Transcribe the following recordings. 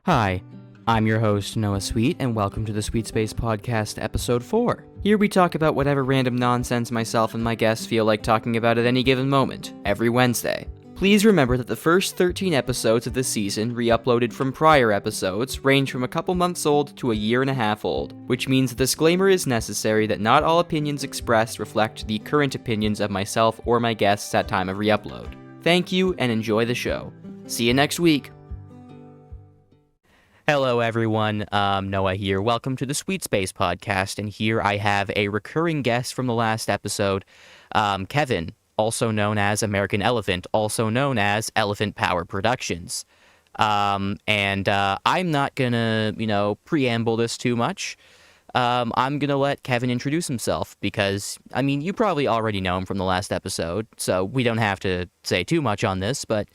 Hi, I'm your host, Noah Sweet, and welcome to the Sweet Space Podcast, Episode 4. Here we talk about whatever random nonsense myself and my guests feel like talking about at any given moment, every Wednesday. Please remember that the first 13 episodes of this season, re-uploaded from prior episodes, range from a couple months old to a year and a half old, which means a disclaimer is necessary that not all opinions expressed reflect the current opinions of myself or my guests at time of re-upload. Thank you, and enjoy the show. See you next week. Hello, everyone. Noah here. Welcome to the Sweet Space Podcast, and here I have a recurring guest from the last episode, Kevin, also known as AmericanElephant, also known as Elephant Power Productions. I'm not gonna, preamble this too much. I'm gonna let Kevin introduce himself because, you probably already know him from the last episode, so we don't have to say too much on this, but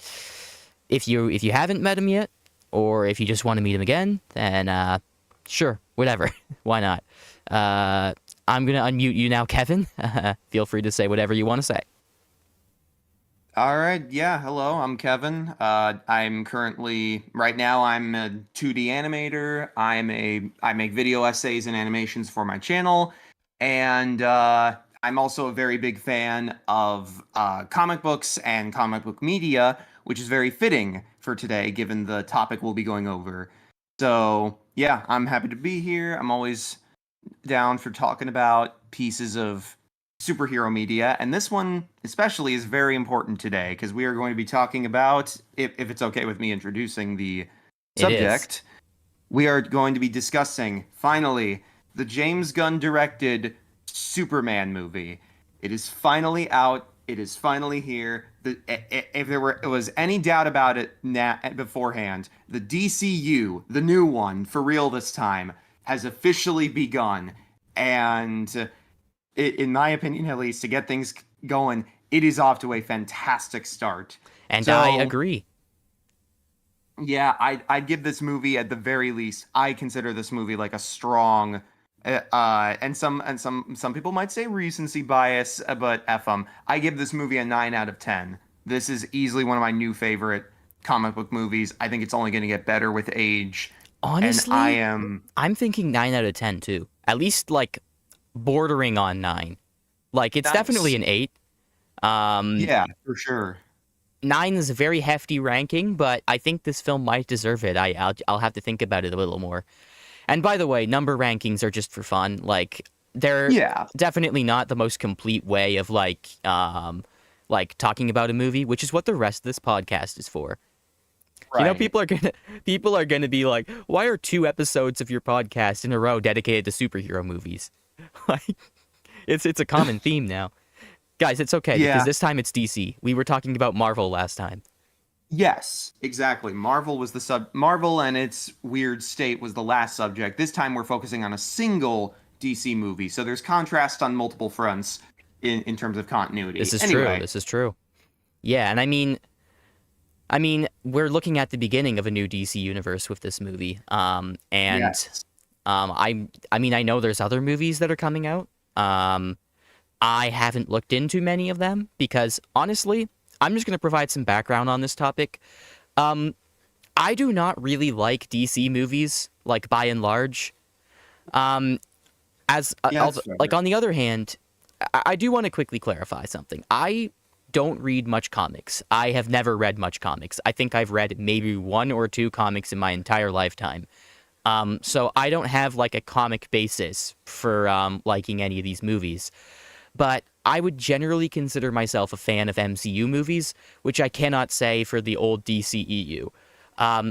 if you haven't met him yet, or if you just want to meet him again, then, sure, whatever. Why not? I'm going to unmute you now, Kevin. Feel free to say whatever you want to say. All right, yeah, hello, I'm Kevin. I'm currently, right now, I'm a 2D animator. I make video essays and animations for my channel, and I'm also a very big fan of comic books and comic book media, which is very fitting for today, given the topic we'll be going over. So, yeah, I'm happy to be here. I'm always down for talking about pieces of superhero media, and this one especially is very important today, because we are going to be talking about, if it's okay with me introducing the subject, we are going to be discussing, finally, the James Gunn directed Superman movie. It is finally out. It is finally here. If there was any doubt about it beforehand, the DCU, the new one, for real this time, has officially begun. And in my opinion, at least, to get things going, it is off to a fantastic start. And so, I agree. Yeah, I'd give this movie, at the very least, I consider this movie like a strong... and some people might say recency bias, but F them. I give this movie a 9 out of 10. This is easily one of my new favorite comic book movies. I think it's only going to get better with age. Honestly, I'm thinking 9 out of 10 too. At least like bordering on 9. Like it's definitely an 8. Yeah, for sure. 9 is a very hefty ranking, but I think this film might deserve it. I'll have to think about it a little more. And by the way, number rankings are just for fun. Like, they're definitely not the most complete way of, like, talking about a movie, which is what the rest of this podcast is for. Right. People are gonna be like, why are 2 episodes of your podcast in a row dedicated to superhero movies? Like, it's a common theme now. Guys, it's okay, because this time it's DC. We were talking about Marvel last time. Yes, exactly. Marvel and its weird state was the last subject. This time we're focusing on a single DC movie. So there's contrast on multiple fronts in terms of continuity. This is true. Yeah, and I mean, we're looking at the beginning of a new DC universe with this movie. I know there's other movies that are coming out. I haven't looked into many of them because honestly, I'm just going to provide some background on this topic. I do not really like DC movies, like, by and large. On the other hand, I do want to quickly clarify something. I don't read much comics. I have never read much comics. I think I've read maybe 1 or 2 comics in my entire lifetime. So I don't have, like, a comic basis for liking any of these movies. But I would generally consider myself a fan of MCU movies, which I cannot say for the old DCEU.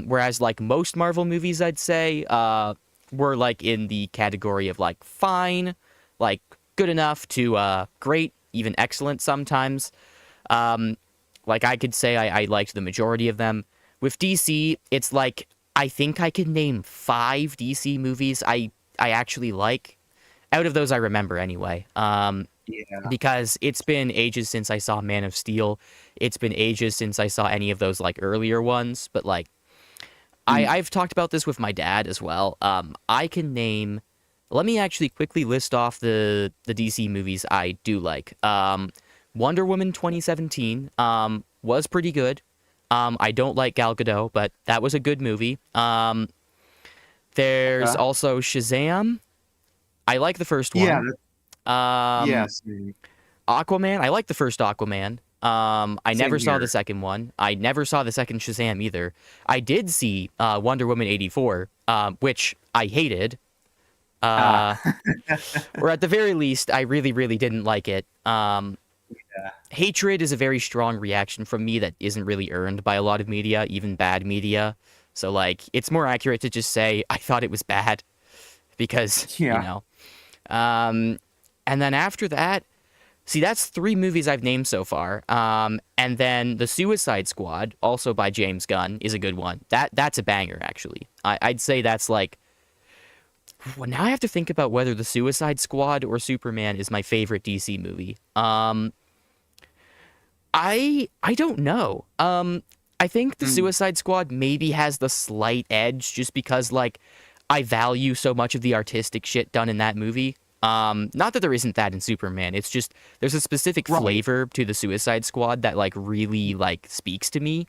Whereas, like, most Marvel movies, I'd say, were, like, in the category of, like, fine, like, good enough to great, even excellent sometimes. Like, I could say I liked the majority of them. With DC, it's like, I think I could name 5 DC movies I actually like. Out of those I remember, anyway. Because it's been ages since I saw Man of Steel. It's been ages since I saw any of those, like, earlier ones. But, like, I've talked about this with my dad as well. I can name... Let me actually quickly list off the DC movies I do like. Wonder Woman 2017 was pretty good. I don't like Gal Gadot, but that was a good movie. There's Okay. also Shazam. I like the first Yeah. one. Um, Yeah. Same, Aquaman. I like the first Aquaman. I same never saw the here. second one. I never saw the second Shazam either. I did see Wonder Woman 84, which I hated. Ah. Uh, or at the very least, I really, really didn't like it. Yeah. Hatred is a very strong reaction from me that isn't really earned by a lot of media, even bad media. So, like, it's more accurate to just say I thought it was bad because, you Yeah. know. Um, and then after that, see, that's three movies I've named so far. And then The Suicide Squad, also by James Gunn, is a good one. That's a banger, actually. I'd say that's like. Well, now I have to think about whether The Suicide Squad or Superman is my favorite DC movie. I don't know. I think the Mm, Suicide Squad maybe has the slight edge just because like I value so much of the artistic shit done in that movie. Not that there isn't that in Superman. It's just there's a specific right. flavor to the Suicide Squad that like really like speaks to me.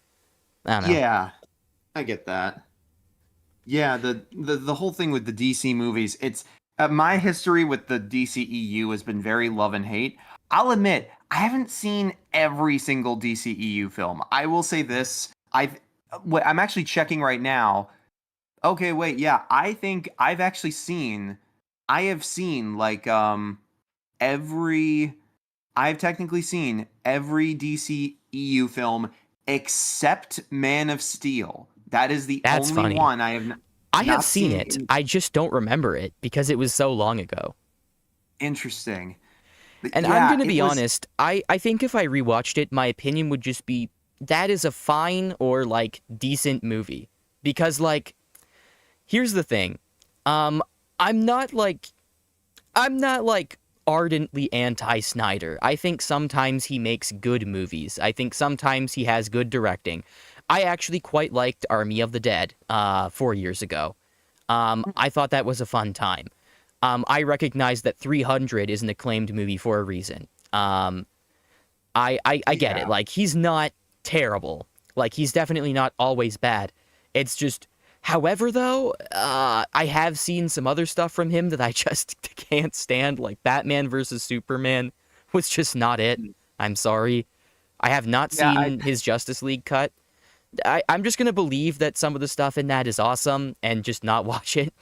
I don't know. Yeah. I get that. Yeah, the whole thing with the DC movies, it's my history with the DCEU has been very love and hate. I'll admit, I haven't seen every single DCEU film. I will say this, I'm actually checking right now. Okay, wait, yeah, I think I have seen like every I've technically seen every DCEU film except Man of Steel. That is the That's only funny. one I have I have not seen seen. it. I just don't remember it because it was so long ago. Interesting. But And I'm yeah, gonna it be was. honest, I think if I rewatched it, my opinion would just be that is a fine or like decent movie. Because like here's the thing. Um I'm not like I'm not like ardently anti Snyder. I think sometimes he makes good movies. I think sometimes he has good directing. I actually quite liked Army of the Dead 4 years ago. I thought that was a fun time. I recognize that 300 is an acclaimed movie for a reason. I get it. Yeah, Like, he's not terrible. Like, he's definitely not always bad. It's just, however, though, I have seen some other stuff from him that I just can't stand. Like, Batman versus Superman was just not it. I'm sorry. I have not yeah. I seen his Justice League cut. I'm just going to believe that some of the stuff in that is awesome and just not watch it.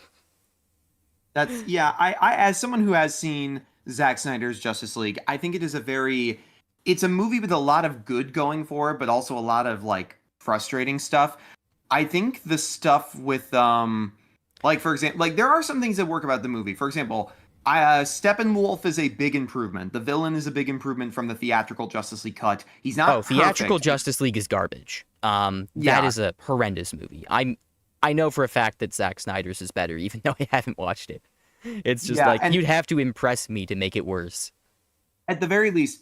That's yeah. I as someone who has seen Zack Snyder's Justice League, I think it is a very. It's a movie with a lot of good going for it, but also a lot of like frustrating stuff. I think the stuff with like for example, like there are some things that work about the movie. For example, Steppenwolf is a big improvement. The villain is a big improvement from the theatrical Justice League cut. He's Oh, not theatrical perfect. Justice League is garbage. That Yeah, is a horrendous movie. I know for a fact that Zack Snyder's is better, even though I haven't watched it. It's just yeah, like and you'd have to impress me to make it worse. at the very least,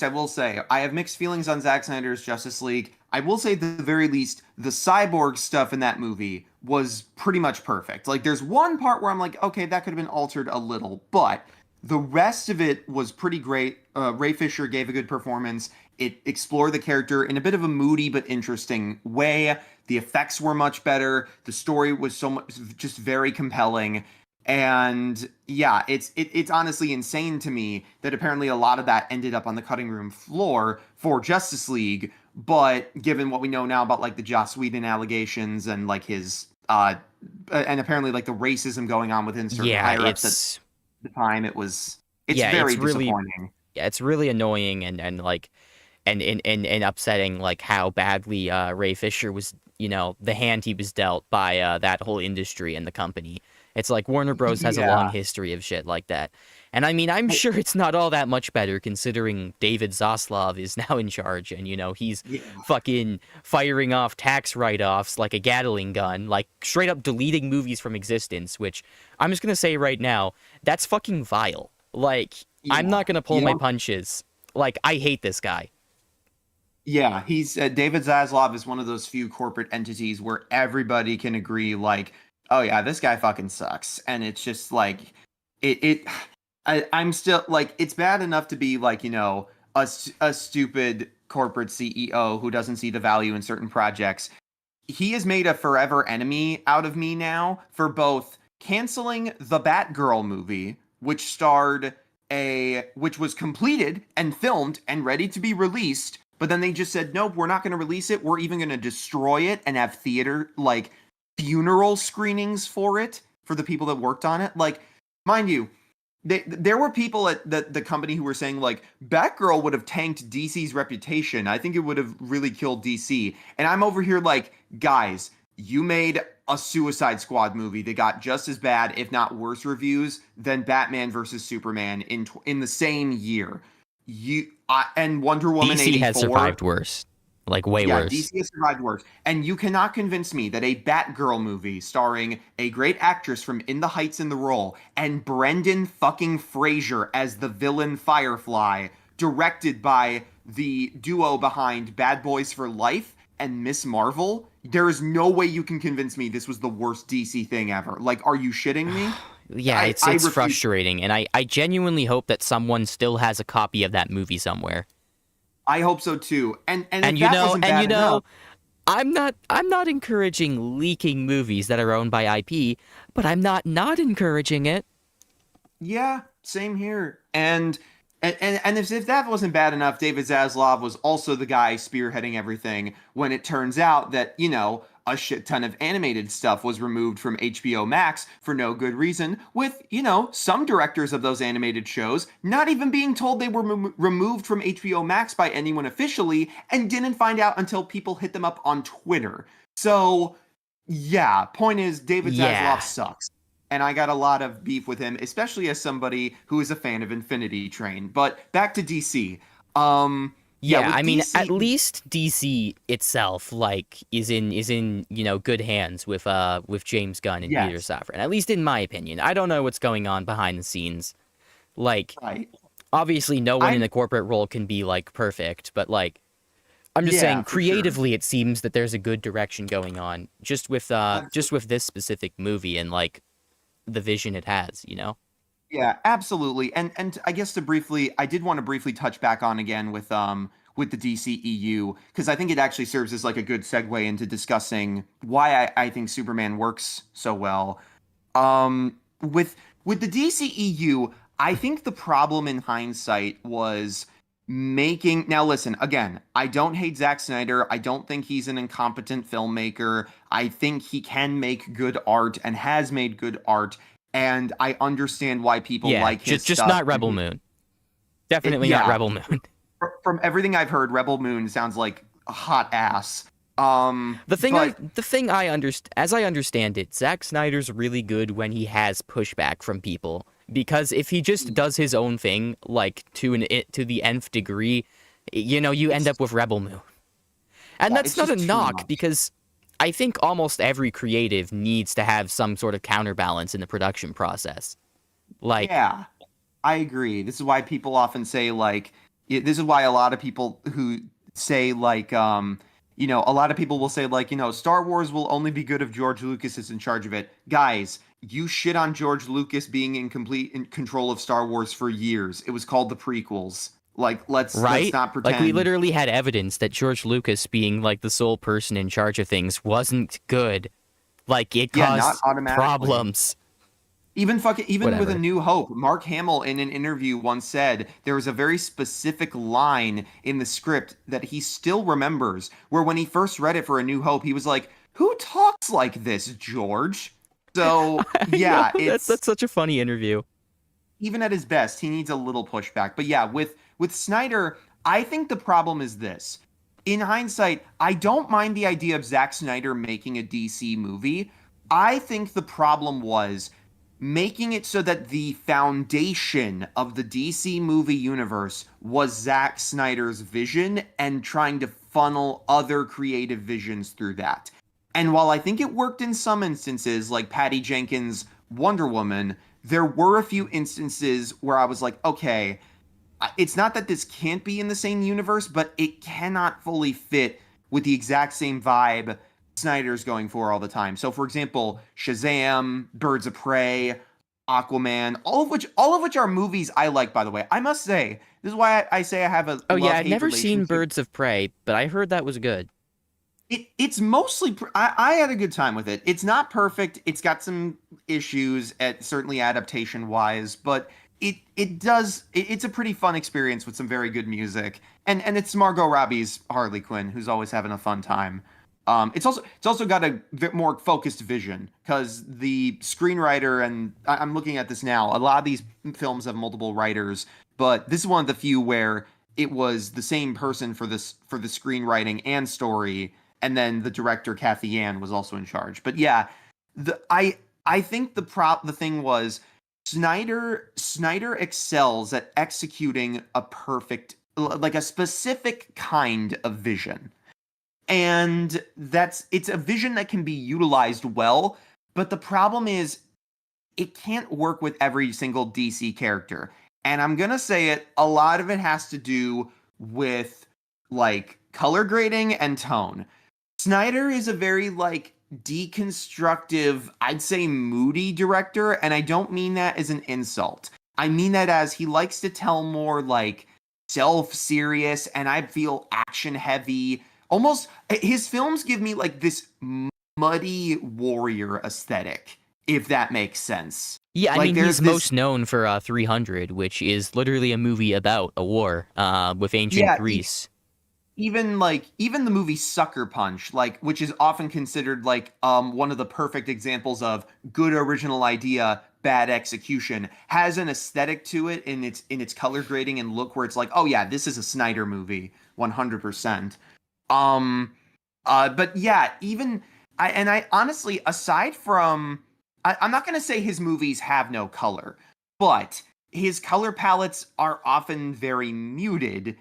I will say I have mixed feelings on Zack Snyder's Justice League. I will say, at the very least, the cyborg stuff in that movie was pretty much perfect. Like, there's one part where I'm like, okay, that could have been altered a little, but the rest of it was pretty great. Ray Fisher gave a good performance. It explored the character in a bit of a moody but interesting way. The effects were much better. The story was so much just very compelling. And yeah, it's honestly insane to me that apparently a lot of that ended up on the cutting room floor for Justice League. But given what we know now about like the Joss Whedon allegations and like his and apparently like the racism going on within certain Yeah, higher ups at the time, it's yeah, very it's really disappointing. yeah, it's really annoying and like and upsetting like how badly Ray Fisher was, the hand he was dealt by that whole industry and the company. It's like Warner Bros has a long Yeah. history of shit like that. And I mean, I'm I, sure it's not all that much better considering David Zaslav is now in charge and he's yeah. fucking firing off tax write-offs like a Gatling gun, like straight up deleting movies from existence, which I'm just going to say right now, that's fucking vile. Like I'm Yeah. not going to pull You my know, punches. Like I hate this guy. yeah, he's David Zaslav is one of those few corporate entities where everybody can agree, like, oh yeah, this guy fucking sucks, and it's just like, I'm still like, it's bad enough to be like, a stupid corporate CEO who doesn't see the value in certain projects. He has made a forever enemy out of me now for both canceling the Batgirl movie, which was completed and filmed and ready to be released, but then they just said, nope, we're not going to release it. We're even going to destroy it and have theater, like, funeral screenings for it for the people that worked on it. Like, mind you, there were people at the company who were saying, like, Batgirl would have tanked DC's reputation. I think it would have really killed DC. And I'm over here like, guys, you made a Suicide Squad movie that got just as bad, if not worse, reviews than Batman versus Superman in the same year. And Wonder Woman DC 84 has survived worse, like way yeah, worse. DC has survived worse. And you cannot convince me that a Batgirl movie starring a great actress from In the Heights in the role and Brendan fucking Fraser as the villain Firefly, directed by the duo behind Bad Boys for Life and Miss Marvel, there is no way you can convince me this was the worst DC thing ever. Like, are you shitting me? Yeah, it's frustrating, and I genuinely hope that someone still has a copy of that movie somewhere. I hope so too. And if you that know, wasn't and bad you know, enough, I'm not encouraging leaking movies that are owned by IP, but I'm not encouraging it. yeah, same here. And if that wasn't bad enough, David Zaslav was also the guy spearheading everything when it turns out that, you know, a shit ton of animated stuff was removed from HBO Max for no good reason, with, you know, some directors of those animated shows not even being told they were removed from HBO Max by anyone officially and didn't find out until people hit them up on Twitter. So, yeah, point is, David Yeah. Zaslav sucks. And I got a lot of beef with him, especially as somebody who is a fan of Infinity Train. But back to DC. Yeah, Yeah, with I mean, at DC, least DC itself, like, is in you know good hands with James Gunn and Peter yes, Safran. At least in my opinion, I don't know what's going on behind the scenes. Like, right. obviously, no one in I'm, a corporate role can be like perfect, but like, I'm just yeah, saying, for sure. creatively, it seems that there's a good direction going on, just Absolutely. with this specific movie and like the vision it has. You know? Yeah, absolutely. And I guess I did want to briefly touch back on again with the DCEU because I think it actually serves as like a good segue into discussing why I think Superman works so well. With the DCEU, I think the problem in hindsight was making. Now, listen, again, I don't hate Zack Snyder. I don't think he's an incompetent filmmaker. I think he can make good art and has made good art, and I understand why people Yeah, like his just stuff. not Rebel Moon. Definitely not Yeah, Rebel Moon. from everything I've heard, Rebel Moon sounds like a hot ass. But The thing I understand, as I understand it, Zack Snyder's really good when he has pushback from people. Because if he just does his own thing, like to the nth degree, you know, you end it's up with Rebel Moon. And yeah, that's it's not a just too knock, much. because I think almost every creative needs to have some sort of counterbalance in the production process. Like, Yeah, I agree. This is why people often say like this is why a lot of people who say like a lot of people will say like, Star Wars will only be good if George Lucas is in charge of it. Guys, you shit on George Lucas being in control of Star Wars for years. It was called the prequels. Like let's right? not Like, we pretend. literally had evidence that George Lucas being, like, the sole person in charge of things wasn't good. Like, it Yeah, not caused automatically. problems. Even with A Whatever. New Hope, Mark Hamill in an interview once said there was a very specific line in the script that he still remembers, where when he first read it for A New Hope, he was like, "Who talks like this, George?" So I know, yeah, that's such a funny interview. even at his best, he needs a little pushback. But yeah, with Snyder, I think the problem is this. In hindsight, I don't mind the idea of Zack Snyder making a DC movie. I think the problem was making it so that the foundation of the DC movie universe was Zack Snyder's vision and trying to funnel other creative visions through that. And while I think it worked in some instances, like Patty Jenkins' Wonder Woman, there were a few instances where I was like, okay, it's not that this can't be in the same universe, but it cannot fully fit with the exact same vibe Snyder's going for all the time. So, for example, Shazam, Birds of Prey, Aquaman, all of which are movies I like, by the way. I must say, this is why I say I have a Oh yeah, I'd love-hate never seen relationship. Birds of Prey, but I heard that was good. It's mostly I had a good time with it. It's not perfect. It's got some issues at certainly adaptation wise, but it's a pretty fun experience with some very good music. And it's Margot Robbie's Harley Quinn, who's always having a fun time. It's also got a bit more focused vision because the screenwriter, and I'm looking at this now. A lot of these films have multiple writers, but this is one of the few where it was the same person for the screenwriting and story, and then the director Kathy Yan was also in charge. But yeah, I think the thing was Snyder excels at executing a perfect, like a specific kind of vision. And it's a vision that can be utilized well, but the problem is it can't work with every single DC character. And I'm going to say it, a lot of it has to do with like color grading and tone. Snyder is a very like deconstructive, I'd say moody director, and I don't mean that as an insult. I mean that as he likes to tell more like self-serious and I feel action heavy. Almost his films give me like this muddy warrior aesthetic, if that makes sense. Yeah, I Like mean there's he's this most known for 300, which is literally a movie about a war with ancient yeah, Greece. even the movie Sucker Punch, like which is often considered like one of the perfect examples of good original idea, bad execution, has an aesthetic to it in its color grading and look where it's like, oh yeah, this is a Snyder movie, 100%. Um but yeah, even I honestly, aside from I'm not gonna say his movies have no color, but his color palettes are often very muted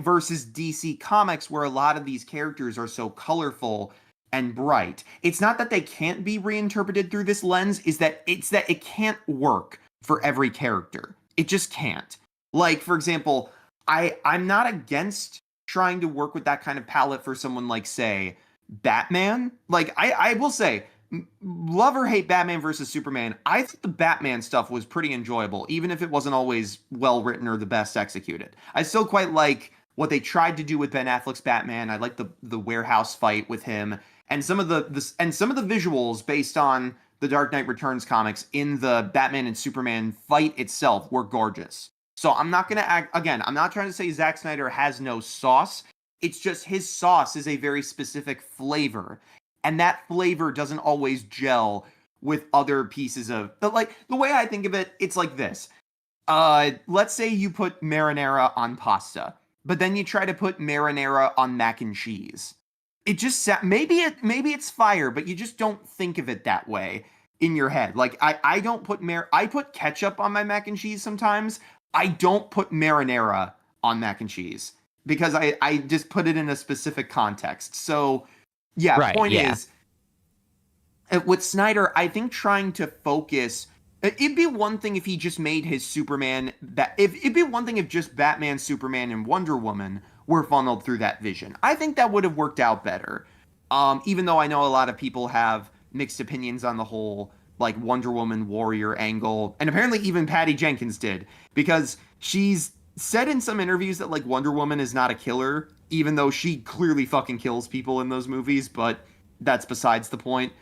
versus DC Comics, where a lot of these characters are so colorful and bright. It's not that they can't be reinterpreted through this lens, is that it can't work for every character. It just can't. Like, for example, I'm not against trying to work with that kind of palette for someone like, say, Batman. Like, I will say, love or hate Batman versus Superman, I think the Batman stuff was pretty enjoyable, even if it wasn't always well written or the best executed. I still quite like what they tried to do with Ben Affleck's Batman. I like the warehouse fight with him, and some of the visuals based on the Dark Knight Returns comics in the Batman and Superman fight itself were gorgeous. So I'm not gonna act again. I'm not trying to say Zack Snyder has no sauce. It's just his sauce is a very specific flavor, and that flavor doesn't always gel with other pieces of. But like the way I think of it, it's like this. Let's say you put marinara on pasta, but then you try to put marinara on mac and cheese. It just maybe it's fire, but you just don't think of it that way in your head. Like I don't put I put ketchup on my mac and cheese sometimes. I don't put marinara on mac and cheese because I just put it in a specific context. So yeah, Right, point yeah. is with Snyder, I think trying to focus. It'd be one thing if he just made his Superman that if it'd be one thing if just Batman, Superman, and Wonder Woman were funneled through that vision. I think that would have worked out better. Even though I know a lot of people have mixed opinions on the whole like Wonder Woman warrior angle, and apparently even Patty Jenkins did, because she's said in some interviews that like Wonder Woman is not a killer, even though she clearly fucking kills people in those movies, but that's besides the point.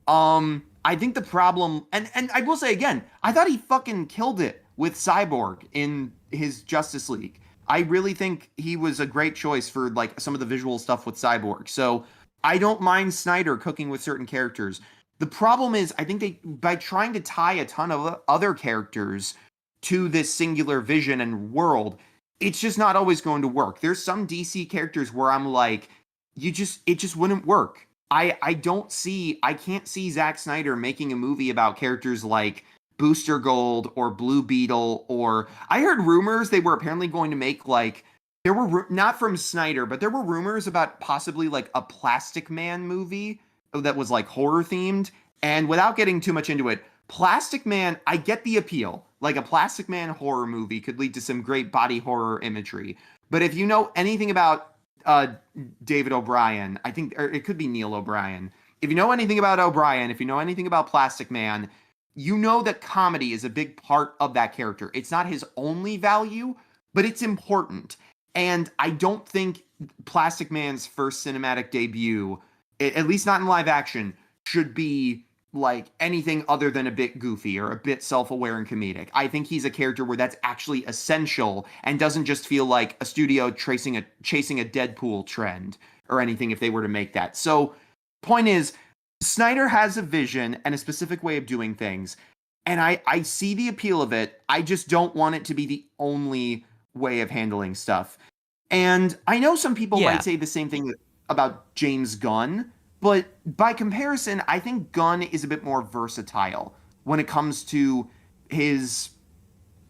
I think the problem, and I will say again, I thought he fucking killed it with Cyborg in his Justice League. I really think he was a great choice for like some of the visual stuff with Cyborg. So I don't mind Snyder cooking with certain characters. The problem is, I think they by trying to tie a ton of other characters to this singular vision and world, it's just not always going to work. There's some DC characters where I'm like, it just wouldn't work. I can't see Zack Snyder making a movie about characters like Booster Gold or Blue Beetle, or I heard rumors they were apparently going to make like there were not from Snyder, but there were rumors about possibly like a Plastic Man movie that was like horror themed. And without getting too much into it, Plastic Man, I get the appeal. Like a Plastic Man horror movie could lead to some great body horror imagery. But if you know anything about uh, David O'Brien, I think, or it could be Neil O'Brien. If you know anything about O'Brien, if you know anything about Plastic Man, you know that comedy is a big part of that character. It's not his only value, but it's important. And I don't think Plastic Man's first cinematic debut, at least not in live action, should be like anything other than a bit goofy or a bit self-aware and comedic. I think he's a character where that's actually essential and doesn't just feel like a studio chasing a Deadpool trend or anything if they were to make that. So, point is, Snyder has a vision and a specific way of doing things, and I see the appeal of it. I just don't want it to be the only way of handling stuff. And I know some people Yeah. might say the same thing about James Gunn, but by comparison, I think Gunn is a bit more versatile when it comes to his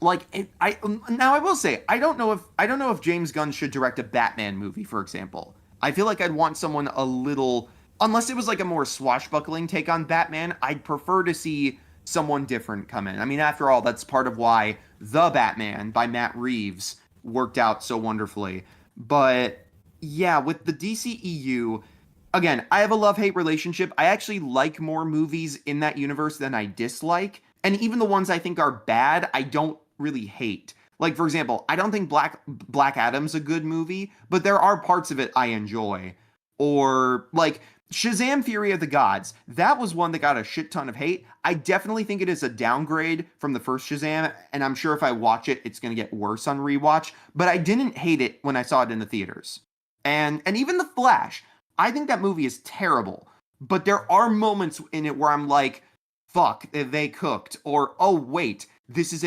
like I now I will say I don't know if James Gunn should direct a Batman movie, for example. I feel like I'd want someone a little, unless it was like a more swashbuckling take on Batman, I'd prefer to see someone different come in. I mean, after all, that's part of why The Batman by Matt Reeves worked out so wonderfully. But yeah, with the DCEU, again, I have a love-hate relationship. I actually like more movies in that universe than I dislike. And even the ones I think are bad, I don't really hate. Like, for example, I don't think Black Adam's a good movie, but there are parts of it I enjoy. Or like Shazam Fury of the Gods. That was one that got a shit ton of hate. I definitely think it is a downgrade from the first Shazam, and I'm sure if I watch it, it's going to get worse on rewatch. But I didn't hate it when I saw it in the theaters. And even The Flash, I think that movie is terrible. But there are moments in it where I'm like, fuck, they cooked. Or, oh, wait, this is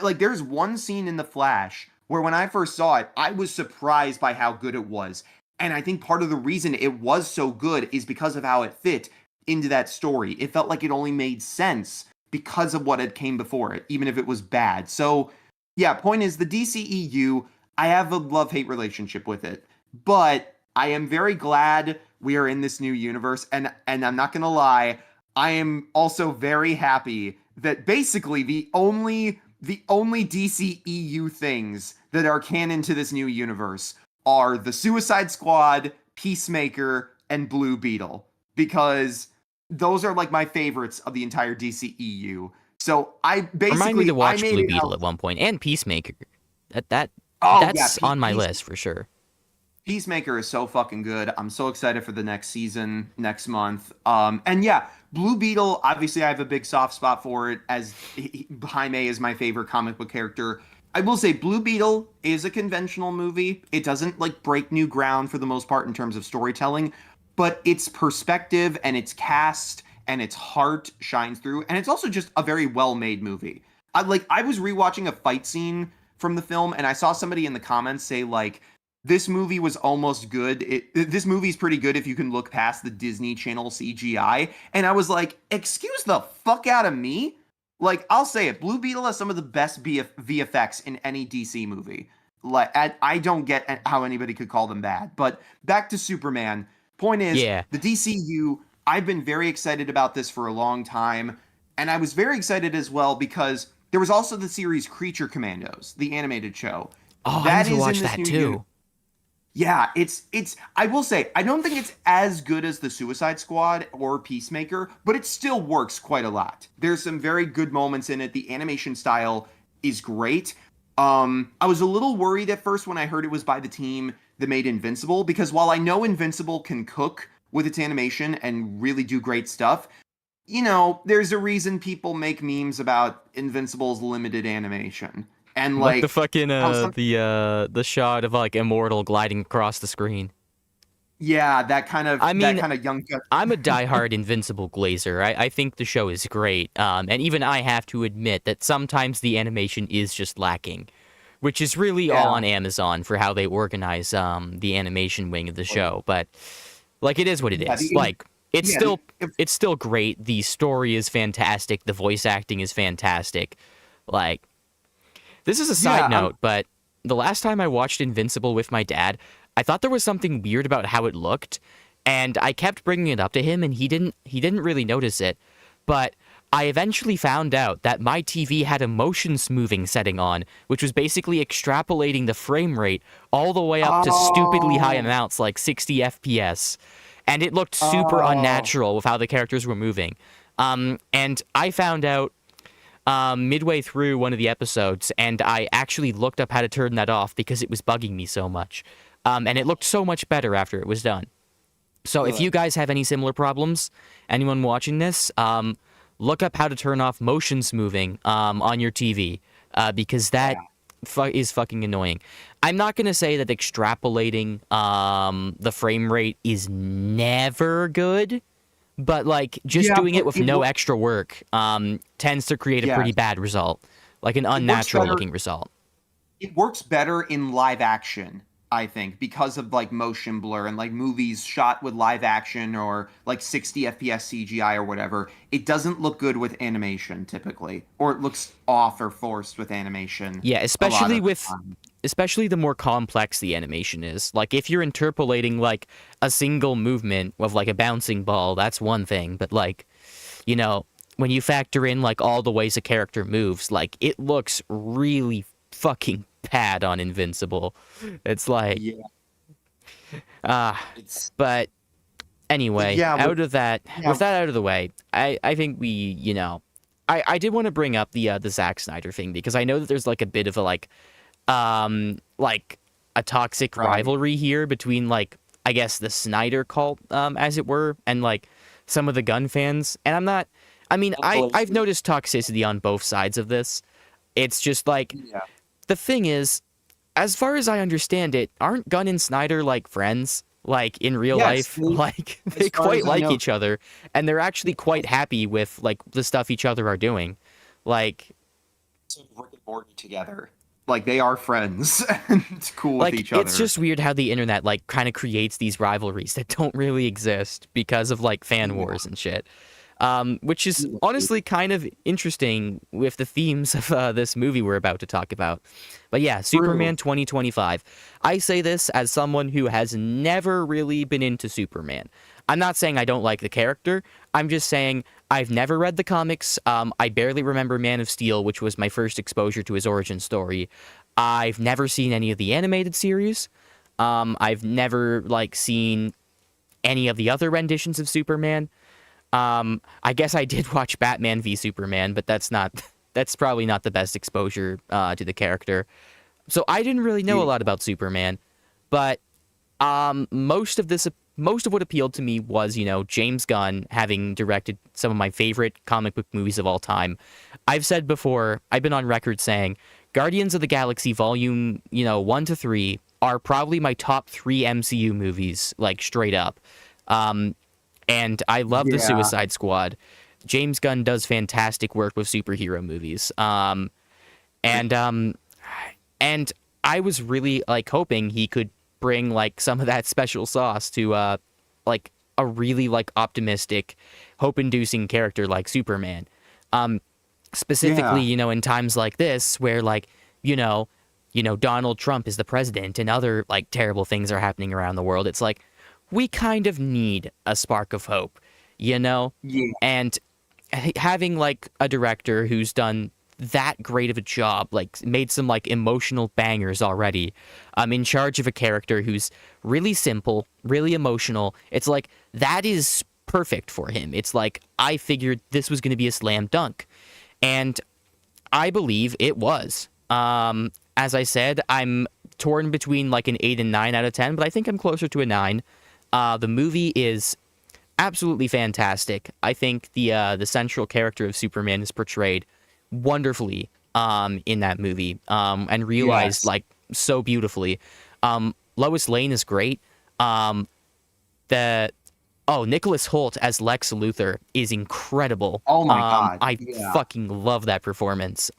like, there's one scene in The Flash where when I first saw it, I was surprised by how good it was. And I think part of the reason it was so good is because of how it fit into that story. It felt like it only made sense because of what had came before it, even if it was bad. So, yeah, point is the DCEU, I have a love-hate relationship with it. But I am very glad we are in this new universe. And I'm not going to lie, I am also very happy that basically the only DCEU things that are canon to this new universe are the Suicide Squad, Peacemaker, and Blue Beetle, because those are like my favorites of the entire DCEU. So I Remind me to basically I watch made Blue it Beetle out. at one point and Peacemaker. That Oh yeah, that's on my list for sure. Peacemaker is so fucking good. I'm so excited for the next season next month. And yeah, Blue Beetle, obviously I have a big soft spot for it, as Jaime is my favorite comic book character. I will say Blue Beetle is a conventional movie. It doesn't like break new ground for the most part in terms of storytelling, but its perspective and its cast and its heart shines through, and it's also just a very well-made movie. I was rewatching a fight scene from the film, and I saw somebody in the comments say like, this movie was almost good. This movie's pretty good if you can look past the Disney Channel CGI. And I was like, excuse the fuck out of me? Like, I'll say it. Blue Beetle has some of the best VFX in any DC movie. Like, I don't get how anybody could call them bad. But back to Superman. Point is, Yeah. the DCU, I've been very excited about this for a long time. And I was very excited as well because there was also the series Creature Commandos, the animated show. Oh, I need That to is watch in this that new too. yeah, it's I will say, I don't think it's as good as the Suicide Squad or Peacemaker, but it still works quite a lot. There's some very good moments in it. The animation style is great. I was a little worried at first when I heard it was by the team that made Invincible, because while I know Invincible can cook with its animation and really do great stuff, you know, there's a reason people make memes about Invincible's limited animation. And Like the like fucking how some the shot of like Immortal gliding across the screen. yeah, I that mean, kind of young I'm a diehard Invincible glazer. I think the show is great. And even I have to admit that sometimes the animation is just lacking, which is really all yeah. on Amazon for how they organize the animation wing of the show. But like it is what it Yeah, is. Like yeah, the, it's still great. The story is fantastic. The voice acting is fantastic. Like this is a side yeah, I'm note, but the last time I watched Invincible with my dad, I thought there was something weird about how it looked, and I kept bringing it up to him, and he didn't really notice it. But I eventually found out that my TV had a motion smoothing setting on, which was basically extrapolating the frame rate all the way up to stupidly high oh, amounts like 60 FPS, and it looked super oh, unnatural with how the characters were moving. And I found out midway through one of the episodes, and I actually looked up how to turn that off because it was bugging me so much. And it looked so much better after it was done. So if you Good. guys have any similar problems, anyone watching this, look up how to turn off motion smoothing on your TV because that Yeah. is fucking annoying. I'm not going to say that extrapolating the frame rate is never good, but like just Yeah, doing but it with it no extra work tends to create a pretty yes, bad result, like an it works unnatural better. looking result. It works better in live action, I think, because of like motion blur and like movies shot with live action or like 60 FPS CGI or whatever. It doesn't look good with animation typically, or it looks off or forced with animation Yeah, a lot especially of the with time. especially the more complex the animation is. Like if you're interpolating like a single movement of like a bouncing ball, that's one thing, but like, you know, when you factor in like all the ways a character moves, like it looks really fucking bad on Invincible. It's like Yeah, ah, it's but but anyway, yeah, out of that, yeah, with that out of the way, I think we, I did want to bring up the Zack Snyder thing because I know that there's like a bit of a like a toxic right. rivalry here between like I guess the Snyder cult, as it were, and like some of the gun fans. And I'm not. I mean, I've Absolutely. noticed toxicity on both sides of this. It's just like Yeah. the thing is, as far as I understand it, aren't Gunn and Snyder like friends? Like in real Yes, life, like they as far quite as I like know, each other, and they're actually quite happy with like the stuff each other are doing. Like, Rick and Morty together. Like they are friends and it's cool with like each it's other. just weird how the internet like kind of creates these rivalries that don't really exist because of like fan Yeah. wars and shit. Which is Absolutely. honestly kind of interesting with the themes of this movie we're about to talk about. But yeah, True. Superman 2025. I say this as someone who has never really been into Superman. I'm not saying I don't like the character. I'm just saying I've never read the comics. I barely remember Man of Steel, which was my first exposure to his origin story. I've never seen any of the animated series. I've never like seen any of the other renditions of Superman. I guess I did watch Batman v Superman, but that's probably not the best exposure to the character. So I didn't really know a Yeah. lot about Superman, but most of what appealed to me was James Gunn having directed some of my favorite comic book movies of all time. I've said before, I've been on record saying Guardians of the Galaxy Volume 1 to 3 are probably my top 3 MCU movies, like straight up. Um, and I love the Yeah. Suicide Squad. James Gunn does fantastic work with superhero movies. And and I was really like hoping he could bring like some of that special sauce to like a really like optimistic, hope-inducing character like Superman. Um, Specifically, Yeah. in times like this where like you know, Donald Trump is the president and other like terrible things are happening around the world. It's like we kind of need a spark of hope, you know? Yeah. And having like a director who's done that great of a job, like made some like emotional bangers already, in charge of a character who's really simple, really emotional. It's like that is perfect for him. It's like I figured this was going to be a slam dunk. And I believe it was. As I said, I'm torn between like an 8 and 9 out of 10, but I think I'm closer to a 9. The movie is absolutely fantastic. I think the central character of Superman is portrayed wonderfully in that movie and realized Yes. like so beautifully. Lois Lane is great. Um, the Nicholas Hoult as Lex Luthor is incredible. Oh my God. I Yeah. fucking love that performance.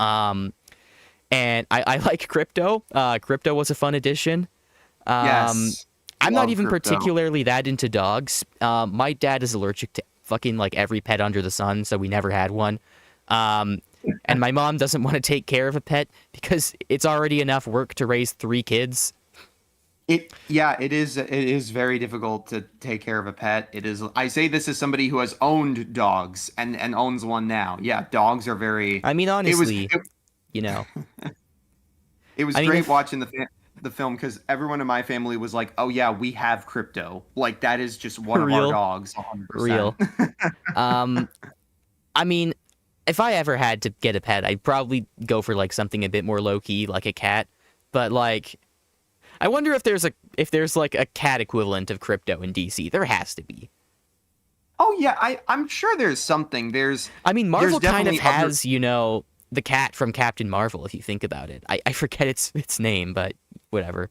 And I like Crypto. Crypto was a fun addition. Um, Yes. I'm not Love even crypto. particularly that into dogs. My dad is allergic to fucking like every pet under the sun, so we never had one. And my mom doesn't want to take care of a pet because it's already enough work to raise 3 kids. It is very difficult to take care of a pet. It is I say this as somebody who has owned dogs and owns one now. Yeah, dogs are very I mean, it was honestly, it, you know, it was I mean, great if watching the film because everyone in my family was like, "Oh yeah, we have crypto. Like that is just one for of our real, dogs, for 100%." real. Um, I mean, if I ever had to get a pet, I'd probably go for like something a bit more low key, like a cat. But like, I wonder if there's like a cat equivalent of Crypto in DC. There has to be. Oh yeah, I'm sure there's something. I mean, There's Marvel kind of definitely other. has, you know, the cat from Captain Marvel, if you think about it. I forget its name, but whatever.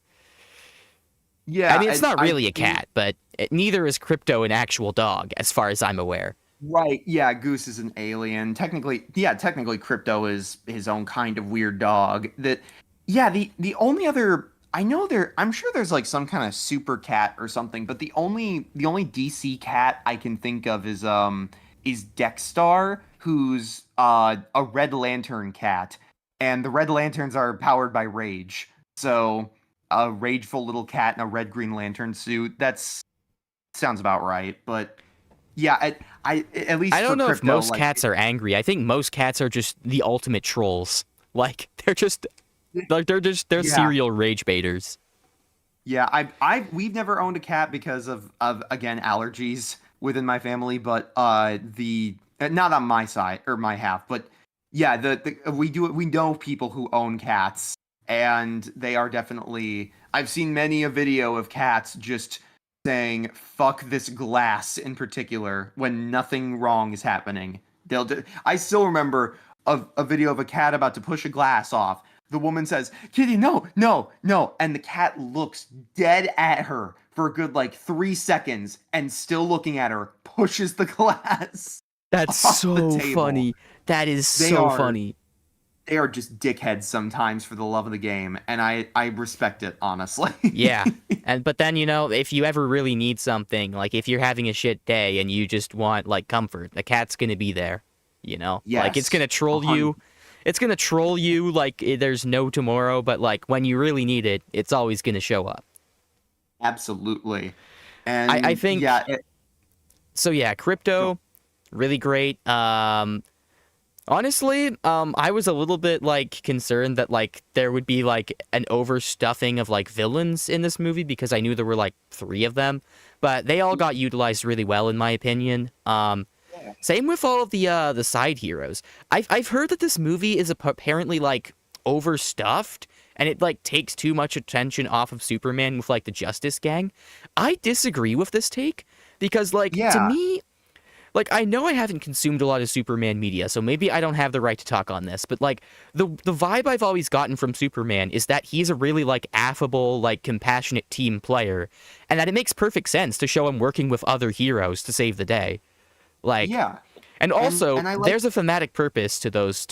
I Yeah, mean, it's not really a I cat, but neither is Crypto an actual dog, as far as I'm aware. right. Yeah, Goose is an alien. Technically, yeah, technically Crypto is his own kind of weird dog. That yeah, the only other I know I'm sure there's like some kind of super cat or something, but the only DC cat I can think of is Dexstar, who's a Red Lantern cat. And the Red Lanterns are powered by rage. So a rageful little cat in a red green lantern suit. That's sounds about right. But yeah, I at I least don't for know if Crypto, most like cats are angry. I think most cats are just the ultimate trolls. Like they're yeah, serial rage baiters. yeah. We've never owned a cat because of again allergies within my family, but the not on my side or my half, but yeah, we know people who own cats, and they are definitely. I've seen many a video of cats just saying "fuck this glass" in particular when nothing wrong is happening. I still remember a video of a cat about to push a glass off. The woman says, "Kitty, no, no, no," and the cat looks dead at her for a good like 3 seconds, and still looking at her, pushes the glass That's off the so table. funny. That is They so are funny. they are just dickheads sometimes for the love of the game, and I respect it honestly. Yeah. But then, you know, if you ever really need something, like if you're having a shit day and you just want like comfort, the cat's gonna be there. You know? Like it's Yes, gonna a troll hundred, you. It's gonna troll you like there's no tomorrow, but like when you really need it, it's always gonna show up. absolutely, I and yeah, think so yeah, go- crypto, really great. Honestly, I was a little bit like concerned that like there would be like an overstuffing of like villains in this movie because I knew there were like three of them, but they all got utilized really well in my opinion. yeah, Same with all of the side heroes. I've heard that this movie is apparently like overstuffed and it like takes too much attention off of Superman with like the Justice Gang. I disagree with this take because like to yeah, me like I know I haven't consumed a lot of Superman media, so maybe I don't have the right to talk on this, but like the vibe I've always gotten from Superman is that he's a really like affable, like compassionate team player, and that it makes perfect sense to show him working with other heroes to save the day. Like yeah, and also and I like there's a thematic purpose to those,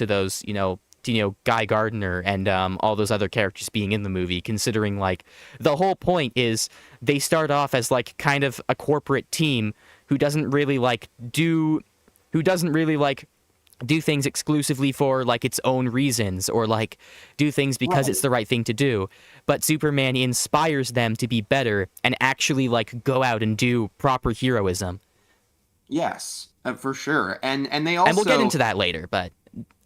Guy Gardner and all those other characters being in the movie, considering like the whole point is they start off as like kind of a corporate team who doesn't really like do who doesn't really like do things exclusively for like its own reasons or like do things because it's right. the right thing to do, but Superman inspires them to be better and actually like go out and do proper heroism. Yes, for sure. And they And we'll get also into that later, but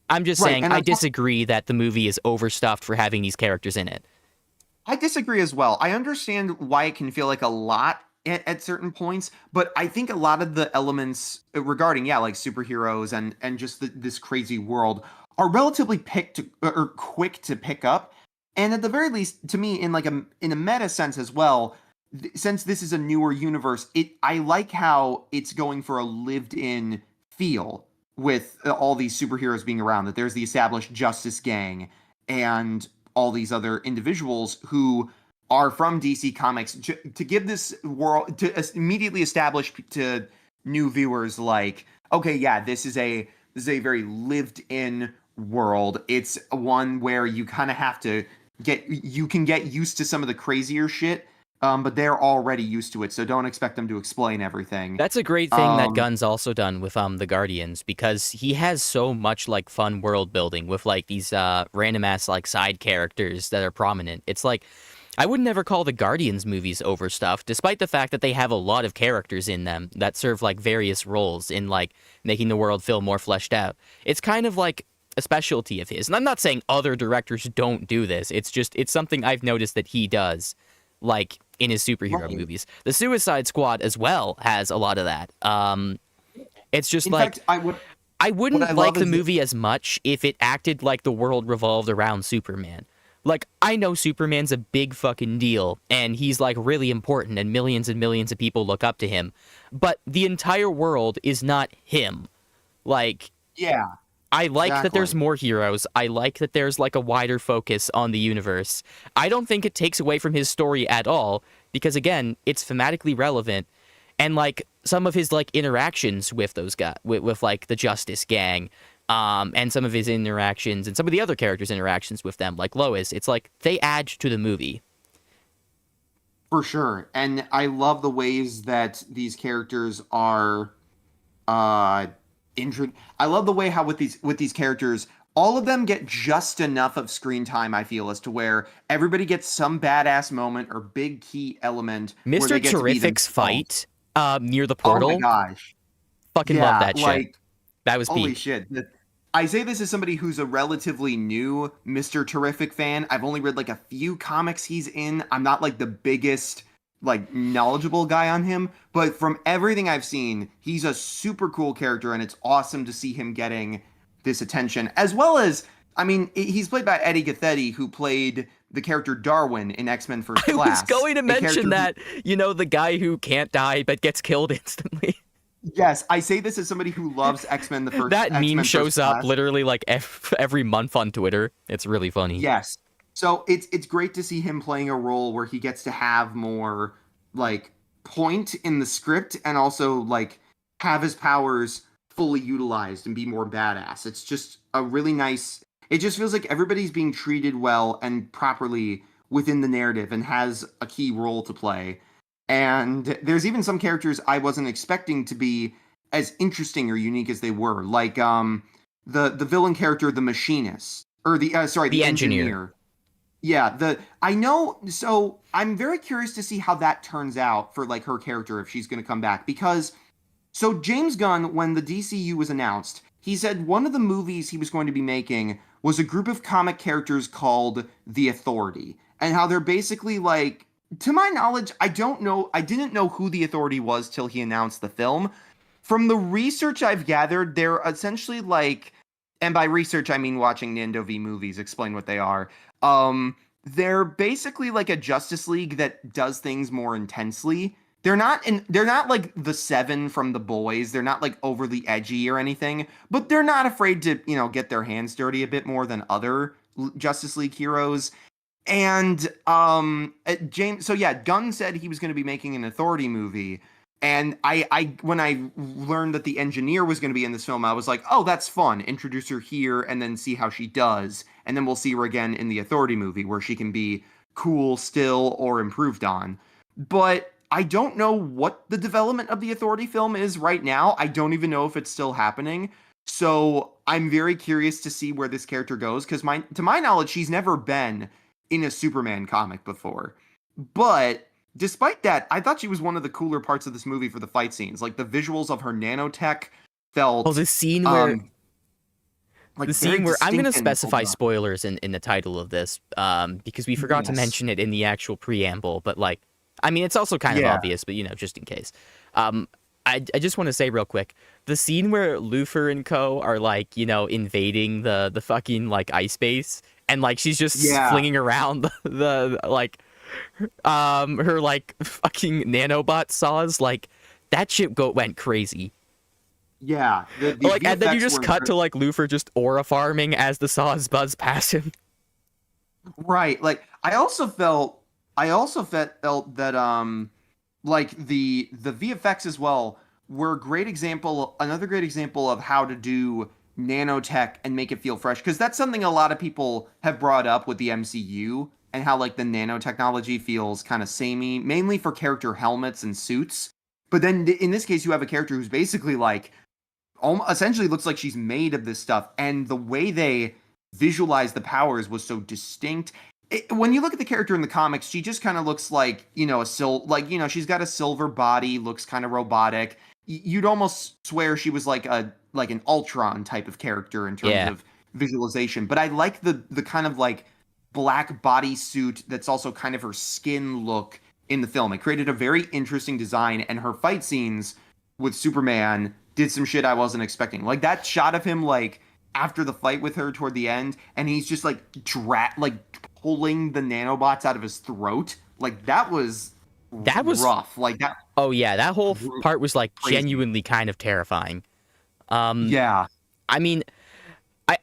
I'm just right, saying and I disagree that the movie is overstuffed for having these characters in it. I disagree as well. I understand why it can feel like a lot at certain points, but I think a lot of the elements regarding yeah, like superheroes and just this crazy world are relatively picked or quick to pick up. And at the very least, to me, in a meta sense as well, since this is a newer universe, I like how it's going for a lived-in feel with all these superheroes being around. That there's the established Justice Gang and all these other individuals who are from DC Comics to give this world to immediately establish to new viewers like, okay, yeah, this is a very lived in world. It's one where you kind of have to you can get used to some of the crazier shit, but they're already used to it, so don't expect them to explain everything. That's a great thing that Um, Gunn's also done with the Guardians because he has so much like fun world building with like these random ass like side characters that are prominent. It's like I would never call the Guardians movies overstuffed, despite the fact that they have a lot of characters in them that serve like various roles in like making the world feel more fleshed out. It's kind of like a specialty of his. And I'm not saying other directors don't do this. It's something I've noticed that he does like in his superhero right. movies. The Suicide Squad as well has a lot of that. It's just In like fact, I would. I what wouldn't I like love the is that, movie as much if it acted like the world revolved around Superman. Like, I know Superman's a big fucking deal, and he's like really important, and millions of people look up to him. But the entire world is not him. Like, yeah, I like that there's exactly. more heroes. I like that there's like a wider focus on the universe. I don't think it takes away from his story at all because again, it's thematically relevant and like some of his like interactions with those guys with like the Justice Gang and some of his interactions and some of the other characters' interactions with them like Lois, it's like they add to the movie. For sure. And I love the ways that these characters are uh intro I love the way how with these characters all of them get just enough of screen time, I feel, as to where everybody gets some badass moment or big key element where Mr. they get to be Terrific's themselves. fight near the Oh my portal, gosh. fucking love Yeah, that shit. like That was holy peak. shit. I say this as somebody who's a relatively new Mr. Terrific fan. I've only read like a few comics he's in. I'm not like the biggest like knowledgeable guy on him, but from everything I've seen, he's a super cool character and it's awesome to see him getting this attention. As well as I mean, he's played by Eddie Gathetti, who played the character Darwin in X-Men First I was Class, going to a mention character who that, you know, the guy who can't die but gets killed instantly. yes, I say this as somebody who loves X-Men the first That meme X-Men First shows up Class. literally like every month on Twitter. It's really funny. Yes. So it's great to see him playing a role where he gets to have more like point in the script and also like have his powers fully utilized and be more badass. It's just a really nice it just feels like everybody's being treated well and properly within the narrative and has a key role to play. And there's even some characters I wasn't expecting to be as interesting or unique as they were. Like the villain character, the machinist or the sorry, The the engineer. engineer. Yeah, the I know. So I'm very curious to see how that turns out for like her character if she's going to come back because so James Gunn, when the DCU was announced, he said one of the movies he was going to be making was a group of comic characters called the Authority, and how they're basically like, to my knowledge, I didn't know who the Authority was till he announced the film. From the research I've gathered, they're essentially like, and by research I mean watching Nando V movies explain what they are. They're basically like a Justice League that does things more intensely. They're not like the Seven from The Boys. They're not like overly edgy or anything, but they're not afraid to, you know, get their hands dirty a bit more than other Justice League heroes. And James so yeah, Gunn said he was going to be making an Authority movie. And I when I learned that the engineer was going to be in this film, I was like, "Oh, that's fun. Introduce her here and then see how she does, and then we'll see her again in the Authority movie where she can be cool still or improved on." But I don't know what the development of the Authority film is right now. I don't even know if it's still happening. So I'm very curious to see where this character goes because to my knowledge, she's never been in a Superman comic before. But despite that, I thought she was one of the cooler parts of this movie for the fight scenes. Like the visuals of her nanotech Oh, felt um like the very scene where I'm going to distinct and well specify done. spoilers in the title of this because we forgot to Yes. mention it in the actual preamble, but like I mean it's also kind of Yeah. obvious, but you know, just in case. Um I just want to say real quick, the scene where Luthor and co are like, you know, invading the fucking like ice base and like she's just Yeah. flinging around the like her like fucking nanobot saws like that shit went crazy. Yeah. The Like, and then you VFX just were cut to like Luthor just aura farming as the saws buzz past him. right. Like I also felt that like the VFX as well were a great example another great example of how to do nanotech and make it feel fresh because that's something a lot of people have brought up with the MCU and how like the nanotechnology feels kind of samey mainly for character helmets and suits. But then in this case you have a character who's basically like essentially looks like she's made of this stuff and the way they visualize the powers was so distinct. When you look at the character in the comics she just kind of looks like, you know, she's got a silver body, looks kind of robotic. You'd almost swear she was like an Ultron type of character in terms Yeah. of visualization, but I like the kind of like black bodysuit that's also kind of her skin look in the film. It created a very interesting design and her fight scenes with Superman did some shit I wasn't expecting. Like that shot of him like after the fight with her toward the end, and he's just like like pulling the nanobots out of his throat. Like that was That was rough. Like that oh yeah, that whole part was like crazy. genuinely kind of terrifying. Um, Yeah. I mean,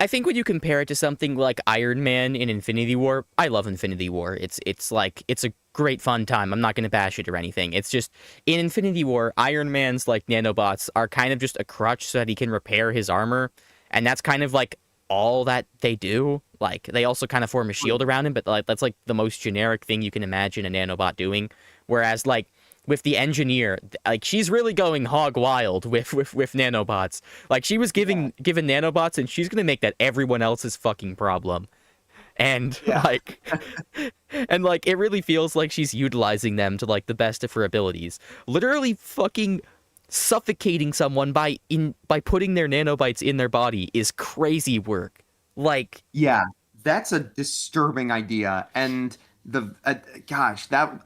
I think when you compare it to something like Iron Man in Infinity War, I love Infinity War. It's like it's a great fun time. I'm not gonna bash it or anything. It's just in Infinity War, Iron Man's like nanobots are kind of just a crutch so that he can repair his armor, and that's kind of like all that they do. Like they also kind of form a shield around him, but like that's like the most generic thing you can imagine a nanobot doing. Whereas like with the engineer, like she's really going hog wild with nanobots. Like she was Yeah. given nanobots, and she's gonna make that everyone else's fucking problem. And Yeah. like, and like it really feels like she's utilizing them to like the best of her abilities. Literally fucking suffocating someone by putting their nanobites in their body is crazy work. Like Yeah, that's a disturbing idea, and the gosh, that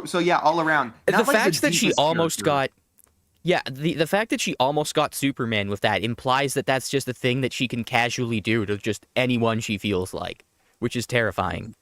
so yeah, all around, the not like the fact that she deepest almost character. got yeah, the fact that she almost got Superman with that implies that that's just a thing that she can casually do to just anyone she feels like, which is terrifying.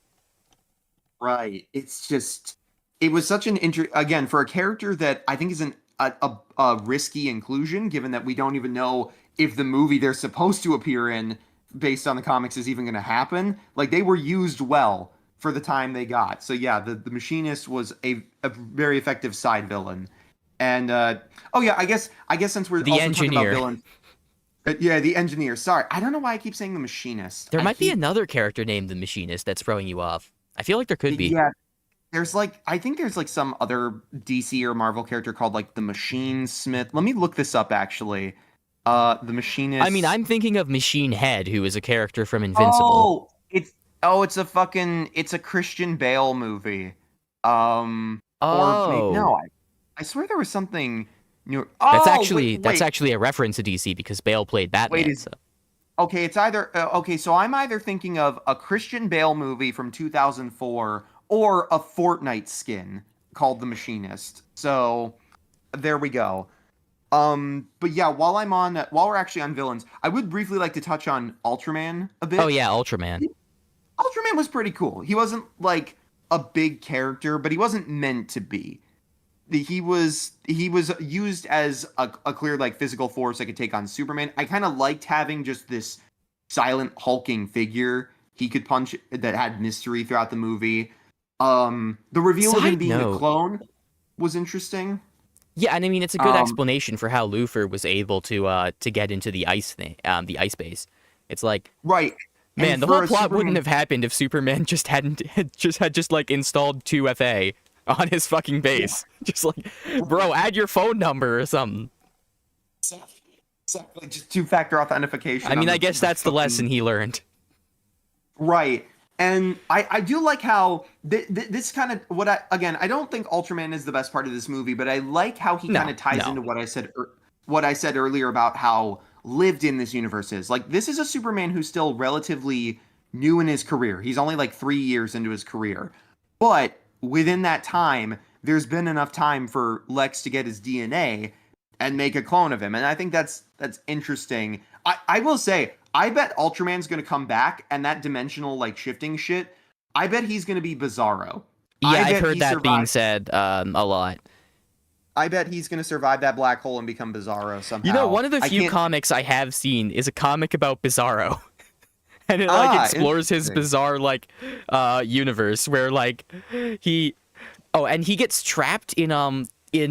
Right. It's just it was such an again for a character that I think is a risky inclusion, given that we don't even know if the movie they're supposed to appear in, based on the comics, is even going to happen. Like they were used well for the time they got. So yeah, the machinist was a very effective side villain. And oh yeah, I guess since we're The also talking about engineer. villains, yeah, the engineer. Sorry, I don't know why I keep saying the machinist. There I might be keep another character named the Machinist that's throwing you off. I feel like there could be. yeah. There's like I think there's like some other DC or Marvel character called like the Machine Smith. Let me look this up actually. The I mean, Machinist. I'm thinking of Machine Head, who is a character from Invincible. Oh, it's a fucking it's a Christian Bale movie. Or maybe Oh, no, I swear there was something new. that's Oh, actually that's actually a reference to DC because Bale played wait Batman. is So okay, it's either okay, so I'm either thinking of a Christian Bale movie from 2004 or a Fortnite skin called The Machinist. So there we go. But yeah, while we're actually on villains, I would briefly like to touch on Ultraman a oh bit. yeah, Ultraman. Ultraman was pretty cool. He wasn't like a big character, but he wasn't meant to be. He was used as a clear like physical force that could take on Superman. I kind of liked having just this silent hulking figure he could punch that had mystery throughout the movie. The reveal of him Side being a note, clone was interesting. yeah, and I mean it's a good Um, explanation for how Luthor was able to get into the ice base. It's like, right. man, And the whole for a plot wouldn't Superman have happened if Superman just hadn't just like installed 2FA on his fucking base. Just like, bro, add your phone number or something. exactly just two-factor authentication I on mean, I guess the that's the fucking lesson he learned. right. And I do like how this kind of what I don't think Ultraman is the best part of this movie, but I like how he kind No, of ties no. into what I said earlier about how lived in this universe is. Like this is a Superman who's still relatively new in his career. He's only like 3 years into his career, but within that time, there's been enough time for Lex to get his DNA and make a clone of him, and I think that's interesting. I will say I bet Ultraman's gonna come back, and that dimensional like shifting shit. I bet he's gonna be Bizarro. Yeah, I I've bet heard he that being survives. said a lot. I bet he's gonna survive that black hole and become Bizarro You know, somehow. one of the I few can't. comics I have seen is a comic about Bizarro. And it like Ah, explores his interesting. bizarre like universe where like he oh, and he gets trapped in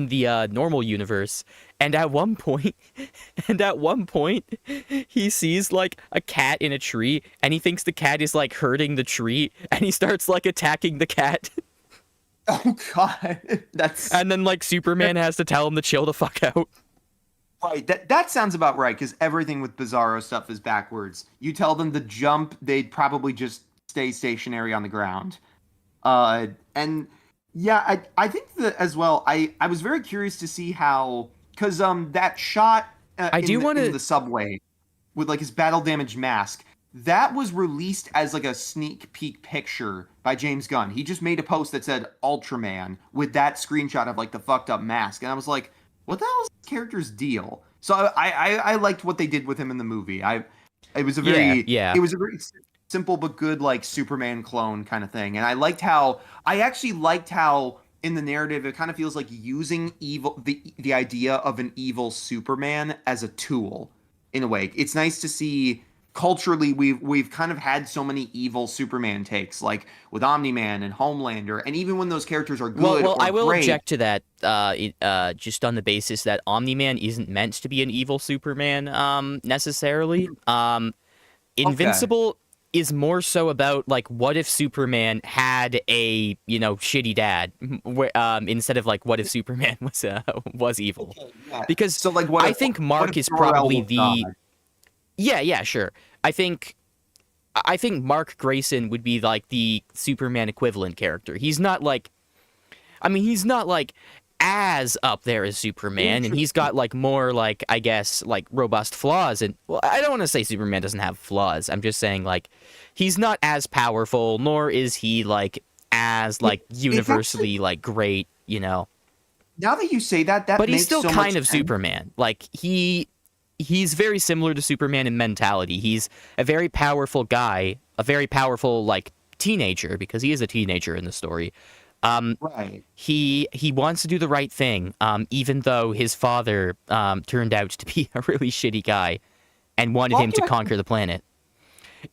the normal universe, and at one point and at one point he sees like a cat in a tree, and he thinks the cat is like hurting the tree, and he starts like attacking the cat. Oh God, that's And then like Superman has to tell him to chill the fuck out. right. That sounds about right because everything with Bizarro stuff is backwards. You tell them to jump, they'd probably just stay stationary on the ground. And yeah, I think that as well. I was very curious to see how because that shot I do want in to the subway with like his battle damaged mask that was released as like a sneak peek picture by James Gunn. He just made a post that said Ultraman with that screenshot of like the fucked up mask, and I was like, what the hell is this character's deal? So I liked what they did with him in the movie. It was a Yeah, very yeah. it was a very simple but good like Superman clone kind of thing. And I actually liked how in the narrative it kind of feels like using the idea of an evil Superman as a tool in a way. It's nice to see culturally we've kind of had so many evil Superman takes like with Omni-Man and Homelander, and even when those characters are Well, good well, or I will great. object to that. Just on the basis that Omni-Man isn't meant to be an evil Superman, necessarily. Okay. Invincible is more so about like what if Superman had a shitty dad, instead of like what if Superman was evil, Okay, yeah. because So like I think what if Mark is Jor-El probably was God? the yeah, sure. I think I think Mark Grayson would be like the Superman equivalent character. He's not like he's not like as up there as Superman, and he's Interesting. got like more like I guess like robust flaws. And well, I don't want to say Superman doesn't have flaws. I'm just saying like he's not as powerful, nor is he like as It, like it's actually universally like great, now that you say that, that But he's makes still so much kind of sense. Superman. Like he's very similar to Superman in mentality. He's a very powerful guy, a very powerful like teenager because he is a teenager in the story. Right. He wants to do the right thing, even though his father turned out to be a really shitty guy and wanted Well, him to conquer the planet.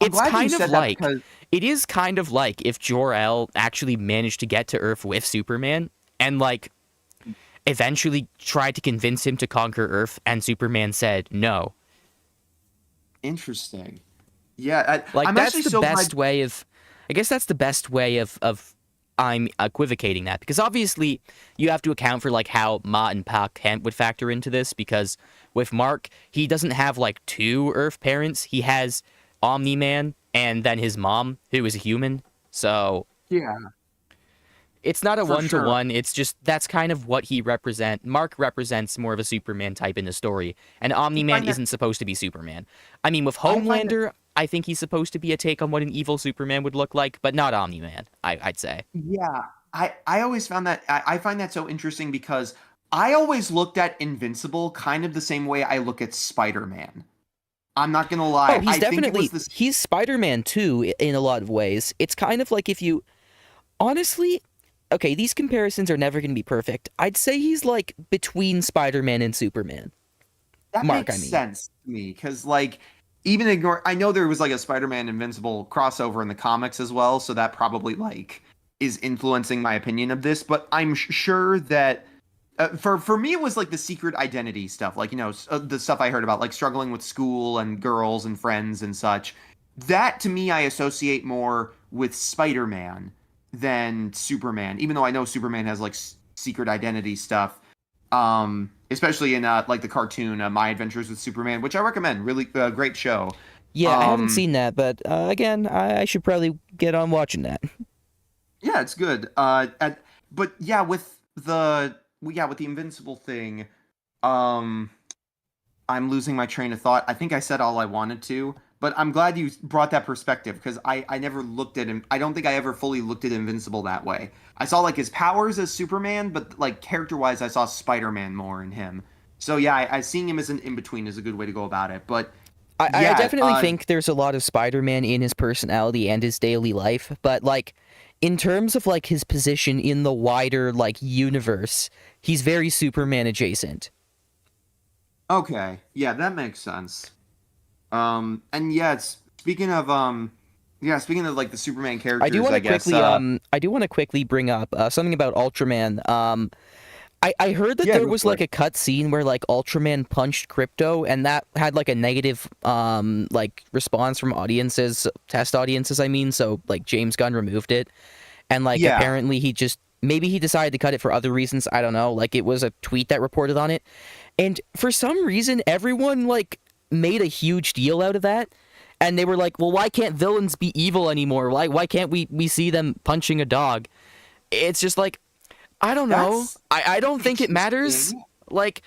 I'm It's glad you kind of said that like because it is kind of like if Jor-El actually managed to get to Earth with Superman and like eventually tried to convince him to conquer Earth, and Superman said no. interesting. Yeah, Like I'm that's actually the so glad. best way of, I guess that's the best way of I'm equivocating that because obviously you have to account for like how Ma and Pa Kent would factor into this because with Mark he doesn't have like two Earth parents. He has Omni Man and then his mom who is a human. So Yeah, it's not a for one to sure. one. It's just that's kind of what he represent. Mark represents more of a Superman type in the story, and I Omni Man find that isn't supposed to be Superman. I mean, with I find that Homelander, I think he's supposed to be a take on what an evil Superman would look like, but not Omni Man. I'd say. yeah, I always found that I find that so interesting because I always looked at Invincible kind of the same way I look at Spider-Man. I'm not gonna Oh, lie. he's I think it was definitely this. he's Spider Man too in a lot of ways. It's kind of like if you honestly. Okay, these comparisons are never going to be perfect. I'd say he's like between Spider Man and Superman. That Mark, makes I mean. sense to me because like even ignore I know there was like a Spider-Man Invincible crossover in the comics as well, so that probably like is influencing my opinion of this, but I'm sure that for me it was like the secret identity stuff, like the stuff I heard about like struggling with school and girls and friends and such. That to me I associate more with Spider-Man than Superman, even though I know Superman has like secret identity stuff, especially in like the cartoon My Adventures with Superman, which I recommend. Really great show. Yeah, I haven't Um, seen that, but again, I should probably get on watching that. yeah, it's good. But yeah, with the Invincible thing, um, I'm losing my train of thought. I think I said all I wanted to, but I'm glad you brought that perspective because I never looked at him. I don't think I ever fully looked at Invincible that way. I saw like his powers as Superman, but like character wise, I saw Spider Man more in him. So yeah, I seeing him as an in between is a good way to go about it. But I yeah, definitely think there's a lot of Spider-Man in his personality and his daily life, but like in terms of like his position in the wider like universe, he's very Superman adjacent. okay, yeah, that makes sense. And yeah, speaking of like the Superman characters, I guess. I do want to quickly bring up something about Ultraman. I heard that Yeah, there go was for like it. a cut scene where like Ultraman punched Crypto and that had like a negative like response from audiences, test audiences I mean, so like James Gunn removed it. And like Yeah, apparently he just maybe he decided to cut it for other reasons, I don't know. Like it was a tweet that reported on it. And for some reason everyone like made a huge deal out of that. And they were like, "Well, why can't villains be evil anymore? Why can't we see them punching a dog?" It's just like I don't know. that's I don't think it matters. interesting. Like,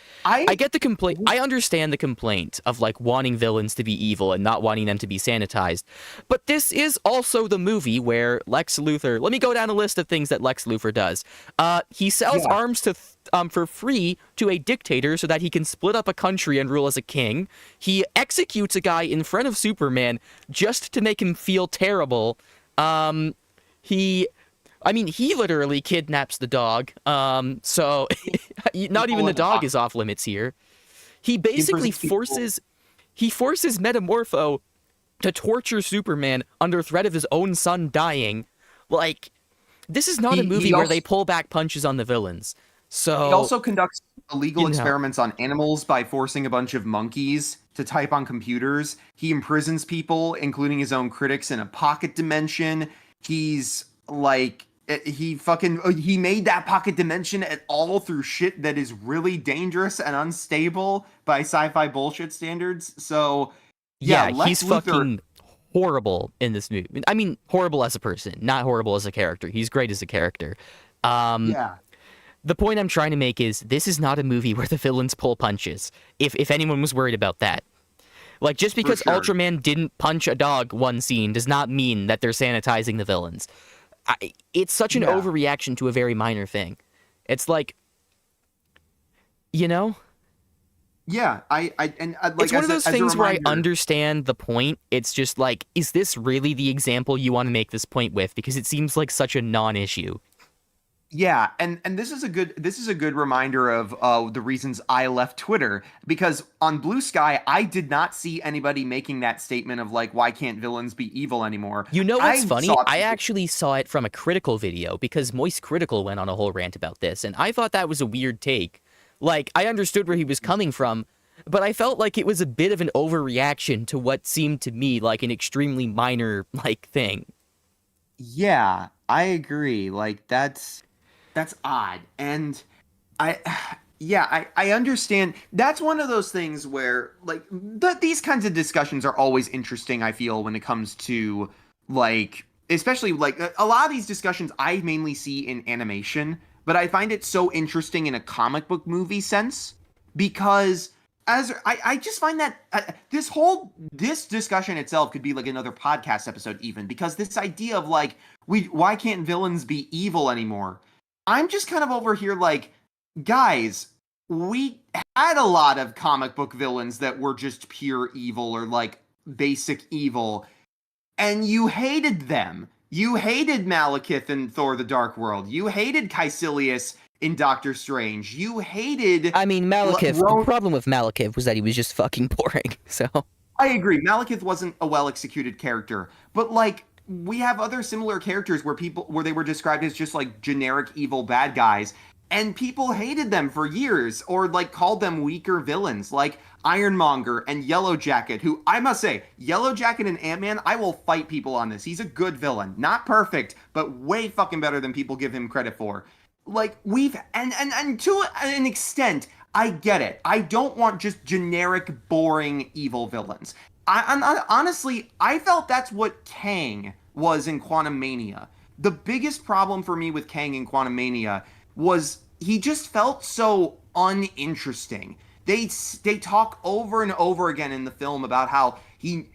I I get the complaint. I understand the complaint of like wanting villains to be evil and not wanting them to be sanitized. But this is also the movie where Lex Luthor. Let me go down a list of things that Lex Luthor does. He sells yeah, arms to for free to a dictator so that he can split up a country and rule as a king. He executes a guy in front of Superman just to make him feel terrible. He he literally kidnaps the dog. So not even the dog is off limits here. He basically forces Metamorpho to torture Superman under threat of his own son dying. Like, this is not a movie where they pull back punches on the villains. So he also conducts illegal experiments on animals by forcing a bunch of monkeys to type on computers. He imprisons people, including his own critics, in a pocket dimension. He's like, he made that pocket dimension at all through shit that is really dangerous and unstable by sci-fi bullshit standards. So yeah, he's fucking horrible in this movie. I mean, horrible as a person, not horrible as a character. He's great as a character. The point I'm trying to make is this is not a movie where the villains pull punches. If anyone was worried about that. Like, just because Ultraman didn't punch a dog one scene does not mean that they're sanitizing the villains. It's such an overreaction to a very minor thing. It's like, you know? Yeah, like, it's one of those things where I understand the point. It's just like, is this really the example you want to make this point with? Because it seems like such a non-issue. Yeah, and this is a good reminder of the reasons I left Twitter, because on Blue Sky I did not see anybody making that statement of like, why can't villains be evil anymore? You know what's funny? I actually saw it from a Critical video because Moist Critical went on a whole rant about this, and I thought that was a weird take. Like, I understood where he was coming from, but I felt like it was a bit of an overreaction to what seemed to me like an extremely minor like thing. Yeah, I agree. Like, that's odd. And I understand. That's one of those things where, like, these kinds of discussions are always interesting, I feel, when it comes to, like, especially, like, a lot of these discussions I mainly see in animation, but I find it so interesting in a comic book movie sense, because I just find that this discussion itself could be like another podcast episode even, because this idea of, like, why can't villains be evil anymore? I'm just kind of over here like, guys, we had a lot of comic book villains that were just pure evil or like basic evil, and you hated them. You hated Malekith in Thor: The Dark World. You hated Caecilius in Doctor Strange. You hated... I mean, Malekith, the problem with Malekith was that he was just fucking boring, so... I agree. Malekith wasn't a well-executed character, but, like, we have other similar characters where they were described as just like generic evil bad guys, and people hated them for years or like called them weaker villains, like Ironmonger and Yellowjacket, who I must say, Yellowjacket and Ant-Man, I will fight people on this. He's a good villain. Not perfect, but way fucking better than people give him credit for. Like, and to an extent, I get it. I don't want just generic, boring, evil villains. Honestly, I felt that's what Kang was in Quantum Mania. The biggest problem for me with Kang in Quantum Mania was he just felt so uninteresting. They talk over and over again in the film about how he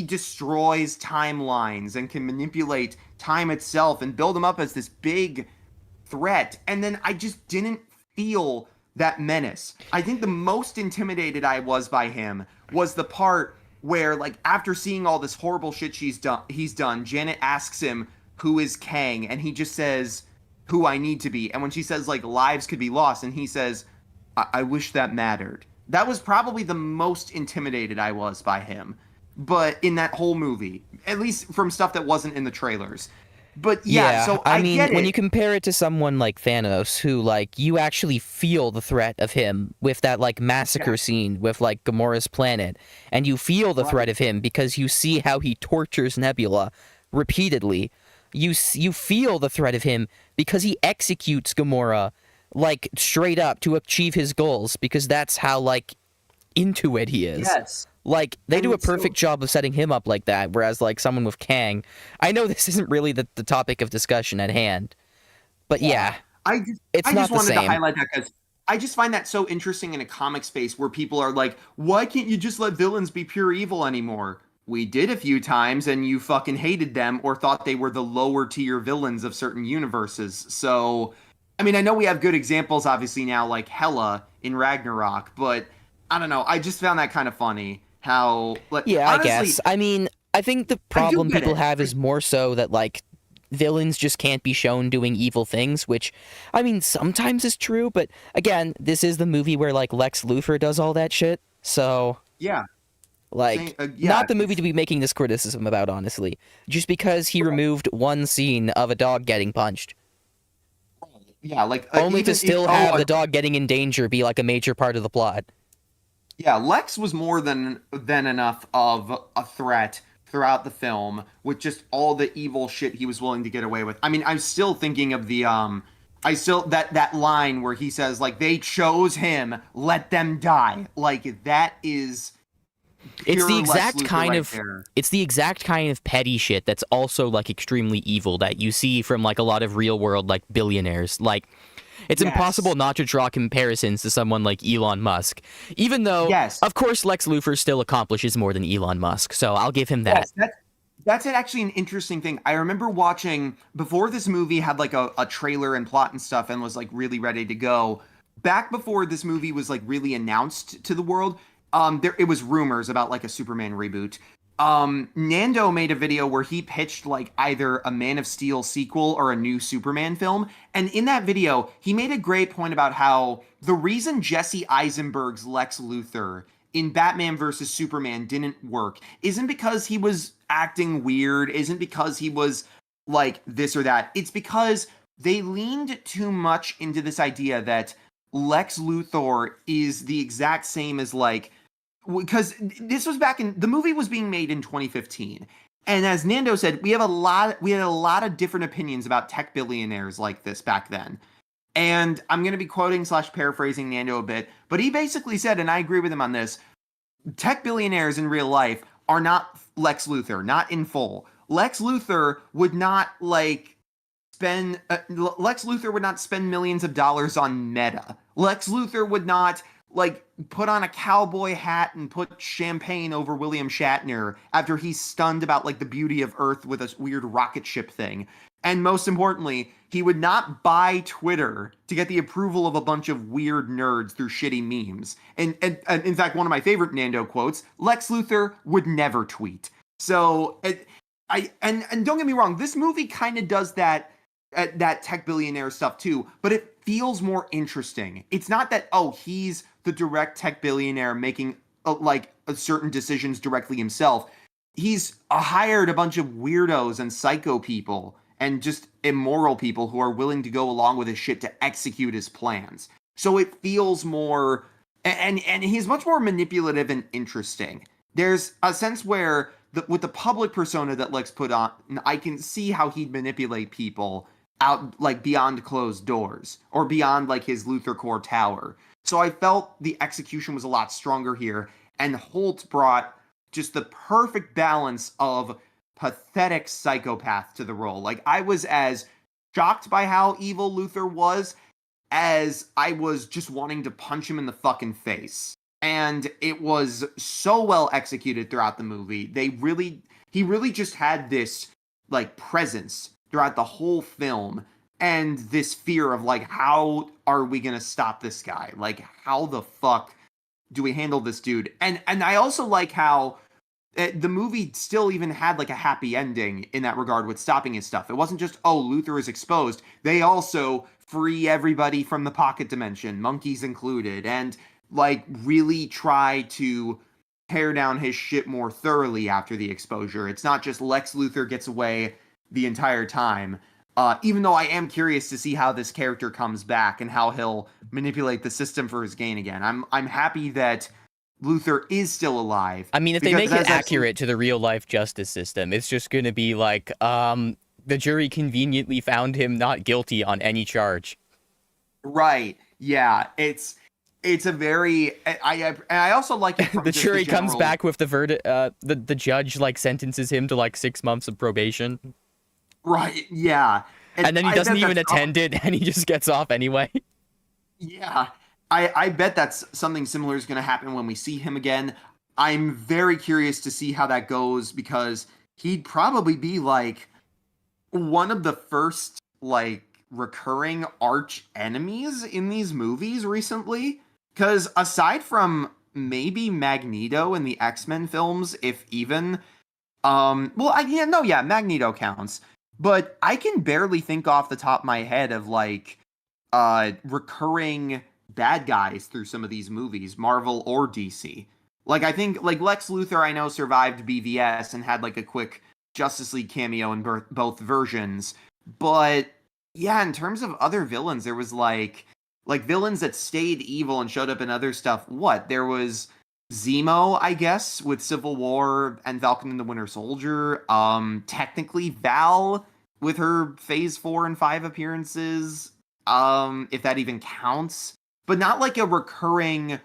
destroys timelines and can manipulate time itself and build him up as this big threat. And then I just didn't feel that menace. I think the most intimidated I was by him was the part where, like, after seeing all this horrible shit he's done, Janet asks him who is Kang, and he just says, who I need to be. And when she says, like, lives could be lost, and he says, I wish that mattered. That was probably the most intimidated I was by him. But in that whole movie, at least from stuff that wasn't in the trailers. But yeah, so I mean, when you compare it to someone like Thanos, who, like, you actually feel the threat of him with that, like, massacre scene with, like, Gamora's planet, and you feel the threat of him because you see how he tortures Nebula repeatedly. You feel the threat of him because he executes Gamora, like, straight up to achieve his goals, because that's how, like, into it he is. Yes. Like, they do a perfect job of setting him up like that, whereas, like, someone with Kang... I know this isn't really the topic of discussion at hand, but yeah, I just wanted to highlight that because I just find that so interesting in a comic space where people are like, why can't you just let villains be pure evil anymore? We did a few times, and you fucking hated them or thought they were the lower tier villains of certain universes, so... I mean, I know we have good examples, obviously, now, like Hela in Ragnarok, but I don't know. I just found that kind of funny. How, like, Yeah, I guess. honestly, I mean, I think the I do problem get people it. have is more so that, like, villains just can't be shown doing evil things, which, I mean, sometimes is true, but again, this is the movie where, like, Lex Luthor does all that shit. So, Yeah, like, yeah, not the movie it's to be making this criticism about, honestly. Just because he removed one scene of a dog getting punched. yeah, like Only to even if still have the dog getting in danger be, like, a major part of the plot. yeah, Lex was more than enough of a threat throughout the film with just all the evil shit he was willing to get away with. I mean, I'm still thinking of the I still that line where he says like they chose him, let them die. Like that is It's the pure Lex exact Luthor kind right of there. it's the exact kind of petty shit that's also like extremely evil that you see from like a lot of real world like billionaires. Like it's Yes. impossible not to draw comparisons to someone like Elon Musk. Even though Yes. of course Lex Luthor still accomplishes more than Elon Musk. So I'll give him that. Yes, that's actually an interesting thing. I remember watching before this movie had like a trailer and plot and stuff and was like really ready to go. Back before this movie was like really announced to the world, there it was rumors about like a Superman reboot. Nando made a video where he pitched like either a Man of Steel sequel or a new Superman film. And in that video, he made a great point about how the reason Jesse Eisenberg's Lex Luthor in Batman versus Superman didn't work isn't because he was acting weird, isn't because he was like this or that. It's because they leaned too much into this idea that Lex Luthor is the exact same as like because this was back in the movie was being made in 2015. And as Nando said, we had a lot of different opinions about tech billionaires like this back then. And I'm going to be quoting slash paraphrasing Nando a bit, but he basically said, and I agree with him on this, tech billionaires in real life are not Lex Luthor, not in full. Lex Luthor would not like spend Lex Luthor would not spend millions of dollars on Meta. Lex Luthor would not like put on a cowboy hat and put champagne over William Shatner after he's stunned about like the beauty of Earth with a weird rocket ship thing. And most importantly, he would not buy Twitter to get the approval of a bunch of weird nerds through shitty memes. And in fact, one of my favorite Nando quotes: Lex Luthor would never tweet. So and don't get me wrong, this movie kind of does that tech billionaire stuff too, but it feels more interesting. It's not that oh he's the direct tech billionaire making certain decisions directly himself. He's hired a bunch of weirdos and psycho people and just immoral people who are willing to go along with his shit to execute his plans. So it feels more and he's much more manipulative and interesting. There's a sense where with the public persona that Lex put on, I can see how he'd manipulate people out like beyond closed doors or beyond like his Luthor Core tower. So I felt the execution was a lot stronger here, and Holt brought just the perfect balance of pathetic psychopath to the role. Like I was as shocked by how evil Luthor was as I was just wanting to punch him in the fucking face. And it was so well executed throughout the movie. He really just had this like presence throughout the whole film and this fear of like how are we going to stop this guy? Like how the fuck do we handle this dude? And I also like how the movie still even had like a happy ending in that regard with stopping his stuff. It wasn't just oh Luthor is exposed. They also free everybody from the pocket dimension, monkeys included, and like really try to tear down his shit more thoroughly after the exposure. It's not just Lex Luthor gets away the entire time. Even though I am curious to see how this character comes back and how he'll manipulate the system for his gain again. I'm happy that Luthor is still alive. I mean, if they Because make it as I've seen, accurate to the real life justice system, it's just going to be like the jury conveniently found him not guilty on any charge. right, yeah, it's a very I also like it from The just the jury comes general back with the verdict. The judge like sentences him to like 6 months of probation, right, yeah, and and then he I doesn't bet even that's attend it, and he just gets off anyway. yeah, I bet that's something similar is going to happen when we see him again. I'm very curious to see how that goes because he'd probably be like one of the first like recurring arch enemies in these movies recently. Because aside from maybe Magneto in the X-Men films, if even, Magneto counts. But I can barely think off the top of my head of like recurring bad guys through some of these movies, Marvel or DC. Like I think like Lex Luthor I know survived BVS and had like a quick Justice League cameo in both versions. But yeah, in terms of other villains, there was like villains that stayed evil and showed up in other stuff. What? There was Zemo, I guess, with Civil War and Falcon and the Winter Soldier. Technically Val with her Phase 4 and 5 appearances. If that even counts. But not like a recurring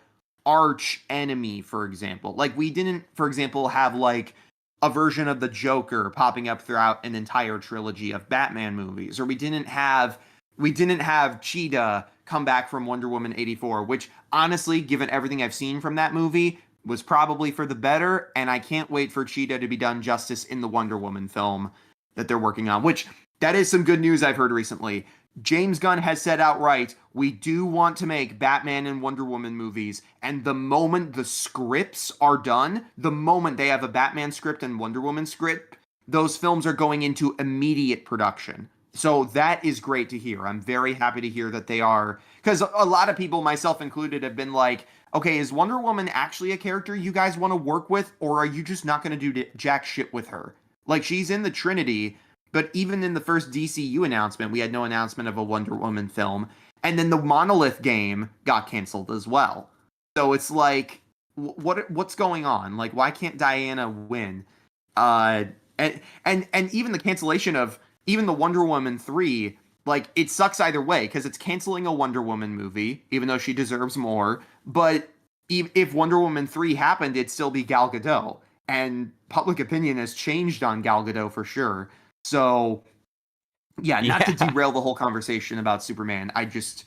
arch enemy, for example. Like we didn't, for example, have like a version of the Joker popping up throughout an entire trilogy of Batman movies, or we didn't have Cheetah come back from Wonder Woman 84, which honestly, given everything I've seen from that movie, was probably for the better, and I can't wait for Cheetah to be done justice in the Wonder Woman film that they're working on, which that is some good news I've heard recently. James Gunn has said outright, we do want to make Batman and Wonder Woman movies, and the moment the scripts are done, the moment they have a Batman script and Wonder Woman script, those films are going into immediate production. So that is great to hear. I'm very happy to hear that they are, because a lot of people, myself included, have been like, okay, is Wonder Woman actually a character you guys want to work with, or are you just not going to do jack shit with her? Like, she's in the Trinity, but even in the first DCU announcement, we had no announcement of a Wonder Woman film. And then the Monolith game got canceled as well. So it's like, what's going on? Like, why can't Diana win? And even the cancellation of even the Wonder Woman 3, like, it sucks either way, because it's canceling a Wonder Woman movie, even though she deserves more. But if Wonder Woman 3 happened, it'd still be Gal Gadot. And public opinion has changed on Gal Gadot for sure. So, yeah, not to derail the whole conversation about Superman, I just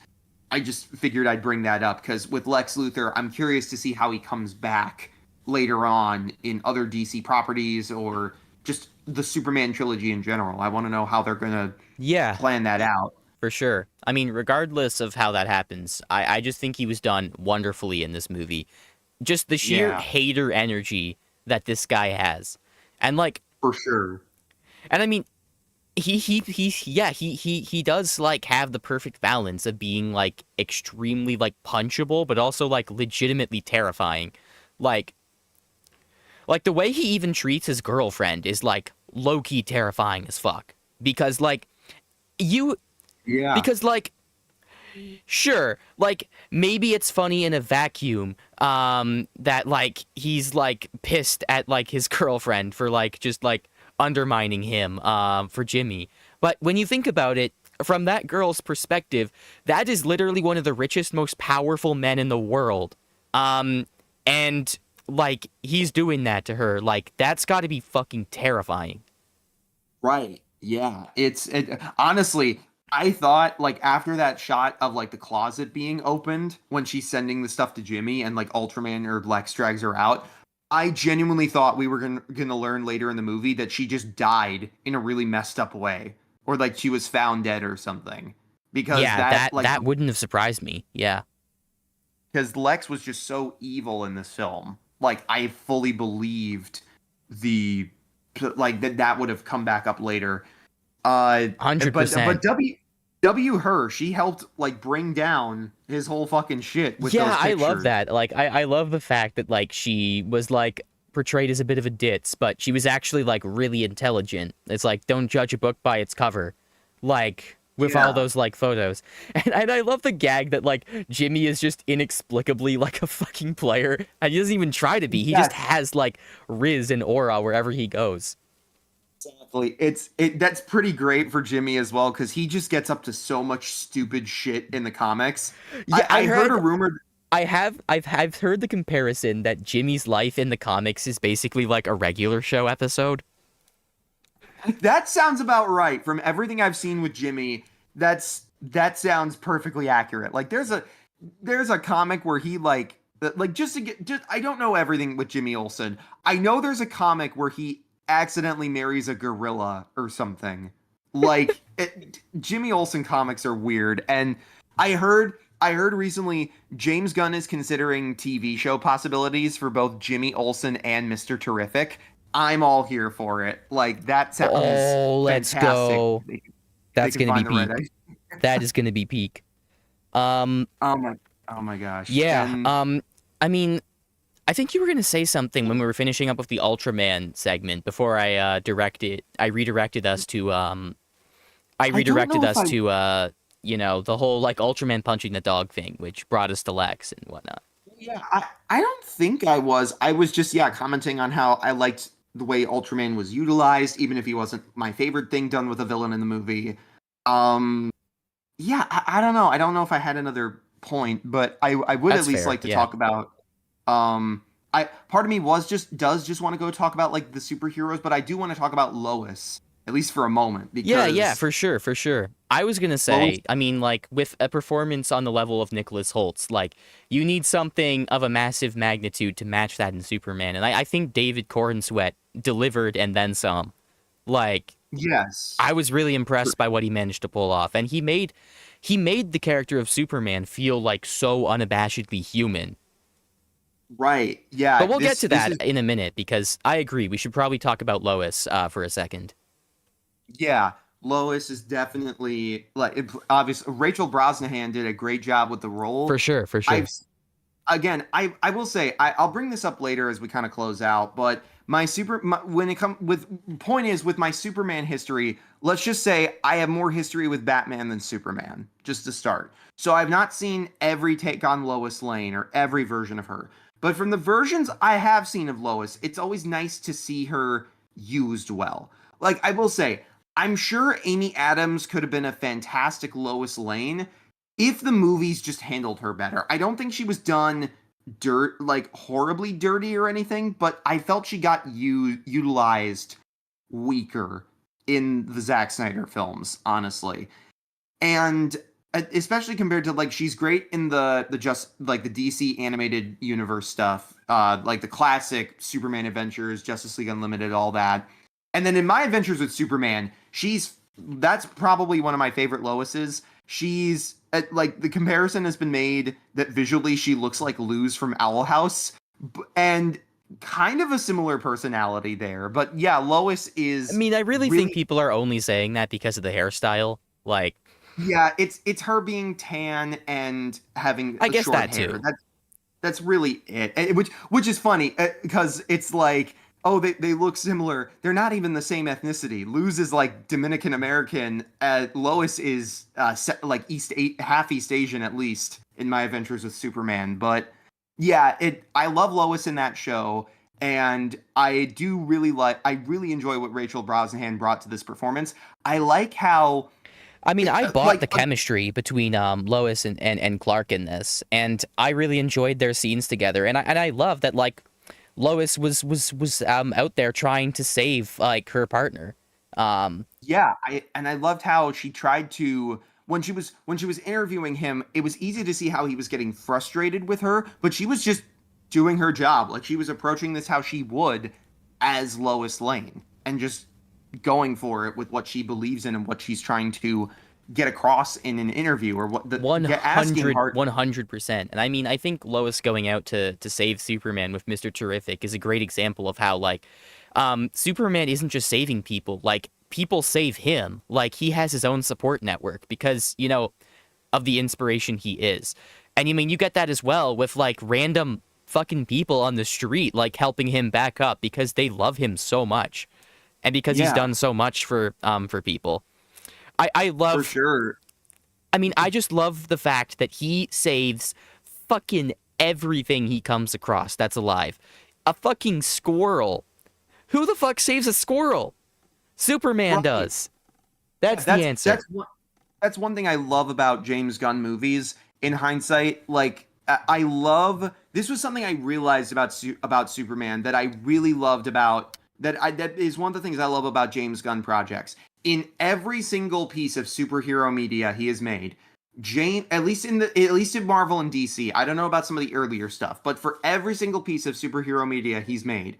figured I'd bring that up, because with Lex Luthor, I'm curious to see how he comes back later on in other DC properties or just the Superman trilogy in general. I want to know how they're going to plan that out. For sure. I mean, regardless of how that happens, I just think he was done wonderfully in this movie. Just the sheer hater energy that this guy has. And like, for sure. And I mean, he does like have the perfect balance of being like extremely like punchable, but also like legitimately terrifying. Like the way he even treats his girlfriend is like low-key terrifying as fuck. Because like because like sure, like maybe it's funny in a vacuum that like he's like pissed at like his girlfriend for like just like undermining him for Jimmy. But when you think about it, from that girl's perspective, that is literally one of the richest, most powerful men in the world. And like he's doing that to her. Like that's got to be fucking terrifying. Right. Yeah. Honestly, I thought like after that shot of like the closet being opened when she's sending the stuff to Jimmy and like Ultraman or Lex drags her out, I genuinely thought we were gonna learn later in the movie that she just died in a really messed up way, or like she was found dead or something. Because that wouldn't have surprised me. Yeah, because Lex was just so evil in this film. Like I fully believed that would have come back up later. 100%. But her, she helped like bring down his whole fucking shit with those pictures. I love that. Like I love the fact that like she was like portrayed as a bit of a ditz, but she was actually like really intelligent. It's like don't judge a book by its cover. Like with all those like photos. And I love the gag that like Jimmy is just inexplicably like a fucking player. And he doesn't even try to be. He just has like Riz and aura wherever he goes. Exactly. That's pretty great for Jimmy as well, because he just gets up to so much stupid shit in the comics. Yeah, I heard a rumor. I've heard the comparison that Jimmy's life in the comics is basically like a regular show episode. That sounds about right. From everything I've seen with Jimmy, that sounds perfectly accurate. Like there's a comic where he like just I don't know everything with Jimmy Olsen. I know there's a comic where he accidentally marries a gorilla or something. Like Jimmy Olsen comics are weird, and I heard recently James Gunn is considering TV show possibilities for both Jimmy Olsen and Mr. Terrific. I'm all here for it. Like that sounds Oh, let's fantastic. go. They That's can gonna be find the right peak. idea. That is gonna be peak. Um, Oh my oh my gosh. yeah. And I mean, I think you were gonna say something when we were finishing up with the Ultraman segment before I redirected us to I don't know if I the whole like Ultraman punching the dog thing, which brought us to Lex and whatnot. yeah, I don't think I was. I was just, yeah, commenting on how I liked the way Ultraman was utilized, even if he wasn't my favorite thing done with a villain in the movie. Um, yeah, I don't know. I don't know if I had another point, but I would at That's least fair. like to Yeah. talk about I part of me does just want to go talk about like the superheroes, but I do want to talk about Lois, at least for a moment, Yeah, because for sure, for sure. I was gonna Lois say, I mean, like, with a performance on the level of Nicholas Holt's, like, you need something of a massive magnitude to match that in Superman. And I think David Cornsweet delivered and then some. Like, yes. I was really impressed by what he managed to pull off. And he made the character of Superman feel like so unabashedly human. Right. But Yeah, we'll get to this that is in a minute because I agree. We should probably talk about Lois for a second. yeah, Lois is definitely like obviously Rachel Brosnahan did a great job with the For role. sure, for I've sure. again, I will say I'll bring this up later as we kind of close out, but when it come with point is with my Superman history, let's just say I have more history with Batman than Superman, just to start. So I've not seen every take on Lois Lane or every version of her. But from the versions I have seen of Lois, it's always nice to see her used well. Like I will say, I'm sure Amy Adams could have been a fantastic Lois Lane if the movies just handled her better. I don't think she was done like horribly dirty or anything, but I felt she got utilized weaker in the Zack Snyder films, honestly. And especially compared to like she's great in the just like the DC animated universe stuff, like the classic Superman adventures, Justice League Unlimited, all that. And then in my adventures with Superman, that's probably one of my favorite Lois's. She's like the comparison has been made that visually she looks like Luz from Owl House, and kind of a similar personality there. But yeah, Lois I is mean, I really think really people are only saying that because of the hairstyle. Like, yeah, it's her being tan and having I guess short that hair. too. That's really it. Which is funny because it's like oh they look similar. They're not even the same ethnicity. Luz is like Dominican American. Lois is like half East Asian at least in my adventures with Superman. But yeah, I love Lois in that show. And I really enjoy what Rachel Brosnahan brought to this performance. I like how I mean, I bought like the chemistry between Lois and Clark in this, and I really enjoyed their scenes together. And I love that like Lois was out there trying to save like her partner. yeah, I loved how she tried to when she was interviewing him, it was easy to see how he was getting frustrated with her, but she was just doing her job. Like she was approaching this how she would as Lois Lane and just going for it with what she believes in and what she's trying to get across in an interview or what the One get asking hundred, hard 100%. And I mean, I think Lois going out to save Superman with Mr. Terrific is a great example of how like Superman isn't just saving people, like people save him. Like he has his own support network because, of the inspiration he is. And you mean you get that as well with like random fucking people on the street like helping him back up because they love him so much and because he's yeah, done so much for people. I for love sure. I mean, I just love the fact that he saves fucking everything he comes across that's alive. A fucking squirrel. Who the fuck saves a squirrel? Superman Right. does. Yeah, That's the answer. that's one thing I love about James Gunn movies. In hindsight, like I love this was something I realized about Superman that I really loved about that is one of the things I love about James Gunn projects. In every single piece of superhero media he has made, at least in Marvel and DC, I don't know about some of the earlier stuff, but for every single piece of superhero media he's made,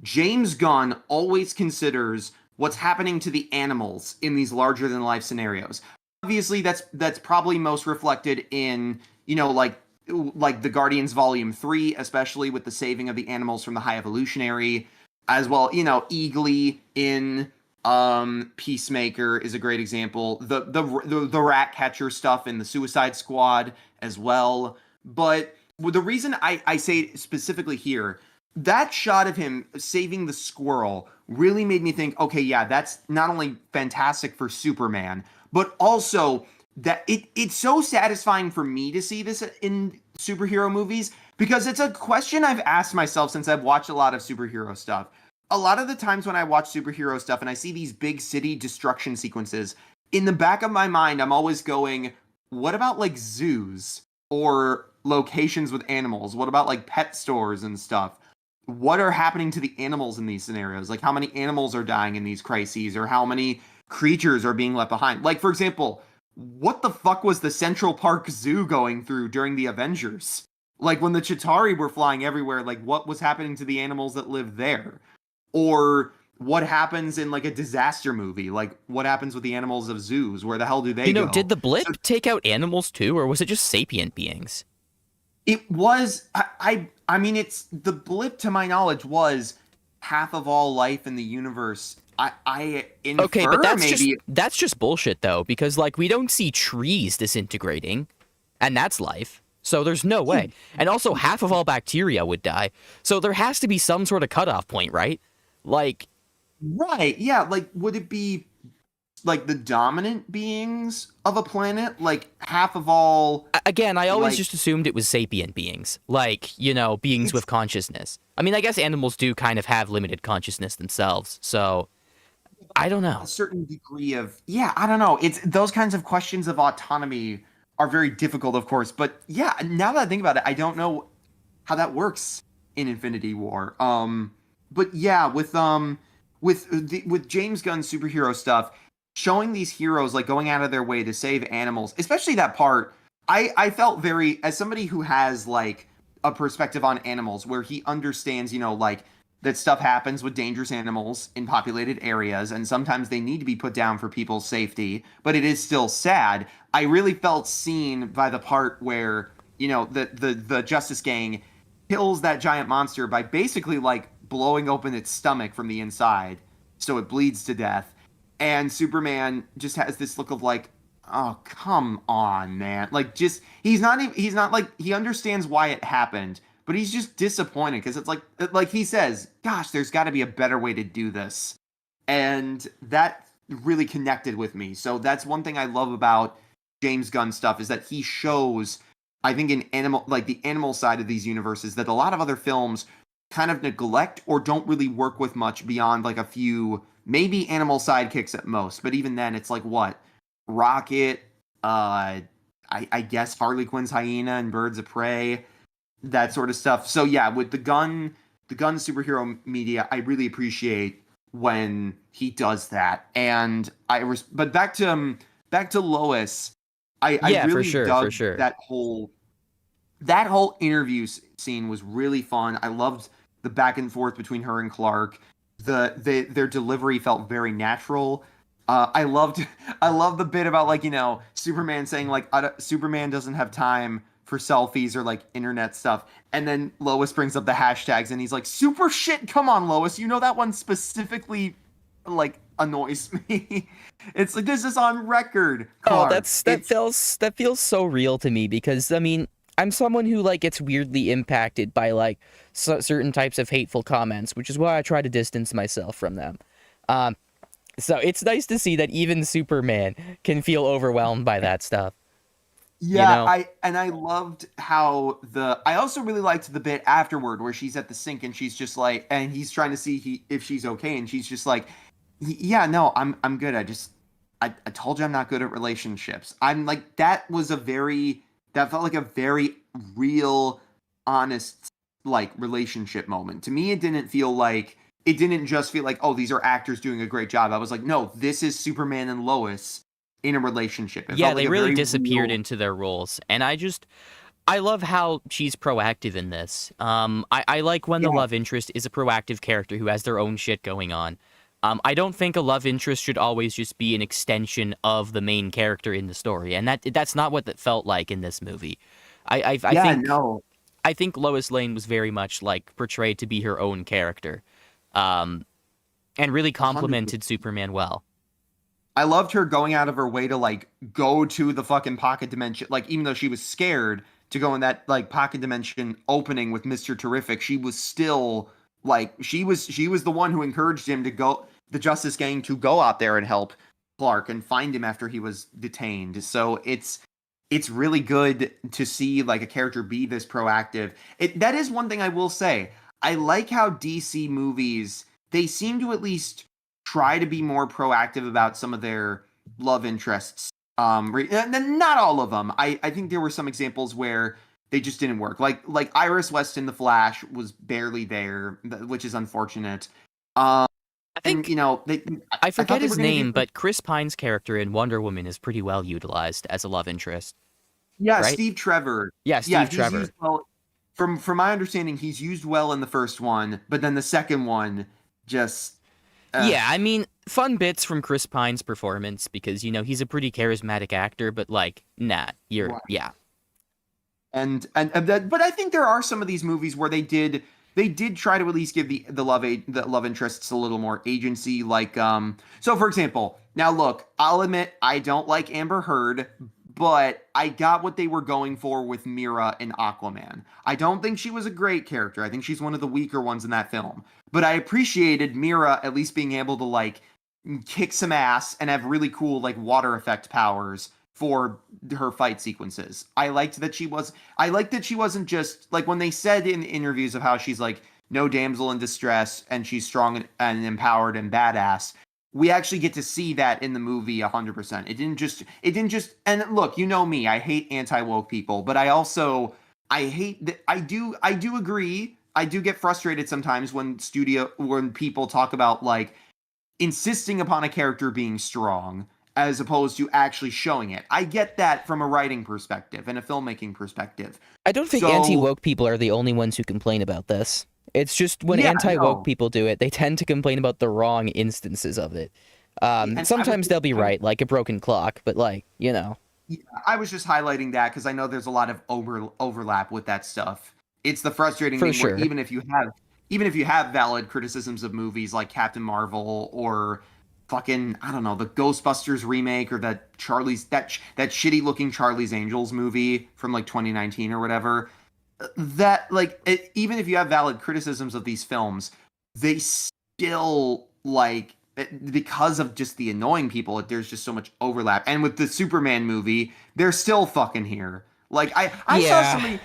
James Gunn always considers what's happening to the animals in these larger than life scenarios. Obviously, that's probably most reflected in, like the Guardians Volume 3, especially with the saving of the animals from the High Evolutionary, as well, Eagly in Peacemaker is a great example. The rat catcher stuff in the Suicide Squad as well. But the reason I say specifically here, that shot of him saving the squirrel really made me think, okay, yeah, that's not only fantastic for Superman, but also that it's so satisfying for me to see this in superhero movies, because it's a question I've asked myself since I've watched a lot of superhero stuff. A lot of the times when I watch superhero stuff and I see these big city destruction sequences, in the back of my mind, I'm always going, what about like zoos or locations with animals? What about like pet stores and stuff? What are happening to the animals in these scenarios? Like, how many animals are dying in these crises, or how many creatures are being left behind? Like, for example, what the fuck was the Central Park Zoo going through during the Avengers? Like, when the Chitauri were flying everywhere, like, what was happening to the animals that lived there? Or what happens in like a disaster movie? Like, what happens with the animals of zoos? Where the hell do they go? Did the So blip take out animals too, or was it just sapient beings? it was, I mean, it's the blip, to my knowledge, was half of all life in the universe. I Okay, but infer maybe. that's just bullshit though, because like we don't see trees disintegrating, and that's life. So there's no way. And also half of all bacteria would die. So there has to be some sort of cutoff point, right? Like, Right, yeah, like, would it be like the dominant beings of a planet? Like, half of all, again, I always like, just assumed it was sapient beings, like, beings it's with consciousness. I mean, I guess animals do kind of have limited consciousness themselves, so I don't a know. certain degree of, yeah, I don't know. It's those kinds of questions of autonomy are very difficult, of course. But yeah, now that I think about it, I don't know how that works in Infinity War. But yeah, with James Gunn's superhero stuff, showing these heroes like going out of their way to save animals, especially that part, I felt very, as somebody who has like a perspective on animals, where he understands, like that stuff happens with dangerous animals in populated areas, and sometimes they need to be put down for people's safety, but it is still sad. I really felt seen by the part where, the Justice Gang kills that giant monster by basically like blowing open its stomach from the inside so it bleeds to death. And Superman just has this look of like, oh, come on, man. Like, just he's not like, he understands why it happened, but he's just disappointed because it's like he says, gosh, there's got to be a better way to do this. And that really connected with me. So that's one thing I love about James Gunn stuff, is that he shows, I think, in the animal side of these universes that a lot of other films kind of neglect or don't really work with much beyond like a few, maybe animal sidekicks at most. But even then, it's like what? Rocket, I guess Harley Quinn's hyena and Birds of Prey, that sort of stuff. So yeah, with the gun superhero media, I really appreciate when he does that. And but back to Lois, I Yeah, for really sure, for dug sure. that whole interview scene was really fun. I loved the back and forth between her and Clark. Their delivery felt very natural. I loved I love the bit about, like, Superman saying like, Superman doesn't have time for selfies or like internet stuff, and then Lois brings up the hashtags and he's like, super shit, come on Lois, that one specifically like annoys me. It's like, this is on record, Oh, Clark. It's that feels so real to me because I mean, I'm someone who like gets weirdly impacted by like certain types of hateful comments, which is why I try to distance myself from them. Um, so it's nice to see that even Superman can feel overwhelmed by that stuff. You Yeah, know? I loved how I also really liked the bit afterward where she's at the sink and she's just like, and he's trying to see if she's okay, and she's just like, yeah, no, I'm good. I told you I'm not good at relationships. I'm like, that felt like a very real, honest, like, relationship moment. To me, it didn't just feel like, oh, these are actors doing a great job. I was like, no, this is Superman and Lois in a relationship. It Yeah, felt like they a really very disappeared real. into their roles, and I love how she's proactive in this. I like when the Yeah, love interest is a proactive character who has their own shit going on. I don't think a love interest should always just be an extension of the main character in the story, and that's not what it felt like in this movie. I Yeah, think no, I think Lois Lane was very much like portrayed to be her own character, um, and really 100%. complemented Superman well. I loved her going out of her way to like go to the fucking pocket dimension. Like, even though she was scared to go in that like pocket dimension opening with Mr. Terrific, she was still like she was the one who encouraged him to go, the Justice Gang, to go out there and help Clark and find him after he was detained. So it's really good to see like a character be this proactive. That is one thing I will say. I like how DC movies, they seem to at least try to be more proactive about some of their love interests. And not all of them. I think there were some examples where they just didn't work. Like Iris West in The Flash was barely there, which is unfortunate. Um, I and think I I thought forget they were his going to name, do. but Chris Pine's character in Wonder Woman is pretty well utilized as a love interest, Yeah, right? Steve Trevor. Yeah, Yeah, Steve he's Trevor. used well. From my understanding, he's used well in the first one, but then the second one just. Uh, Yeah, I mean, fun bits from Chris Pine's performance because he's a pretty charismatic actor, but like, nah, yeah. But I think there are some of these movies where they did try to at least give the love interests a little more agency. Like, so for example, now look, I'll admit I don't like Amber Heard, but I got what they were going for with Mira in Aquaman. I don't think she was a great character. I think she's one of the weaker ones in that film. But I appreciated Mira at least being able to like kick some ass and have really cool like water effect powers for her fight sequences. I liked that she wasn't just like, when they said in interviews of how she's like no damsel in distress and she's strong and empowered and badass. We actually get to see that in the movie 100%. It didn't just and look, you know me, I hate anti-woke people, but I hate that I do agree. I do get frustrated sometimes when people talk about like insisting upon a character being strong as opposed to actually showing it. I get that from a writing perspective and a filmmaking perspective. I don't think So, anti-woke people are the only ones who complain about this. It's just when yeah, anti-woke no. people do it, they tend to complain about the wrong instances of it. And Sometimes they'll be right, like a broken clock, but yeah, I was just highlighting that because I know there's a lot of overlap with that stuff. It's the frustrating for thing where sure. even if you have valid criticisms of movies like Captain Marvel or fucking, I don't know, the Ghostbusters remake, or that shitty looking Charlie's Angels movie from like 2019 or whatever, that like even if you have valid criticisms of these films, they still like because of just the annoying people, there's just so much overlap. And with the Superman movie, they're still fucking here. Like, Yeah.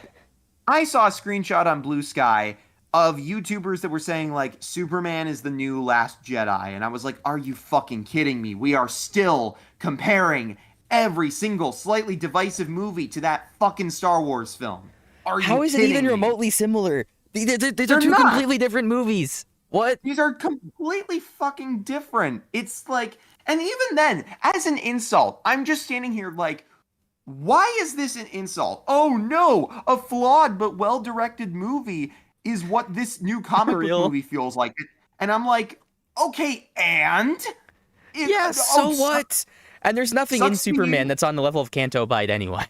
I saw a screenshot on Blue Sky of YouTubers that were saying like Superman is the new Last Jedi, and I was like, are you fucking kidding me? We are still comparing every single slightly divisive movie to that fucking Star Wars film. Are you How is it even kidding me? remotely similar? These are They're two not. completely different movies. What? These are completely fucking different. It's like, and even then, as an insult, I'm just standing here like, why is this an insult? Oh no, a flawed but well directed movie is what this new For comic book real? movie feels like. And I'm like, okay, and it, Yeah, so what? And there's nothing in sucks to be Superman you. that's on the level of Canto Bite anyway.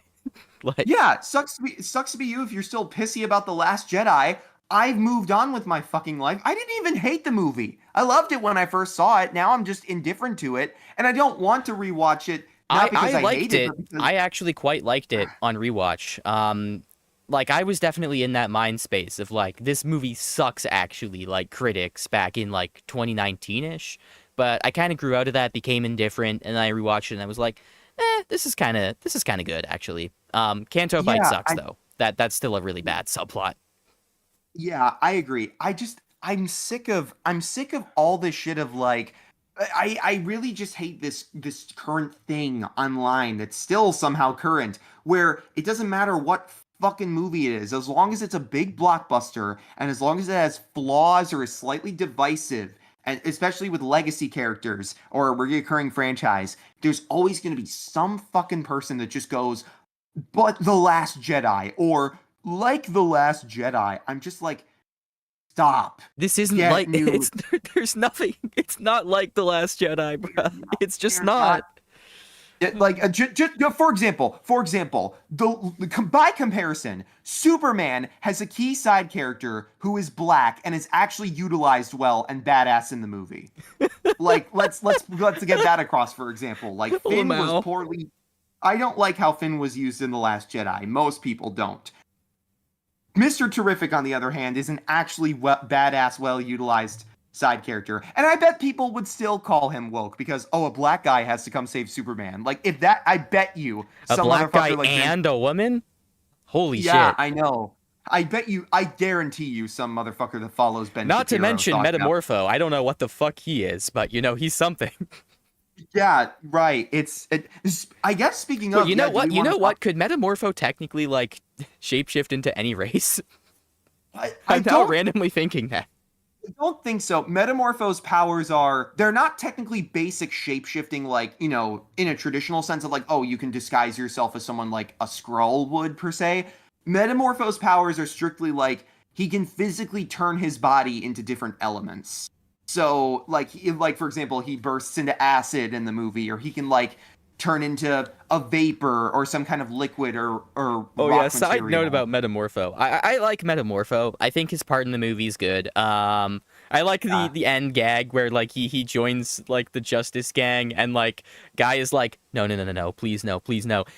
Like, Yeah, sucks to be you if you're still pissy about The Last Jedi. I've moved on with my fucking life. I didn't even hate the movie. I loved it when I first saw it. Now I'm just indifferent to it, and I don't want to rewatch it. Not I because I hate liked it, it. but because I actually quite liked it on rewatch. Like I was definitely in that mind space of like this movie sucks actually, like critics back in like 2019ish. But I kind of grew out of that, became indifferent, and I rewatched it and I was like, this is kind of good actually. Canto Bite yeah, sucks though. That's still a really bad subplot. yeah, I agree. I'm sick of all this shit of like, I really just hate this current thing online that's still somehow current, where it doesn't matter what fucking movie it is, as long as it's a big blockbuster and as long as it has flaws or is slightly divisive, and especially with legacy characters or a recurring franchise, there's always going to be some fucking person that just goes, but The Last Jedi, or like The Last Jedi. I'm just like, stop. This isn't Get like new. there's nothing. It's not like The Last Jedi, bro. It's just They're not. not. Like for example, by comparison, Superman has a key side character who is black and is actually utilized well and badass in the movie. Like let's get that across. For example, like Finn was Lamau. poorly. I don't like how Finn was used in The Last Jedi. Most people don't. Mr. Terrific, on the other hand, is an actually badass, well utilized side character. And I bet people would still call him woke because, oh, a black guy has to come save Superman. Like, if that, I bet you A some black guy motherfucker like and a woman? Holy yeah, shit. I know. I guarantee you some motherfucker that follows Ben Not to Shapiro mention thought that. Metamorpho. I don't know what the fuck he is, but he's something. Yeah, right. I guess speaking Well, of, you know yeah, do what? we You wanna know talk- what? Could Metamorpho technically like shapeshift into any race? I I'm now don't randomly thinking that. I don't think so. Metamorpho's powers they're not technically basic shapeshifting, like, in a traditional sense of like, oh, you can disguise yourself as someone like a Skrull would, per se. Metamorpho's powers are strictly like, he can physically turn his body into different elements. So, like for example, he bursts into acid in the movie, or he can, like, turn into a vapor or some kind of liquid or Oh rock yeah, side material. note about Metamorpho. I like Metamorpho. I think his part in the movie is good. I like the end gag where like he joins like the Justice Gang and like guy is like no, please no,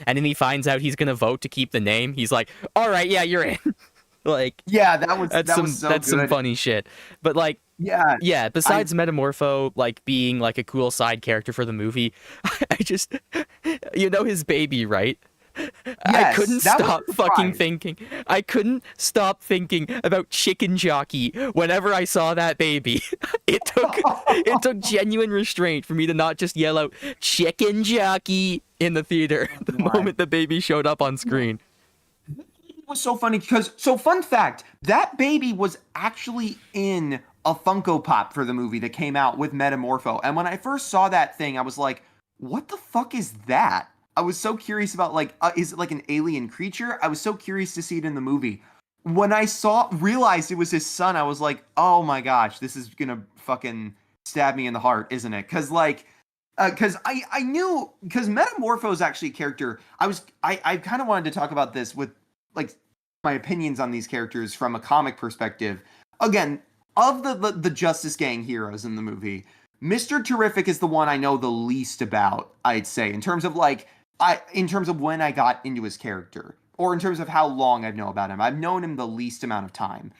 and then he finds out he's gonna vote to keep the name. He's like, all right, yeah, you're in. Like Yeah, that was so some good. funny shit. But like Yeah, yeah, besides Metamorpho like being like a cool side character for the movie, I just his baby, right? I couldn't that was stop a fucking surprise. thinking. I couldn't stop thinking about Chicken Jockey whenever I saw that baby. It took genuine restraint for me to not just yell out Chicken Jockey in the theater the God. moment the baby showed up on screen. It was so funny because, fun fact, that baby was actually in a Funko Pop for the movie that came out with Metamorpho. And when I first saw that thing, I was like, what the fuck is that? I was so curious about, like, is it like an alien creature? I was so curious to see it in the movie. When I realized it was his son, I was like, oh my gosh, this is gonna fucking stab me in the heart, isn't it? Because, like, because I knew, because Metamorpho is actually a character. I kind of wanted to talk about this with, like, my opinions on these characters from a comic perspective. Again, of the Justice Gang heroes in the movie, Mr. Terrific is the one I know the least about, I'd say, in terms of when I got into his character, or in terms of how long I know about him. I've known him the least amount of time.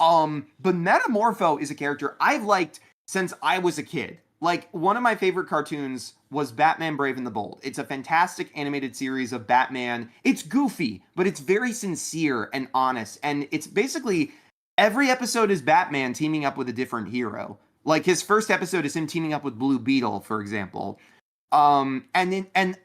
But Metamorpho is a character I've liked since I was a kid. Like, one of my favorite cartoons was Batman Brave and the Bold. It's a fantastic animated series of Batman. It's goofy, but it's very sincere and honest. And it's basically, every episode is Batman teaming up with a different hero. Like, his first episode is him teaming up with Blue Beetle, for example. And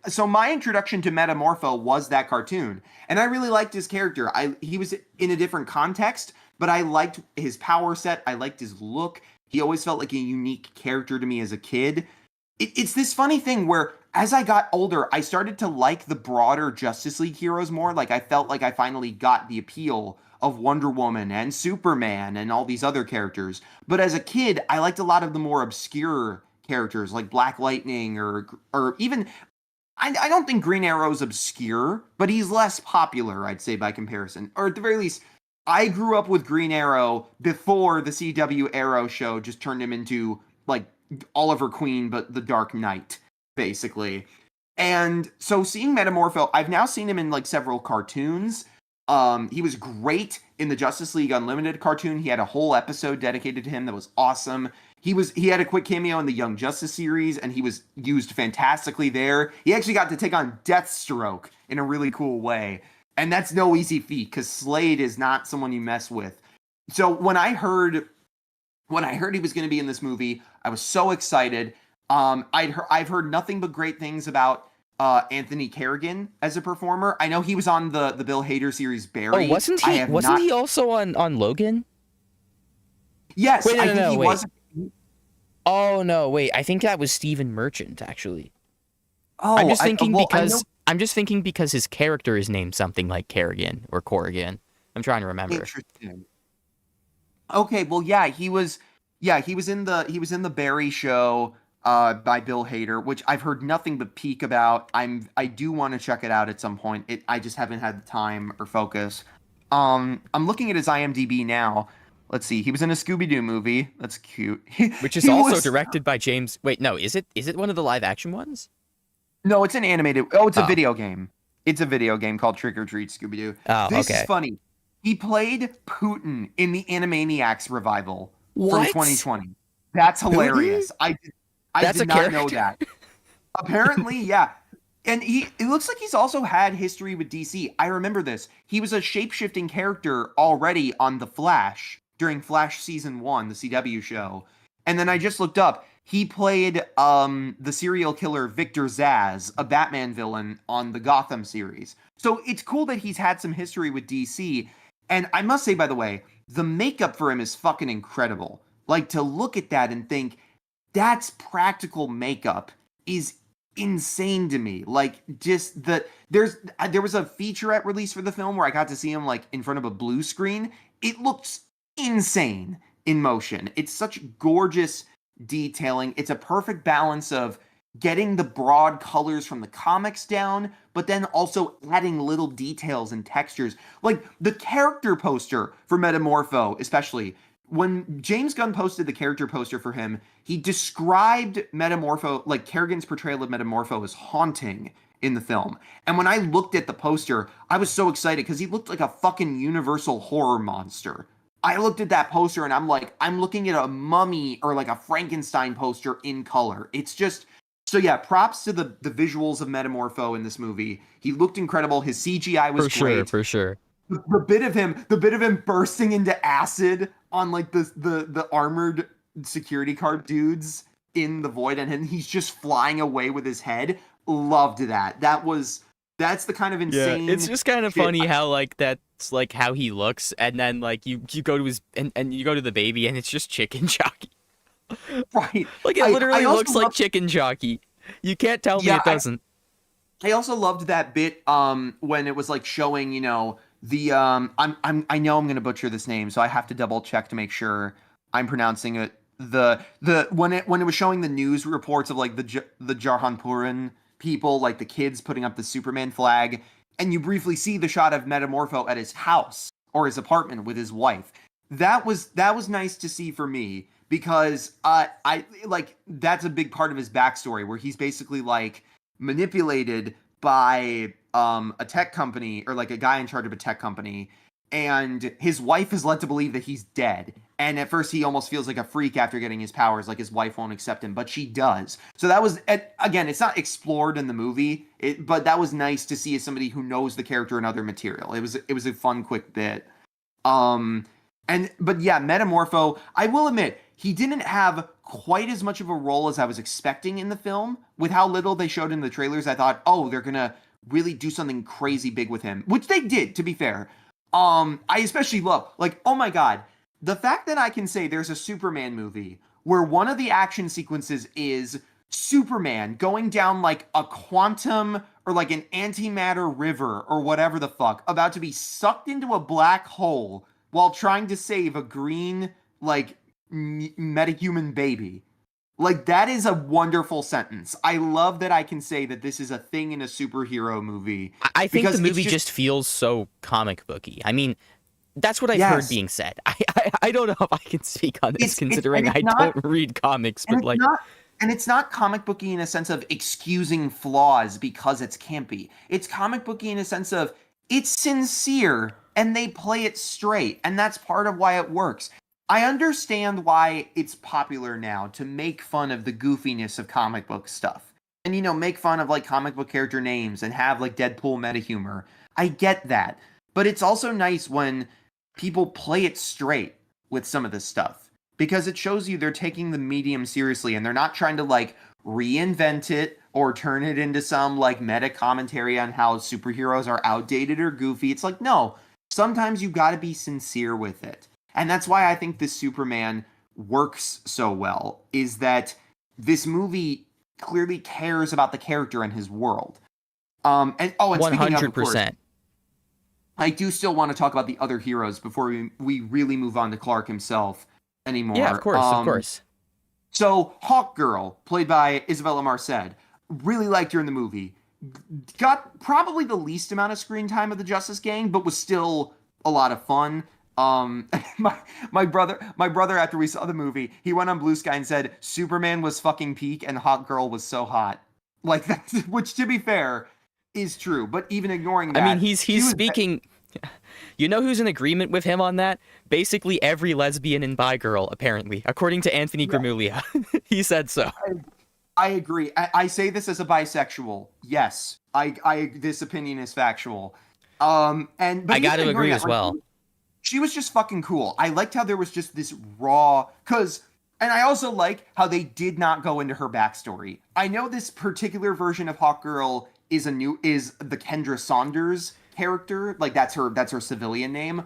so my introduction to Metamorpho was that cartoon. And I really liked his character. He was in a different context, but I liked his power set. I liked his look. He always felt like a unique character to me as a kid. It's this funny thing where, as I got older, I started to like the broader Justice League heroes more. Like, I felt like I finally got the appeal of Wonder Woman and Superman and all these other characters. But as a kid, I liked a lot of the more obscure characters like Black Lightning or even, I don't think Green Arrow's obscure, but he's less popular, I'd say, by comparison. Or at the very least, I grew up with Green Arrow before the CW Arrow show just turned him into, like, Oliver Queen, but the Dark Knight, basically. And so seeing Metamorpho, I've now seen him in, like, several cartoons. He was great in the Justice League Unlimited cartoon. He had a whole episode dedicated to him that was awesome. He had a quick cameo in the Young Justice series, and he was used fantastically there. He actually got to take on Deathstroke in a really cool way. And that's no easy feat, because Slade is not someone you mess with. So when I heard he was going to be in this movie, I was so excited. I've heard nothing but great things about Anthony Kerrigan as a performer. I know he was on the Bill Hader series Barry. Oh, wasn't he also on Logan? Yes, wait, no, I think no, he wait. was. Oh no, wait. I think that was Stephen Merchant, actually. Oh, I'm just thinking because his character is named something like Kerrigan or Corrigan. I'm trying to remember. Interesting. Okay, well, he was in the Barry Show by Bill Hader, which I've heard nothing but peak about. I do want to check it out at some point. I just haven't had the time or focus. I'm looking at his IMDb now. Let's see. He was in a Scooby-Doo movie. That's cute. Which is He also was directed by James. Wait, no, is it one of the live action ones? No, it's an animated. Oh, it's a Oh, video game. It's a video game called Trick or Treat Scooby-Doo. oh, This is okay. funny. He played Putin in the Animaniacs revival from What? 2020. That's Putin? hilarious. I That's a did not know character. that. Apparently, yeah. And it looks like he's also had history with DC. I remember this. He was a shape-shifting character already on The Flash during Flash season 1, the CW show. And then I just looked up. He played the serial killer Victor Zsasz, a Batman villain on the Gotham series. So it's cool that he's had some history with DC. And I must say, by the way, the makeup for him is fucking incredible. Like, to look at that and think that's practical makeup is insane to me. Like, just there was a featurette release for the film where I got to see him like in front of a blue screen. It looks insane in motion. It's such gorgeous detailing. It's a perfect balance of getting the broad colors from the comics down, but then also adding little details and textures. Like the character poster for Metamorpho, especially when James Gunn posted the character poster for him, he described Metamorpho, like Kerrigan's portrayal of Metamorpho, as haunting in the film. And when I looked at the poster, I was so excited because he looked like a fucking universal horror monster. I looked at that poster and I'm like, I'm looking at a mummy or like a Frankenstein poster in color. It's just so yeah, props to the visuals of Metamorpho in this movie. He looked incredible. His CGI was For sure, great. for sure. The bit of him bursting into acid on like the armored security guard dudes in the void, and then he's just flying away with his head. Loved that. That's the kind of Yeah, it's insane just kind of shit. funny how like that's like how he looks, and then like you go to his and you go to the baby, and it's just chicken jockey. Right. Like it I literally also looks like love chicken jockey. You can't tell me yeah, it doesn't. I also loved that bit when it was like showing, the I know I'm gonna butcher this name, so I have to double check to make sure I'm pronouncing it. The when it was showing the news reports of like the Jarhanpuran people, like the kids putting up the Superman flag, and you briefly see the shot of Metamorpho at his house or his apartment with his wife. That was nice to see for me because I like that's a big part of his backstory where he's basically like manipulated by a tech company or like a guy in charge of a tech company, and his wife is led to believe that he's dead. And at first he almost feels like a freak after getting his powers, like his wife won't accept him, but she does. So that was, again, it's not explored in the movie, but that was nice to see as somebody who knows the character in other material. It was a fun quick bit. um but yeah, Metamorpho, I will admit, he didn't have quite as much of a role as I was expecting in the film. With how little they showed in the trailers, I thought, oh, they're gonna really do something crazy big with him, which they did, to be fair. I especially love, like, oh my god, the fact that I can say there's a Superman movie where one of the action sequences is Superman going down like a quantum or like an antimatter river or whatever the fuck, about to be sucked into a black hole while trying to save a green, like, metahuman baby. Like, that is a wonderful sentence. I love that I can say that this is a thing in a superhero movie I think the because it's movie just, just feels so comic booky. I mean, that's what I've heard yes, being said. I don't know if I can speak on this and considering it's I not, don't read comics, and but it's like, not, and it's not comic booky in a sense of excusing flaws because it's campy. It's comic booky in a sense of it's sincere and they play it straight, and that's part of why it works. I understand why it's popular now to make fun of the goofiness of comic book stuff. And make fun of like comic book character names and have like Deadpool meta humor. I get that. But it's also nice when people play it straight with some of this stuff because it shows you they're taking the medium seriously and they're not trying to like reinvent it or turn it into some like meta commentary on how superheroes are outdated or goofy. It's like, no, sometimes you got to be sincere with it. And that's why I think this Superman works so well, is that this movie clearly cares about the character and his world. And speaking of course, 100%. I do still want to talk about the other heroes before we really move on to Clark himself Yeah, of anymore. course, of course. So Hawkgirl, played by Isabella Marced, really liked her in the movie. Got probably the least amount of screen time of the Justice Gang, but was still a lot of fun. Um, my brother, after we saw the movie, he went on Blue Sky and said Superman was fucking peak and Hawkgirl was so hot. Like that, which to be fair is true. But even ignoring I mean, that, he's speaking. You know who's in agreement with him on that? Basically every lesbian and bi girl, apparently, according to Anthony yeah, Gramuglia. He said so. I agree. I say this as a bisexual. Yes, this opinion is factual. But I got even to ignoring agree that, as well. she was just fucking cool. I liked how there was just this raw, and I also like how they did not go into her backstory. I know this particular version of Hawkgirl is the Kendra Saunders character, like that's her civilian name.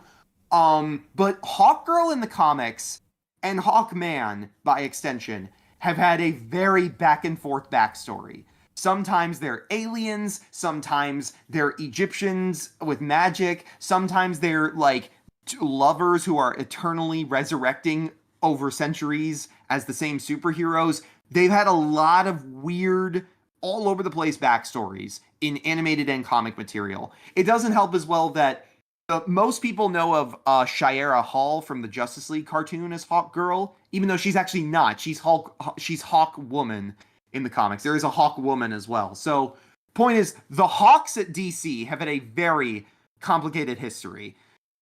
But Hawkgirl in the comics and Hawkman by extension have had a very back and forth backstory. Sometimes they're aliens, sometimes they're Egyptians with magic, sometimes they're like lovers who are eternally resurrecting over centuries as the same superheroes. They've had a lot of weird, all over the place backstories in animated and comic material. It doesn't help as well that most people know of Shiera Hall from the Justice League cartoon as Hawk Girl, even though she's actually not. She's Hawk Woman in the comics. There is a Hawk Woman as well. So, point is, the Hawks at DC have had a very complicated history.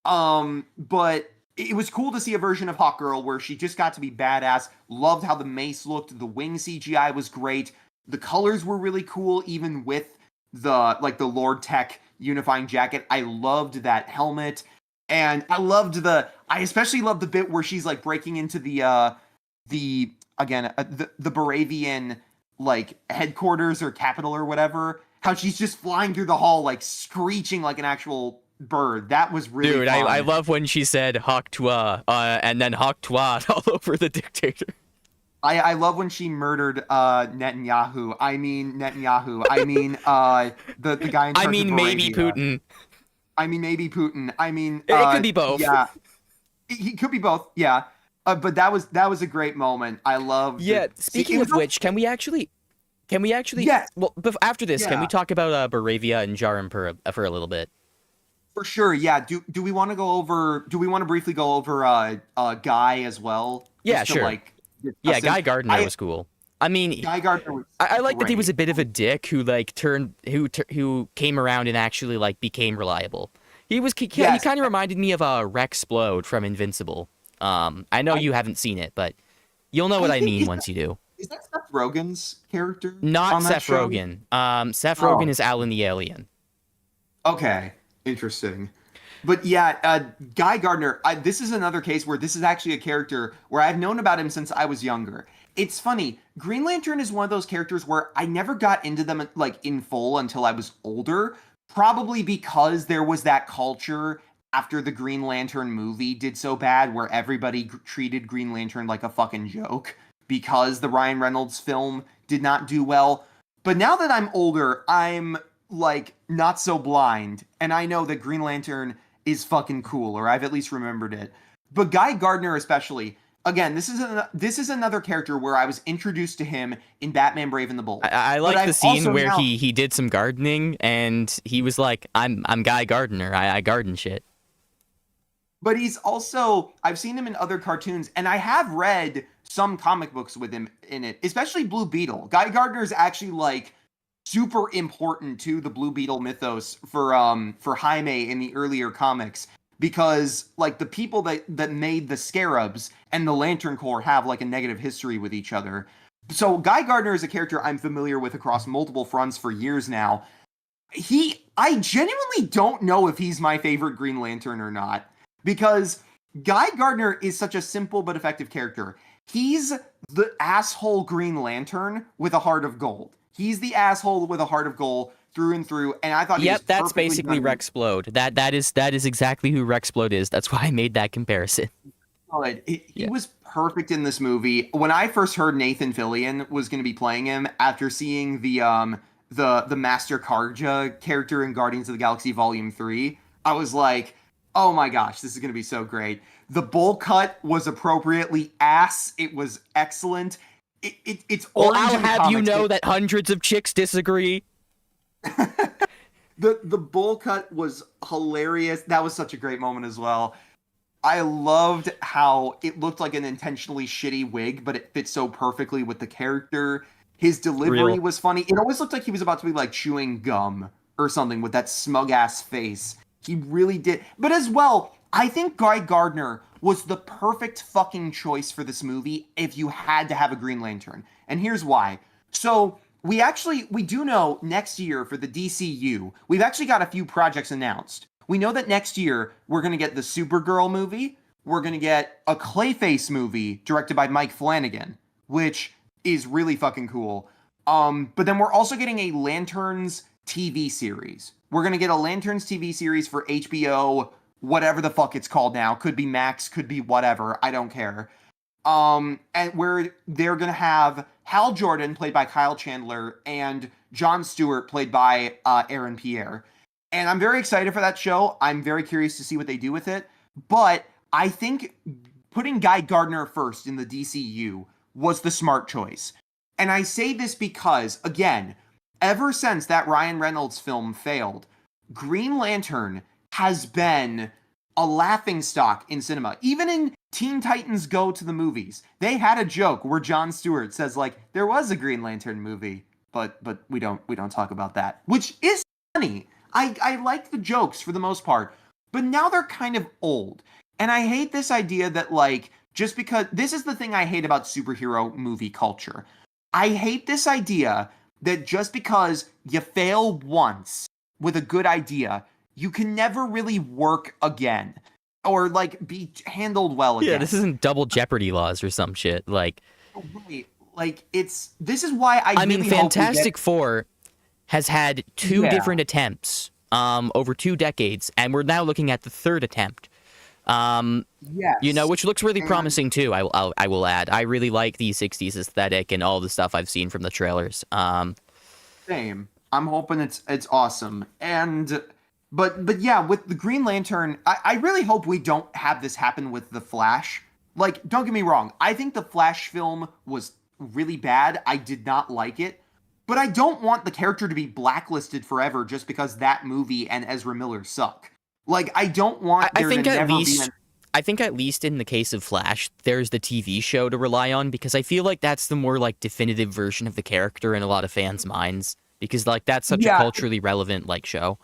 But it was cool to see a version of Hawkgirl where she just got to be badass. Loved how the mace looked. The wing CGI was great. The colors were really cool, even with the Lord Tech unifying jacket. I loved that helmet. And I especially loved the bit where she's like breaking into the Baravian like headquarters or capital or whatever. How she's just flying through the hall like screeching like an actual bird. That was really Dude, fun. I love when she said Hawk Toi, and then Hawk Toi all over the dictator. I love when she murdered Netanyahu. I mean Netanyahu. I mean the guy in charge I mean, of maybe Moravia. Putin. I mean maybe Putin. I mean It could be both. Yeah, he could be both. Yeah, but that was a great moment. I loved. Yeah. It. Speaking of which, can we actually? Yes. Well, after this, can Yeah. we talk about Baravia and Jarum for a little bit? For sure, yeah. Do we want to go over? Do we want to briefly go over Guy as well? Yeah, Just to, sure. like, Yeah, discuss him? Guy Gardner was cool. I mean, Guy Gardner was I like that he great. was a bit of a dick who like who came around and actually like became reliable. He Yes. kind of reminded me of Rex Splode from Invincible. I know I, you haven't seen it, but you'll know I what I think mean once you do. is that Seth Rogen's character Not on that Seth show? Rogen. Seth Oh, Rogen is Alan the Alien. okay, interesting. But yeah, Guy Gardner. This is another case where this is actually a character where I've known about him since I was younger. It's funny. Green Lantern is one of those characters where I never got into them like in full until I was older. Probably because there was that culture after the Green Lantern movie did so bad, where everybody treated Green Lantern like a fucking joke because the Ryan Reynolds film did not do well. But now that I'm older, I'm like not so blind, and I know that Green Lantern is fucking cool, or I've at least remembered it. But Guy Gardner, especially, again, this is another character where I was introduced to him in Batman: Brave and the Bold. I But like the I've scene also where now, he did some gardening and he was like, I'm Guy Gardner. I garden shit. but he's also I've seen him in other cartoons, and I have read some comic books with him in it, especially Blue Beetle. Guy Gardner is actually like super important to the Blue Beetle mythos for Jaime in the earlier comics, because like the people that made the Scarabs and the Lantern Corps have like a negative history with each other. So Guy Gardner is a character I'm familiar with across multiple fronts for years now. I genuinely don't know if he's my favorite Green Lantern or not, because Guy Gardner is such a simple but effective character. He's the asshole Green Lantern with a heart of gold. He's the asshole with a heart of gold through and through, and I thought he was Yep, that's perfectly basically done. Rex Splode. That is exactly who Rex Splode is. That's why I made that comparison. Good. He Yeah. was perfect in this movie. When I first heard Nathan Fillion was going to be playing him after seeing the Master Karja character in Guardians of the Galaxy Volume 3, I was like, oh my gosh, this is going to be so great. The bowl cut was appropriately ass. It was excellent. It's Well, orange I'll in the have you comics. know that hundreds of chicks disagree. The bowl cut was hilarious. That was such a great moment as well. I loved how it looked like an intentionally shitty wig, but it fit so perfectly with the character. His delivery Real. was funny. It always looked like he was about to be like chewing gum or something with that smug ass face. He really did. But as well, I think Guy Gardner was the perfect fucking choice for this movie if you had to have a Green Lantern. And here's why. So, we do know next year for the DCU, we've actually got a few projects announced. We know that next year we're going to get the Supergirl movie. We're going to get a Clayface movie directed by Mike Flanagan, which is really fucking cool. But then we're also getting a Lanterns TV series. We're going to get a Lanterns TV series for HBO, whatever the fuck it's called now. Could be Max, could be whatever. I don't care. And where they're going to have Hal Jordan, played by Kyle Chandler, and Jon Stewart, played by Aaron Pierre. And I'm very excited for that show. I'm very curious to see what they do with it. But I think putting Guy Gardner first in the DCU was the smart choice. And I say this because, again, ever since that Ryan Reynolds film failed, Green Lantern has been a laughingstock in cinema. Even in Teen Titans Go to the Movies, they had a joke where Jon Stewart says, like, there was a Green Lantern movie, but we don't talk about that, which is funny. I like the jokes for the most part, but now they're kind of old. And I hate this idea that, like, just because this is the thing I hate about superhero movie culture. I hate this idea that just because you fail once with a good idea, you can never really work again or like be handled well again. Yeah, this isn't double jeopardy laws or some shit. Like, right. Like this is why I mean, really hope Fantastic Four has had two different attempts over 2 decades, and we're now looking at the third attempt. Yes. You know, which looks really promising too. I will add. I really like the '60s aesthetic and all the stuff I've seen from the trailers. Same. I'm hoping it's awesome. And but yeah, with the Green Lantern, I really hope we don't have this happen with the Flash. Like, don't get me wrong. I think the Flash film was really bad. I did not like it. But I don't want the character to be blacklisted forever just because that movie and Ezra Miller suck. Like, I don't want I there think to at never least be I think at least in the case of Flash, there's the TV show to rely on, because I feel like that's the more like definitive version of the character in a lot of fans' minds, because like that's such a culturally relevant like show.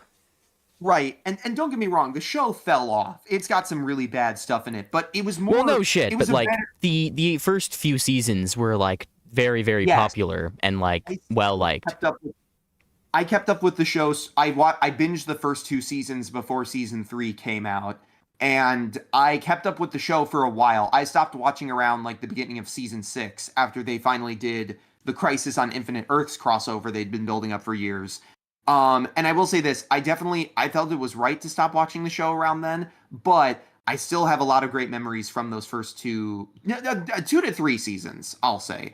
Right. And don't get me wrong, the show fell off. It's got some really bad stuff in it, but it was more Well, no shit, it was but a like better, the first few seasons were like very very yes, popular and like I well liked. kept up with the shows. I binged the first 2 seasons before season 3 came out, and I kept up with the show for a while. I stopped watching around like the beginning of season 6 after they finally did the Crisis on Infinite Earths crossover they'd been building up for years. And I will say this, I felt it was right to stop watching the show around then, but I still have a lot of great memories from those first 2 to 3 seasons, I'll say.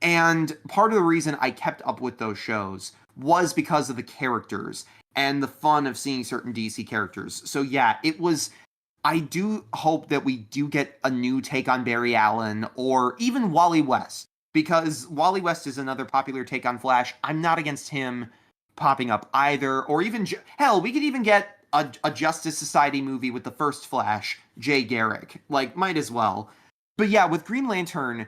And part of the reason I kept up with those shows was because of the characters and the fun of seeing certain DC characters. So yeah, I do hope that we do get a new take on Barry Allen or even Wally West, because Wally West is another popular take on Flash. I'm not against him popping up either, or even hell, we could even get a Justice Society movie with the first Flash, Jay Garrick. Like, might as well. But yeah, with Green Lantern,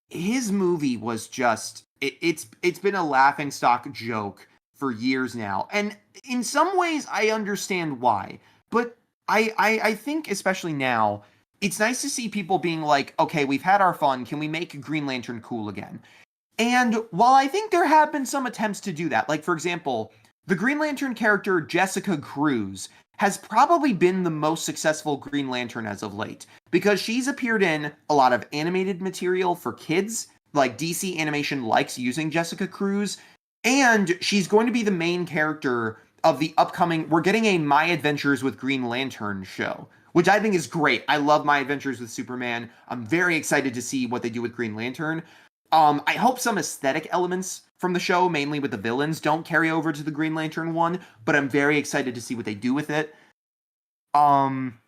his movie was just it's been a laughingstock joke for years now, and in some ways I understand why. But I think especially now, it's nice to see people being like, okay, we've had our fun. Can we make Green Lantern cool again? And while I think there have been some attempts to do that, like for example, the Green Lantern character Jessica Cruz has probably been the most successful Green Lantern as of late, because she's appeared in a lot of animated material for kids, like DC Animation likes using Jessica Cruz, and she's going to be the main character of the upcoming, we're getting a My Adventures with Green Lantern show, which I think is great. I love My Adventures with Superman. I'm very excited to see what they do with Green Lantern. I hope some aesthetic elements from the show, mainly with the villains, don't carry over to the Green Lantern one, but I'm very excited to see what they do with it. Um,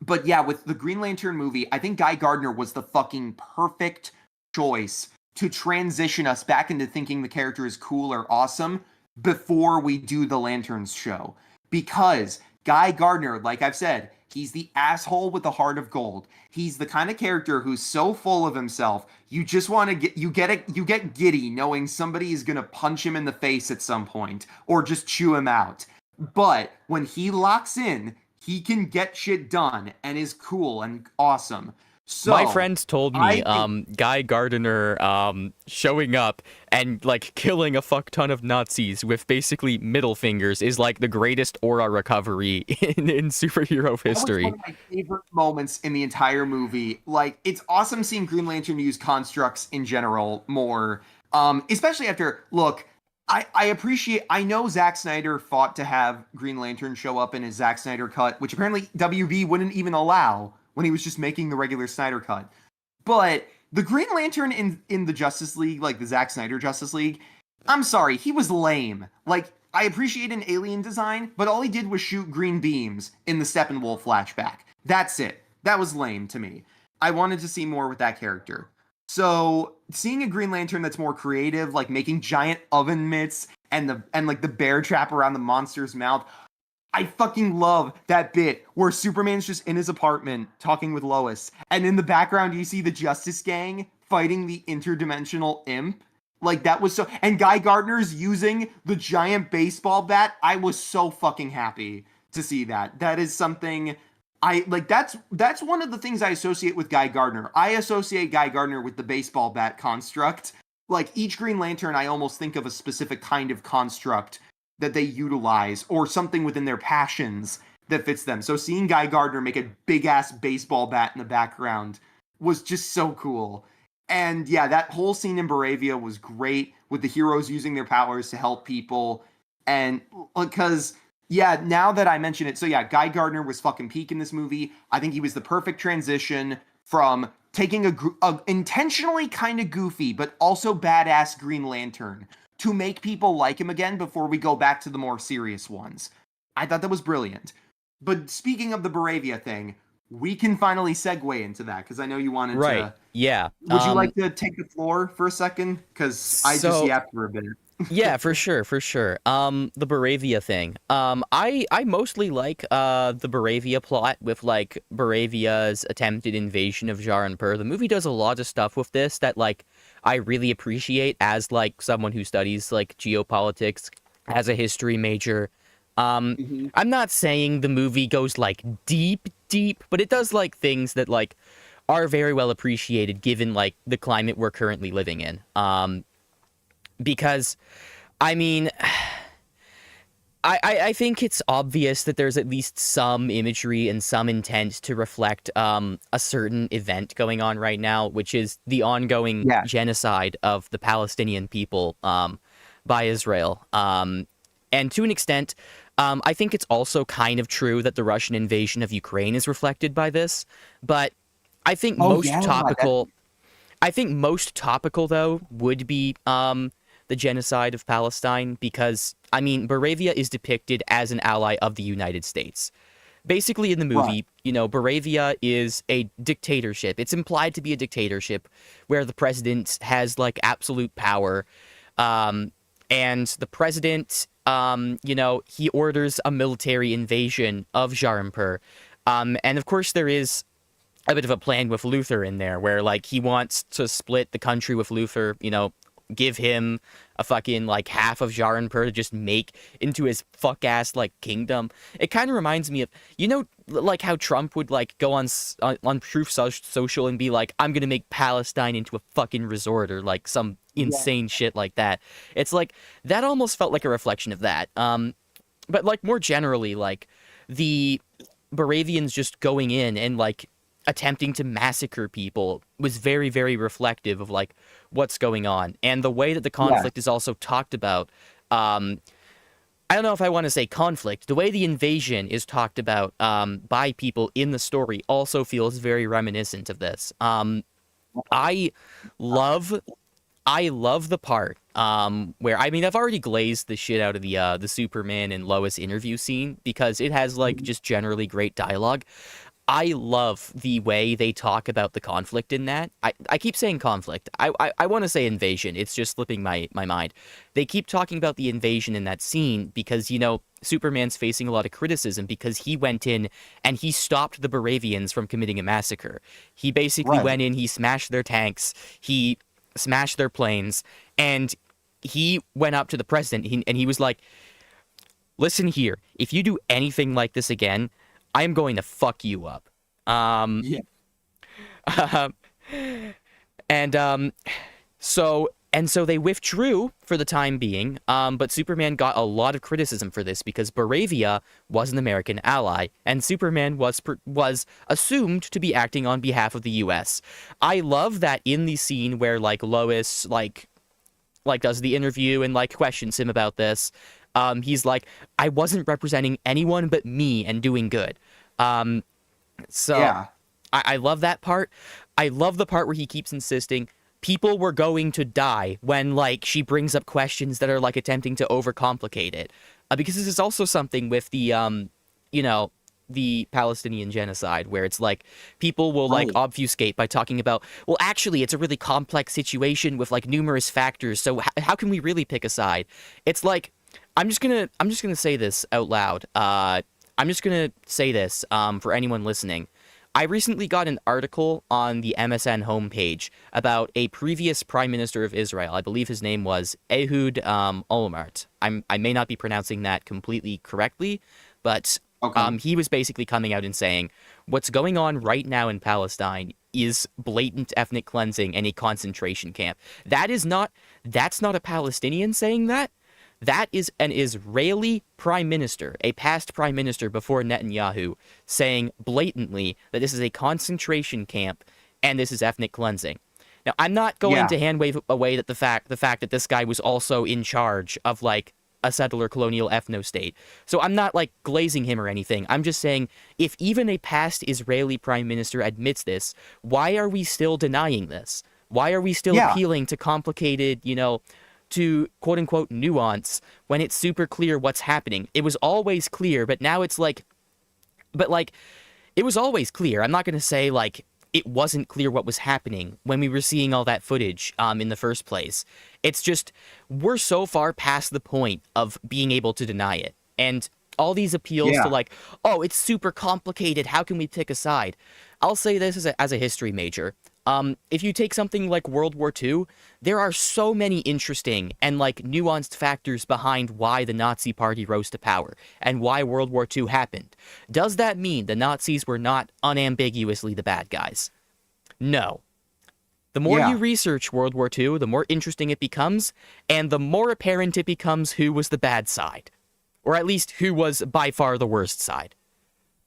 but yeah, with the Green Lantern movie, I think Guy Gardner was the fucking perfect choice to transition us back into thinking the character is cool or awesome before we do the Lanterns show. Because Guy Gardner, like I've said, he's the asshole with the heart of gold. He's the kind of character who's so full of himself, you just want to you get giddy knowing somebody is going to punch him in the face at some point or just chew him out. But when he locks in, he can get shit done and is cool and awesome. My So, friends told I me, think Guy Gardner, showing up and like killing a fuck ton of Nazis with basically middle fingers is like the greatest aura recovery in superhero that was one history. of my favorite moments in the entire movie. Like, it's awesome seeing Green Lantern use constructs in general more. Especially after, look, I appreciate, I know Zack Snyder fought to have Green Lantern show up in his Zack Snyder cut, which apparently WB wouldn't even allow when he was just making the regular Snyder cut. But the Green Lantern in the Justice League, like the Zack Snyder Justice League, I'm sorry, he was lame. Like, I appreciate an alien design, but all he did was shoot green beams in the Steppenwolf flashback. That's it. That was lame to me. I wanted to see more with that character. So seeing a Green Lantern that's more creative, like making giant oven mitts and like the bear trap around the monster's mouth, I fucking love that bit where Superman's just in his apartment talking with Lois, and in the background you see the Justice Gang fighting the interdimensional imp. Like that was so, and Guy Gardner's using the giant baseball bat. I was so fucking happy to see that. That is something I like. That's one of the things I associate with Guy Gardner. I associate Guy Gardner with the baseball bat construct. Like each Green Lantern, I almost think of a specific kind of construct that they utilize or something within their passions that fits them. So seeing Guy Gardner make a big ass baseball bat in the background was just so cool. And yeah, that whole scene in Baravia was great with the heroes using their powers to help people. And because yeah, now that I mention it, so yeah, Guy Gardner was fucking peak in this movie. I think he was the perfect transition from taking a intentionally kind of goofy but also badass Green Lantern to make people like him again before we go back to the more serious ones. I thought that was brilliant. But speaking of the Baravia thing, we can finally segue into that because I know you wanted Right. to. Yeah. Would you like to take the floor for a second? Because I just So yapped for a bit. yeah, for sure, for sure. The Baravia thing. I mostly like the Baravia plot with like Baravia's attempted invasion of Jaranpur. The movie does a lot of stuff with this that like I really appreciate as like someone who studies like geopolitics as a history major. Mm-hmm. I'm not saying the movie goes like deep, but it does like things that like are very well appreciated given like the climate we're currently living in. Because I mean, I think it's obvious that there's at least some imagery and some intent to reflect a certain event going on right now, which is the ongoing Yeah. genocide of the Palestinian people by Israel. And to an extent, I think it's also kind of true that the Russian invasion of Ukraine is reflected by this. But I think Oh most yeah. topical, I think most topical though would be the genocide of Palestine because I mean Baravia is depicted as an ally of the United States. Basically in the Right. movie, you know, Baravia is a dictatorship. It's implied to be a dictatorship where the president has like absolute power. And the president you know, he orders a military invasion of Jaranpur. And of course there is a bit of a plan with Luther in there where like he wants to split the country with Luther, you know, give him a fucking like half of Jaranpur to just make into his fuck ass like kingdom. It kind of reminds me of, you know, like how Trump would like go on Truth Social and be like, I'm gonna make Palestine into a fucking resort or like some Yeah. insane shit like that. It's like that almost felt like a reflection of that. But like more generally, like the Baravians just going in and like attempting to massacre people was very, very reflective of like what's going on. And the way that the Yeah. conflict is also talked about, I don't know if I want to say conflict. The way the invasion is talked about by people in the story also feels very reminiscent of this. I love I love the part where I mean I've already glazed the shit out of the Superman and Lois interview scene because it has like Mhm. just generally great dialogue. I love the way they talk about the conflict in that. I keep saying conflict. I want to say invasion. It's just slipping my mind. They keep talking about the invasion in that scene because, you know, Superman's facing a lot of criticism because he went in and he stopped the Baravians from committing a massacre. He basically Right. went in, he smashed their tanks, he smashed their planes, and he went up to the president and he was like, listen here, if you do anything like this again, I am going to fuck you up. Um, Yeah. and so they withdrew for the time being. But Superman got a lot of criticism for this because Baravia was an American ally, and Superman was assumed to be acting on behalf of the U.S. I love that in the scene where like Lois like does the interview and like questions him about this. He's like, I wasn't representing anyone but me and doing good. Um, so Yeah. I love that part. I love the part where he keeps insisting people were going to die when like she brings up questions that are like attempting to overcomplicate it. Because this is also something with the you know, the Palestinian genocide where it's like people will like Right. obfuscate by talking about, well, actually it's a really complex situation with like numerous factors, so how can we really pick a side? It's like I'm just gonna say this out loud. I'm just gonna say this for anyone listening. I recently got an article on the MSN homepage about a previous prime minister of Israel. I believe his name was Ehud Olmert. I may not be pronouncing that completely correctly, but Okay. he was basically coming out and saying what's going on right now in Palestine is blatant ethnic cleansing and a concentration camp. That's not a Palestinian saying that. That is an Israeli prime minister, a past prime minister before Netanyahu, saying blatantly that this is a concentration camp and this is ethnic cleansing. Now, I'm not going Yeah. to hand wave away that the fact that this guy was also in charge of like a settler colonial ethno state. So I'm not like glazing him or anything. I'm just saying if even a past Israeli prime minister admits this, why are we still denying this? Why are we still Yeah. appealing to complicated, you know, to quote unquote nuance when it's super clear what's happening? It was always clear, but now it's like, but like, it was always clear. I'm not going to say like it wasn't clear what was happening when we were seeing all that footage in the first place. It's just we're so far past the point of being able to deny it. And all these appeals to Yeah. like, oh, it's super complicated. How can we pick a side? I'll say this as a history major. If you take something like World War II, there are so many interesting and like nuanced factors behind why the Nazi Party rose to power and why World War II happened. Does that mean the Nazis were not unambiguously the bad guys? No. The more you Yeah. research World War II, the more interesting it becomes, and the more apparent it becomes who was the bad side. Or at least who was by far the worst side.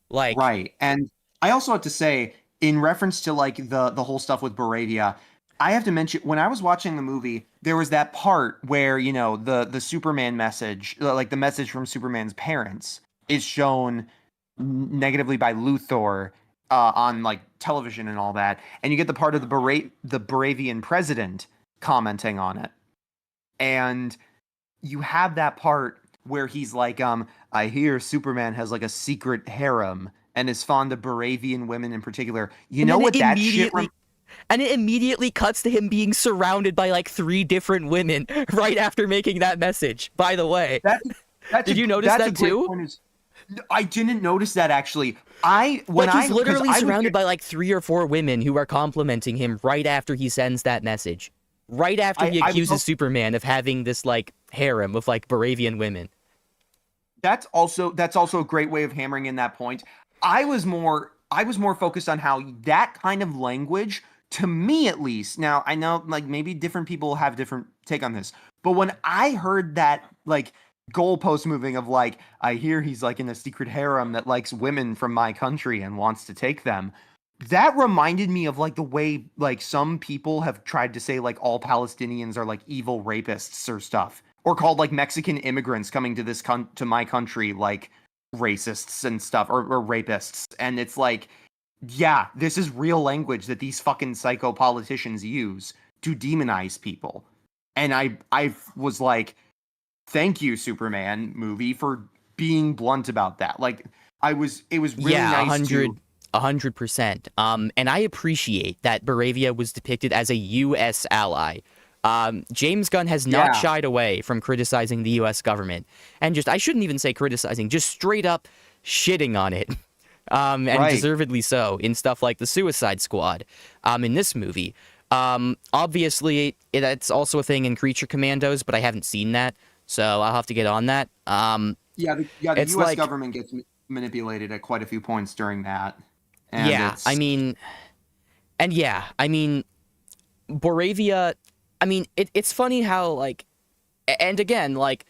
Like, Right. And I also have to say, in reference to like the whole stuff with Baravia, I have to mention when I was watching the movie, there was that part where, you know, the Superman message, like the message from Superman's parents, is shown negatively by Luthor on like television and all that. And you get the part of the Baravian president commenting on it. And you have that part where he's like, I hear Superman has like a secret harem and is fond of Baravian women in particular. You and know then it what that shit immediately and it immediately cuts to him being surrounded by like three different women right after making that message. By the way, that's did you notice that's a that great too? point. Is I didn't notice that actually. I when Like he's I because literally I would surrounded by like three or four women who are complimenting him right after he sends that message. Right after he I was accuses Superman of having this like harem of like Baravian women. that's also a great way of hammering in that point. I was more focused on how that kind of language, to me at least. Now I know like maybe different people have different take on this, but when I heard that like goalpost moving of like I hear he's like in a secret harem that likes women from my country and wants to take them, that reminded me of like the way like some people have tried to say like all Palestinians are like evil rapists or stuff, or called like Mexican immigrants coming to to my country like racists and stuff, or rapists. And it's like, yeah, this is real language that these fucking psycho politicians use to demonize people. And I was like, thank you, Superman movie, for being blunt about that. Like, it was really Yeah, nice to. 100%. And I appreciate that Baravia was depicted as a U.S. ally. James Gunn has not Yeah, shied away from criticizing the U.S. government, and just I shouldn't even say criticizing, just straight up shitting on it. And right. deservedly so in stuff like the Suicide Squad, in this movie. Obviously, it's also a thing in Creature Commandos, but I haven't seen that, so I'll have to get on that. Yeah, the It's U.S. like, government gets manipulated at quite a few points during that, and yeah, I it's mean, and yeah, I mean, Boravia, I mean, it's funny how, like, and again, like,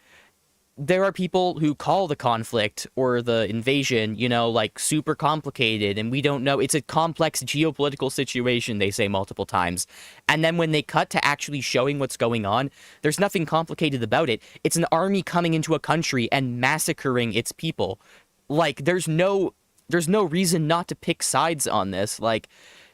there are people who call the conflict or the invasion, like super complicated, and we don't know. It's a complex geopolitical situation, they say multiple times. And then when they cut to actually showing what's going on, there's nothing complicated about it. It's an army coming into a country and massacring its people. Like, there's no reason not to pick sides on this. Like,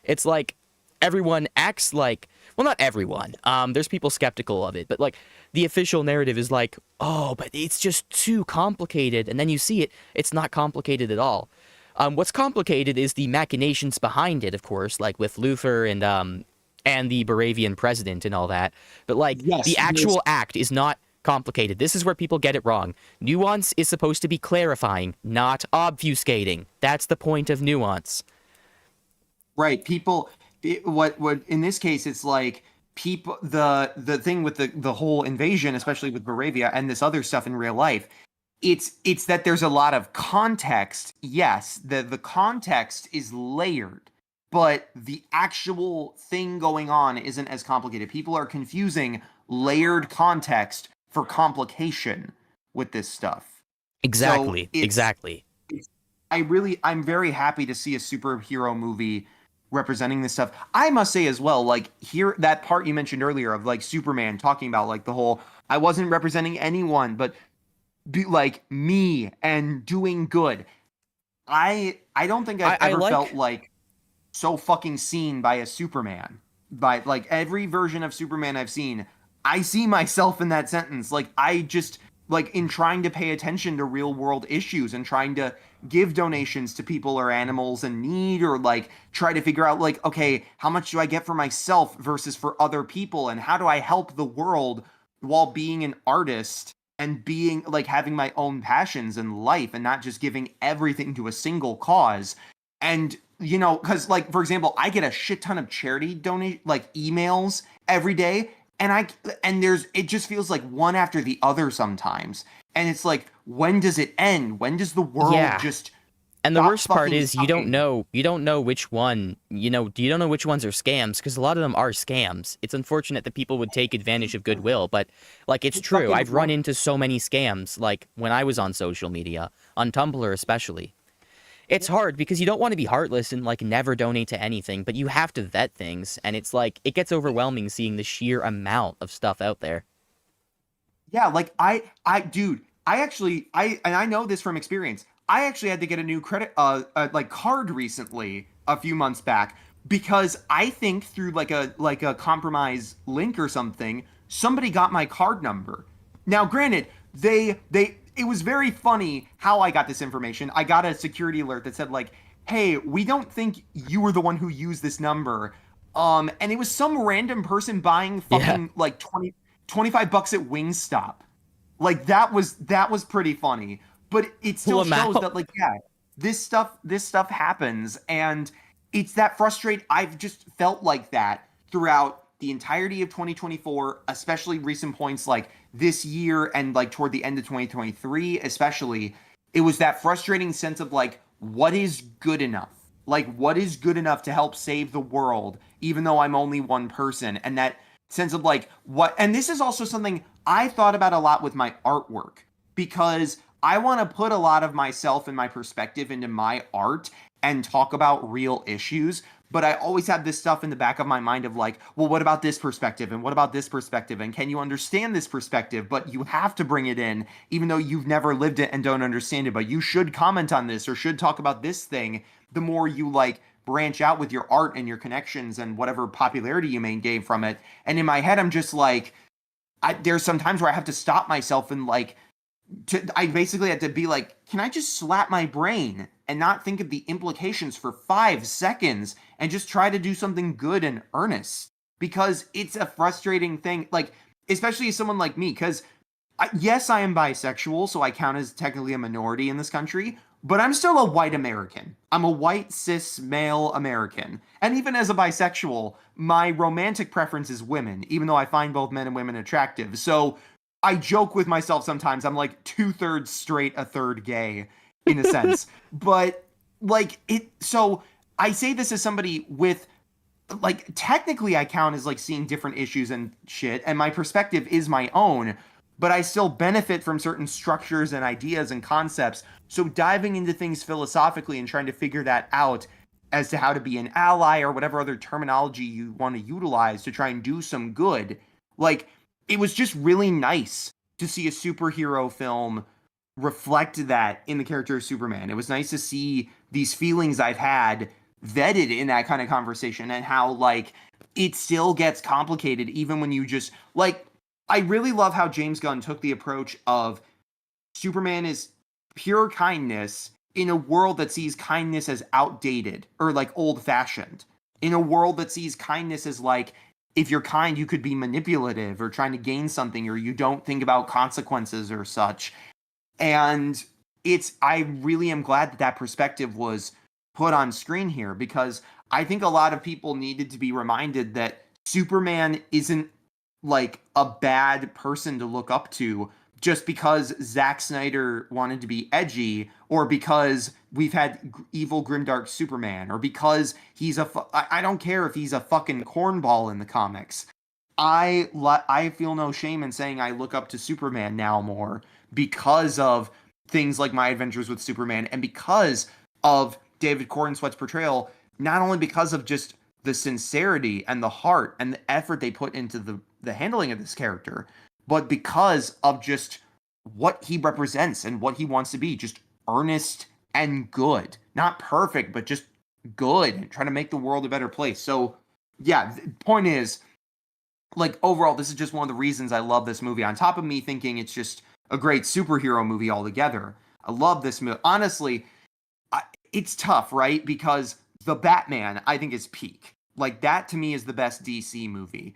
it's like everyone acts like, well, not everyone. There's people skeptical of it, but like the official narrative is like, oh, but it's just too complicated. And then you see it, it's not complicated at all. What's complicated is the machinations behind it, of course, like with Luther and the Baravian president and all that. But like yes, the actual act is not complicated. This is where people get it wrong. Nuance is supposed to be clarifying, not obfuscating. That's the point of nuance. right. People, what in this case, it's like people the thing with the whole invasion, especially with Baravia and this other stuff in real life. It's that there's a lot of context. Yes, the context is layered, but the actual thing going on isn't as complicated. People are confusing layered context for complication with this stuff. So Exactly. Exactly. it's I'm very happy to see a superhero movie representing this stuff. I must say as well, like here that part you mentioned earlier of like Superman talking about like the whole I wasn't representing anyone, but be like me and doing good. I don't think I've I ever felt like like so fucking seen by a Superman. By like every version of Superman I've seen, I see myself in that sentence. Like I just like in trying to pay attention to real world issues and trying to give donations to people or animals in need or like try to figure out like okay, how much do I get for myself versus for other people and how do I help the world while being an artist and being like having my own passions in life and not just giving everything to a single cause. And because like for example, I get a shit ton of charity donate like emails every day, and there's it just feels like one after the other sometimes. And it's like, when does it end? When does the world yeah. just And the stop worst part fucking is sucking? you don't know which one, you don't know which ones are scams because a lot of them are scams. It's unfortunate that people would take advantage of goodwill, but like it's It's true. fucking I've run into so many scams like when I was on social media, on Tumblr especially. It's hard because you don't want to be heartless and like never donate to anything, but you have to vet things and it's like it gets overwhelming seeing the sheer amount of stuff out there. Yeah, like dude, I actually, and I know this from experience. I actually had to get a new credit, like card recently, a few months back, because I think through like a compromise link or something, somebody got my card number. Now, granted, it was very funny how I got this information. I got a security alert that said like, "Hey, we don't think you were the one who used this number." And it was some random person buying Yeah. fucking like 25 bucks at Wingstop. Like that was pretty funny. But it Pull still them shows out. that like yeah, this stuff happens and it's that frustrate I've just felt like that throughout the entirety of 2024, especially recent points like this year and like toward the end of 2023, especially. It was that frustrating sense of like what is good enough? Like what is good enough to help save the world even though I'm only one person and that sense of like what and this is also something I thought about a lot with my artwork because I want to put a lot of myself and my perspective into my art and talk about real issues. But I always have this stuff in the back of my mind of like, well, what about this perspective? And what about this perspective? And can you understand this perspective? But you have to bring it in, even though you've never lived it and don't understand it. But you should comment on this or should talk about this thing. The more you like branch out with your art and your connections and whatever popularity you may gain from it. And in my head, I'm just like, there's some times where I have to stop myself and like, I basically had to be like, can I just slap my brain and not think of the implications for 5 seconds and just try to do something good and earnest? Because it's a frustrating thing, like, especially as someone like me, because yes, I am bisexual, so I count as technically a minority in this country, but I'm still a white American. I'm a white, cis, male American. And even as a bisexual, my romantic preference is women, even though I find both men and women attractive. So I joke with myself sometimes. I'm like 2/3 straight, a third gay, in a sense. But like so I say this as somebody with like technically I count as like seeing different issues and shit, and my perspective is my own, but I still benefit from certain structures and ideas and concepts. So diving into things philosophically and trying to figure that out as to how to be an ally or whatever other terminology you want to utilize to try and do some good, like it was just really nice to see a superhero film reflect that in the character of Superman. It was nice to see these feelings I've had vetted in that kind of conversation, and how like it still gets complicated even when you just like, I really love how James Gunn took the approach of Superman is pure kindness in a world that sees kindness as outdated or like old fashioned, in a world that sees kindness as like, if you're kind, you could be manipulative or trying to gain something, or you don't think about consequences or such. And I really am glad that that perspective was put on screen here, because I think a lot of people needed to be reminded that Superman isn't like a bad person to look up to just because Zack Snyder wanted to be edgy, or because we've had evil grimdark Superman, or because he's I don't care if he's a fucking cornball in the comics. I feel no shame in saying I look up to Superman now more because of things like My Adventures with Superman, and because of David Corenswet's portrayal, not only because of just the sincerity and the heart and the effort they put into the handling of this character, but because of just what he represents and what he wants to be, just earnest and good. Not perfect, but just good, and trying to make the world a better place. So, yeah, the point is, like, overall, this is just one of the reasons I love this movie. On top of me thinking it's just a great superhero movie altogether, I love this movie. Honestly, it's tough, right? Because The Batman, I think, is peak. Like, that to me is the best DC movie.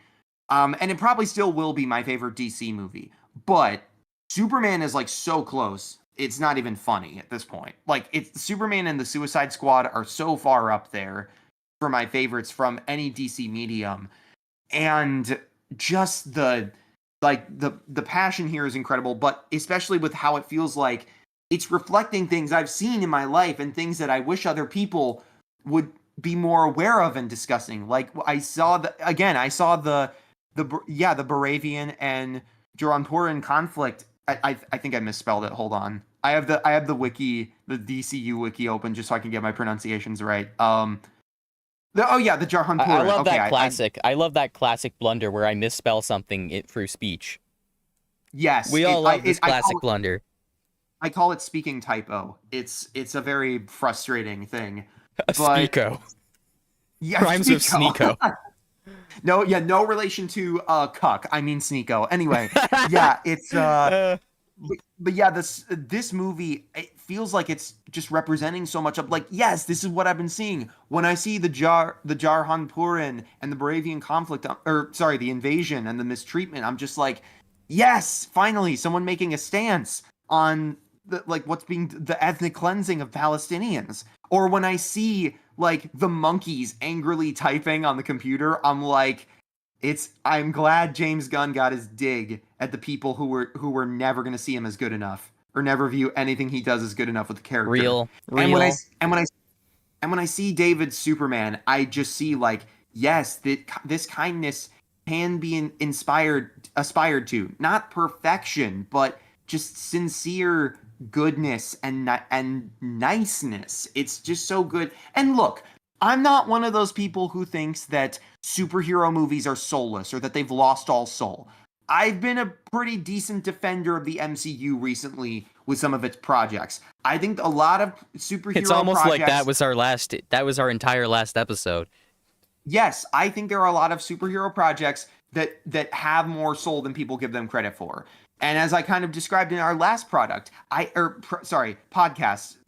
And it probably still will be my favorite DC movie. But Superman is like so close, it's not even funny at this point. Like, it's Superman and the Suicide Squad are so far up there for my favorites from any DC medium. And just the passion here is incredible, but especially with how it feels like it's reflecting things I've seen in my life and things that I wish other people would be more aware of and discussing. Like, I saw the Baravian and Joranpuran conflict. I think I misspelled it. Hold on. I have the wiki, the DCU wiki open just so I can get my pronunciations right. The Jarhanpuran. I love that classic. I love that classic blunder where I misspell something through speech. Yes. We all love this classic blunder. I call it speaking typo. It's a very frustrating thing. Sneeko. Yeah, Rhymes with Sneeko. No relation to cuck. I mean Sneeko. Anyway, yeah, it's but yeah, this movie, it feels like it's just representing so much of, like, yes, this is what I've been seeing when I see the Jarhanpuran and the Baravian conflict, or sorry, the invasion and the mistreatment. I'm just like, yes, finally, someone making a stance on what's being the ethnic cleansing of Palestinians. Or when I see like the monkeys angrily typing on the computer, I'm like, I'm glad James Gunn got his dig at the people who were never going to see him as good enough, or never view anything he does as good enough with the character. Real. And when I see David's Superman, I just see like, yes, this kindness can be aspired to, not perfection, but just sincere goodness and niceness. It's just so good. And look, I'm not one of those people who thinks that superhero movies are soulless or that they've lost all soul. I've been a pretty decent defender of the MCU recently with some of its projects. I think a lot of It's superhero almost like projects. that was our entire last episode. Yes, I think there are a lot of superhero projects that have more soul than people give them credit for. And as I kind of described in our last podcast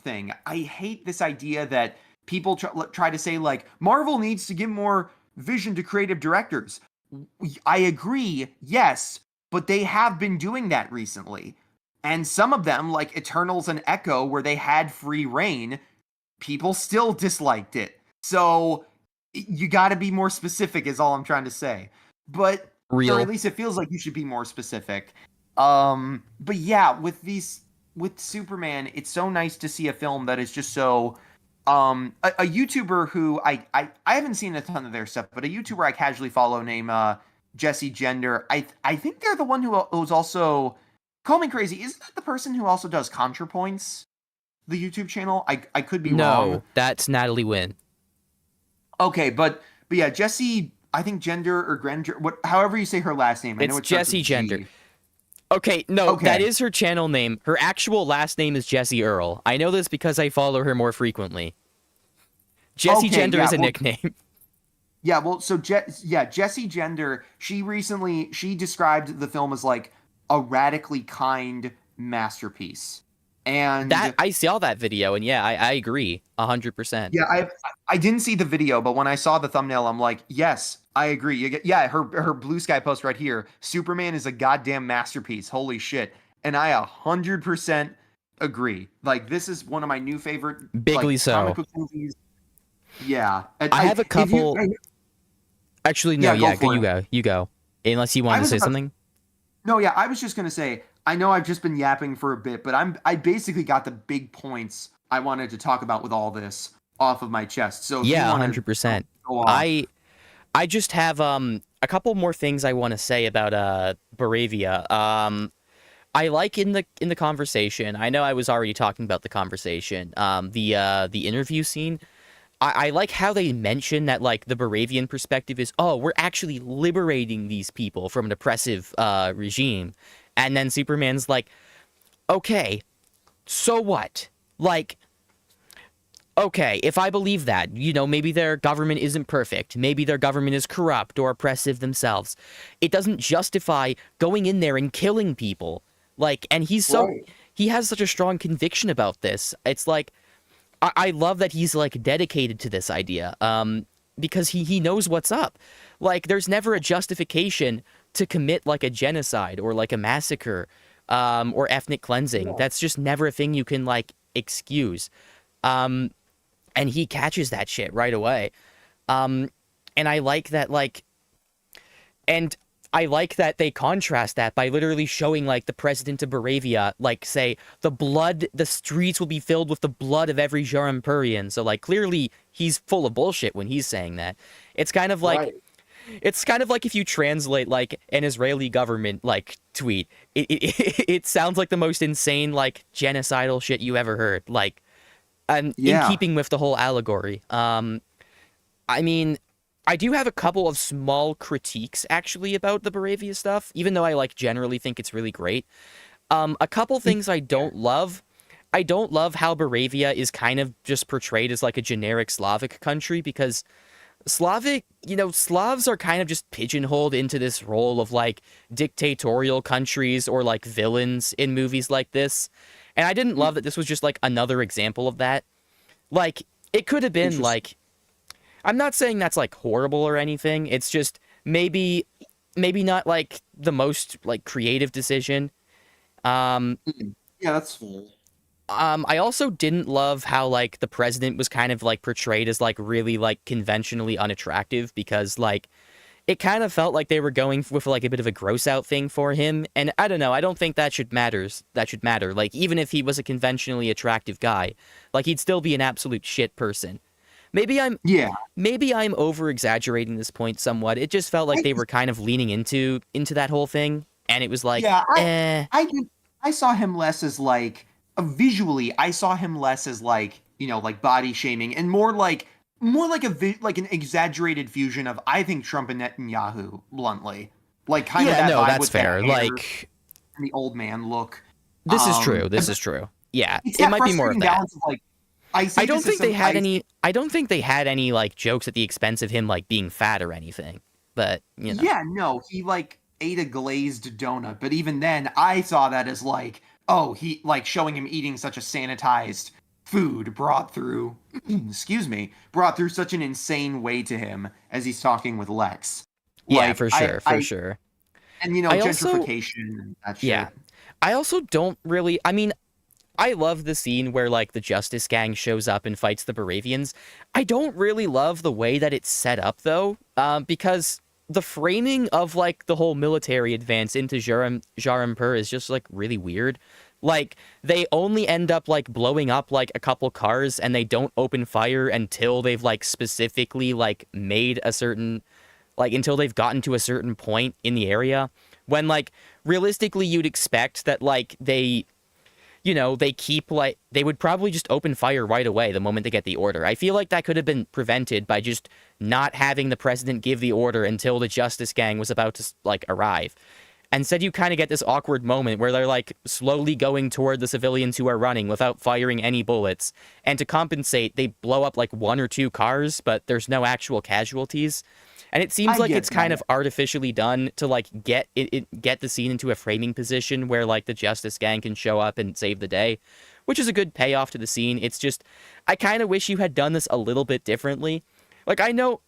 thing, I hate this idea that people try to say like Marvel needs to give more vision to creative directors. I agree, yes, but they have been doing that recently. And some of them, like Eternals and Echo, where they had free reign, people still disliked it. So you got to be more specific, is all I'm trying to say. But or at Real. least it feels like you should be more specific. But yeah, with Superman, it's so nice to see a film that is just so a YouTuber who I haven't seen a ton of their stuff, but a YouTuber I casually follow named Jesse Gender. I think they're the one who's also, call me crazy, isn't that the person who also does ContraPoints, the YouTube channel? I could be wrong. No, that's Natalie Wynn. Okay, but yeah, Jesse, I think Gender or Granger, what however you say her last name. I know It's it starts with Jessie Gender. G. Okay, no, that Okay. is her channel name. Her actual last name is Jessie Earl. I know this because I follow her more frequently. Jessie Okay, Gender yeah. is a Well, nickname. yeah, well, so Jessie Gender, she described the film as like a radically kind masterpiece. That And I saw that video, and yeah, I agree 100%. yeah, I didn't see the video, but when I saw the thumbnail, I'm like, yes, I agree. Yeah, her Blue Sky post right here. Superman is a goddamn masterpiece. Holy shit. And I 100% agree. Like this is one of my new favorite Bigly like comic so. book movies. Yeah. I have a If you couple. Actually, no, yeah, go yeah, for you it. go. You go. Unless you I want to was say about something. No, yeah, I was just gonna say, I know I've just been yapping for a bit, but I basically got the big points I wanted to talk about with all this off of my chest. So if you Yeah, want to 100%. go off. I just have a couple more things I want to say about Baravia. I like in the conversation. I know I was already talking about the conversation. The interview scene. I like how they mention that like the Baravian perspective is, oh, we're actually liberating these people from an oppressive regime, and then Superman's like, okay, so what? Like, okay, if I believe that, you know, maybe their government isn't perfect, maybe their government is corrupt or oppressive themselves, it doesn't justify going in there and killing people. Like, and Right. he has such a strong conviction about this. It's like, I love that he's like dedicated to this idea, because he knows what's up. Like, there's never a justification to commit like a genocide or like a massacre, or ethnic cleansing. Yeah. That's just never a thing you can like excuse. Um, and he catches that shit right away. Um, and I like that, like, and I like that they contrast that by literally showing like the president of Baravia, like say the streets will be filled with the blood of every Jarampurian. So like clearly he's full of bullshit when he's saying that. It's kind of like Right. it's kind of like if you translate like an Israeli government like tweet, it sounds like the most insane like genocidal shit you ever heard. Like, and in Yeah. keeping with the whole allegory. I mean, I do have a couple of small critiques actually about the Baravia stuff, even though I like generally think it's really great. A couple things I don't love. I don't love how Baravia is kind of just portrayed as like a generic Slavic country because Slavs are kind of just pigeonholed into this role of like dictatorial countries or like villains in movies like this. And I didn't love that this was just like another example of that. Like, it could have been Interesting. like, I'm not saying that's like horrible or anything. It's just maybe not like the most like creative decision. Um, Yeah, that's fair. I also didn't love how like the president was kind of like portrayed as like really like conventionally unattractive because like it kind of felt like they were going with like a bit of a gross out thing for him, and I don't know, I don't think that should matter. Like, even if he was a conventionally attractive guy, like he'd still be an absolute shit person. Maybe I'm Yeah. maybe I'm over exaggerating this point somewhat. It just felt like I they were kind of leaning into that whole thing, and it was like, Yeah, eh. I did, I saw him less as like visually. I saw him less as like like body shaming and more like like an exaggerated fusion of I think Trump and Netanyahu bluntly. like kind of Yeah, that no, vibe that's with the fair. hair Like, and the old man look. this is true. This But is true. Yeah, it's it that might be more of frustrating that. balance of like, I saved the system. I don't think they had any like jokes at the expense of him like being fat or anything. But, you know. Yeah, no, he like ate a glazed donut, but even then, I saw that as like, oh, he like showing him eating such a sanitized food brought through, excuse me, brought through such an insane way to him as he's talking with Lex. Yeah, Like, for sure, for sure. and you know, I also gentrification and that yeah. shit. I also don't really I mean, I love the scene where like the Justice Gang shows up and fights the Baravians. I don't really love the way that it's set up though, because the framing of like the whole military advance into Jarampur is just like really weird. Like they only end up like blowing up like a couple cars and they don't open fire until they've like specifically like made a certain like until they've gotten to a certain point in the area when like realistically you'd expect that like they they keep like they would probably just open fire right away the moment they get the order. I feel like that could have been prevented by just not having the president give the order until the Justice Gang was about to like arrive. Instead, you kind of get this awkward moment where they're like slowly going toward the civilians who are running without firing any bullets. And to compensate, they blow up like one or two cars, but there's no actual casualties. And it seems I like get it's kind that. of artificially done to like get the scene into a framing position where like the Justice Gang can show up and save the day, which is a good payoff to the scene. It's just I kind of wish you had done this a little bit differently. Like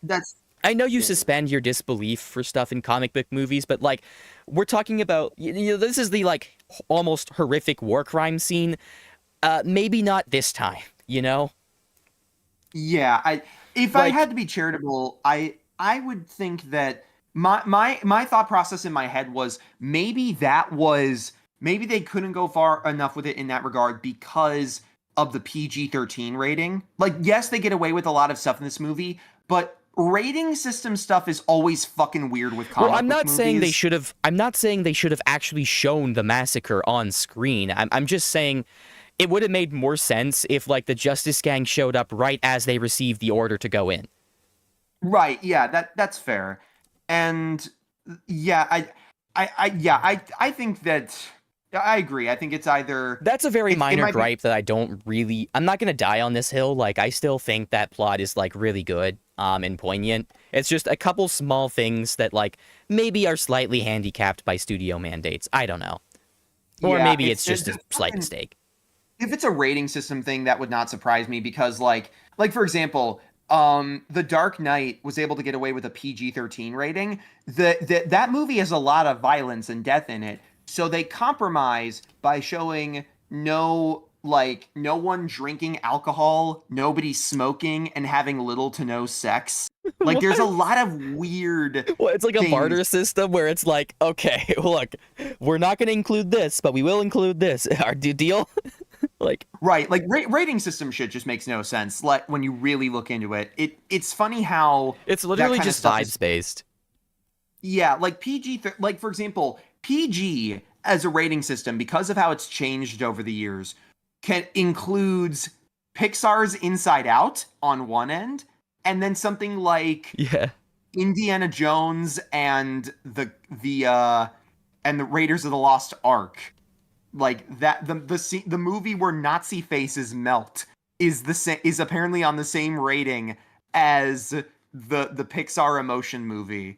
That's I know you yeah. suspend your disbelief for stuff in comic book movies, but like we're talking about this is the like almost horrific war crime scene. Maybe not this time, you know? Yeah, I if I Like had to be charitable, I would think that my thought process in my head was maybe they couldn't go far enough with it in that regard because of the PG-13 rating. Like yes, they get away with a lot of stuff in this movie, but rating system stuff is always fucking weird with well, comic book movies. I'm not saying they should have actually shown the massacre on screen. I'm just saying it would have made more sense if like the Justice Gang showed up right as they received the order to go in. Right, yeah, that's fair. And yeah, I think that I agree. I think it's either That's a very it minor might be gripe that I'm not going to die on this hill. Like I still think that plot is like really good and poignant. It's just a couple small things that like maybe are slightly handicapped by studio mandates. I don't know. Or yeah, maybe it's just a there's slight nothing mistake. if it's a rating system thing, that would not surprise me because like for example, The Dark Knight was able to get away with a PG-13 rating. That movie has a lot of violence and death in it. So they compromise by showing no one drinking alcohol, nobody smoking, and having little to no sex. Like there's a What? lot of weird Well, it's like a things. barter system where it's like, okay, look, we're not going to include this, but we will include this. Our deal? Like, Right, like rating system shit just makes no sense. Like when you really look into it, it's funny how it's that literally kind of just stuff is. vibes based. Yeah, like like for example, PG as a rating system because of how it's changed over the years can includes Pixar's Inside Out on one end, and then something like Yeah. Indiana Jones and the Raiders of the Lost Ark, like that the movie where Nazi faces melt is apparently on the same rating as the Pixar emotion movie,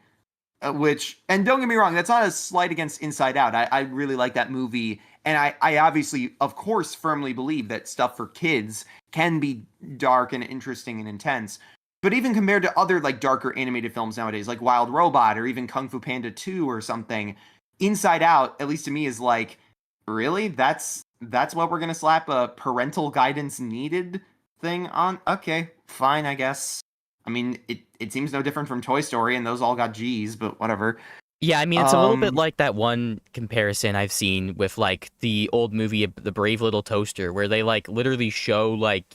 which, and don't get me wrong, that's not a slight against Inside Out. I really like that movie, and I obviously of course firmly believe that stuff for kids can be dark and interesting and intense. But even compared to other like darker animated films nowadays, like Wild Robot or even Kung Fu Panda 2 or something, Inside Out, at least to me, is like, really? That's what we're gonna slap a parental guidance needed thing on? Okay, fine, I guess. I mean, it seems no different from Toy Story, and those all got G's, but whatever. Yeah, I mean, it's a little bit Um, like that one comparison I've seen with like the old movie The Brave Little Toaster, where they like literally show like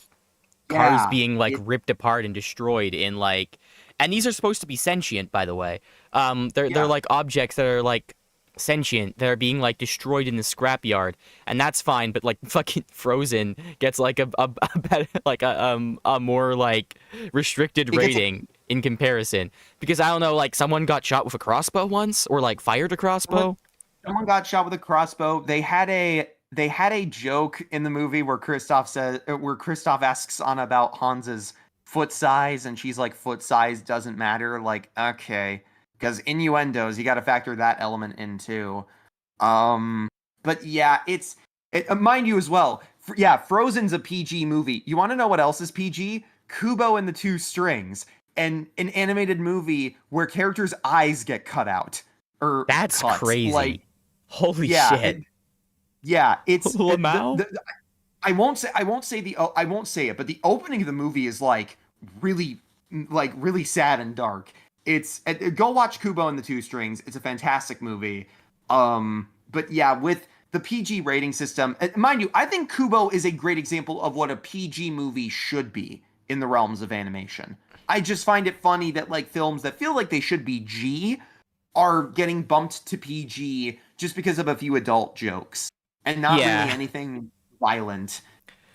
cars yeah, being like it, ripped apart and destroyed in like, and these are supposed to be sentient, by the way. They're yeah, like objects that are like sentient that are being like destroyed in the scrapyard, and that's fine. But like fucking Frozen gets like a more like restricted it gets rating. in comparison. Because I don't know, like someone got shot with a crossbow once, or like fired a Someone, crossbow. someone got shot with a crossbow. They had a joke in the movie where Kristoff asks Anna about Hans's foot size, and she's like, "Foot size doesn't matter." Like, okay, because innuendos, you got to factor that element in too. Um, but yeah, mind you as well. Yeah, Frozen's a PG movie. You want to know what else is PG? Kubo and the Two Strings, and an animated movie where characters' eyes get cut out or That's cut. Like, crazy. Holy yeah, shit. yeah, Lamau? I won't say it, but the opening of the movie is really really sad and dark. It's go watch Kubo and the Two Strings. It's a fantastic movie. But yeah, with the PG rating system, mind you, I think Kubo is a great example of what a PG movie should be in the realms of animation. I just find it funny that like films that feel like they should be G are getting bumped to PG just because of a few adult jokes and not really Yeah. anything violent,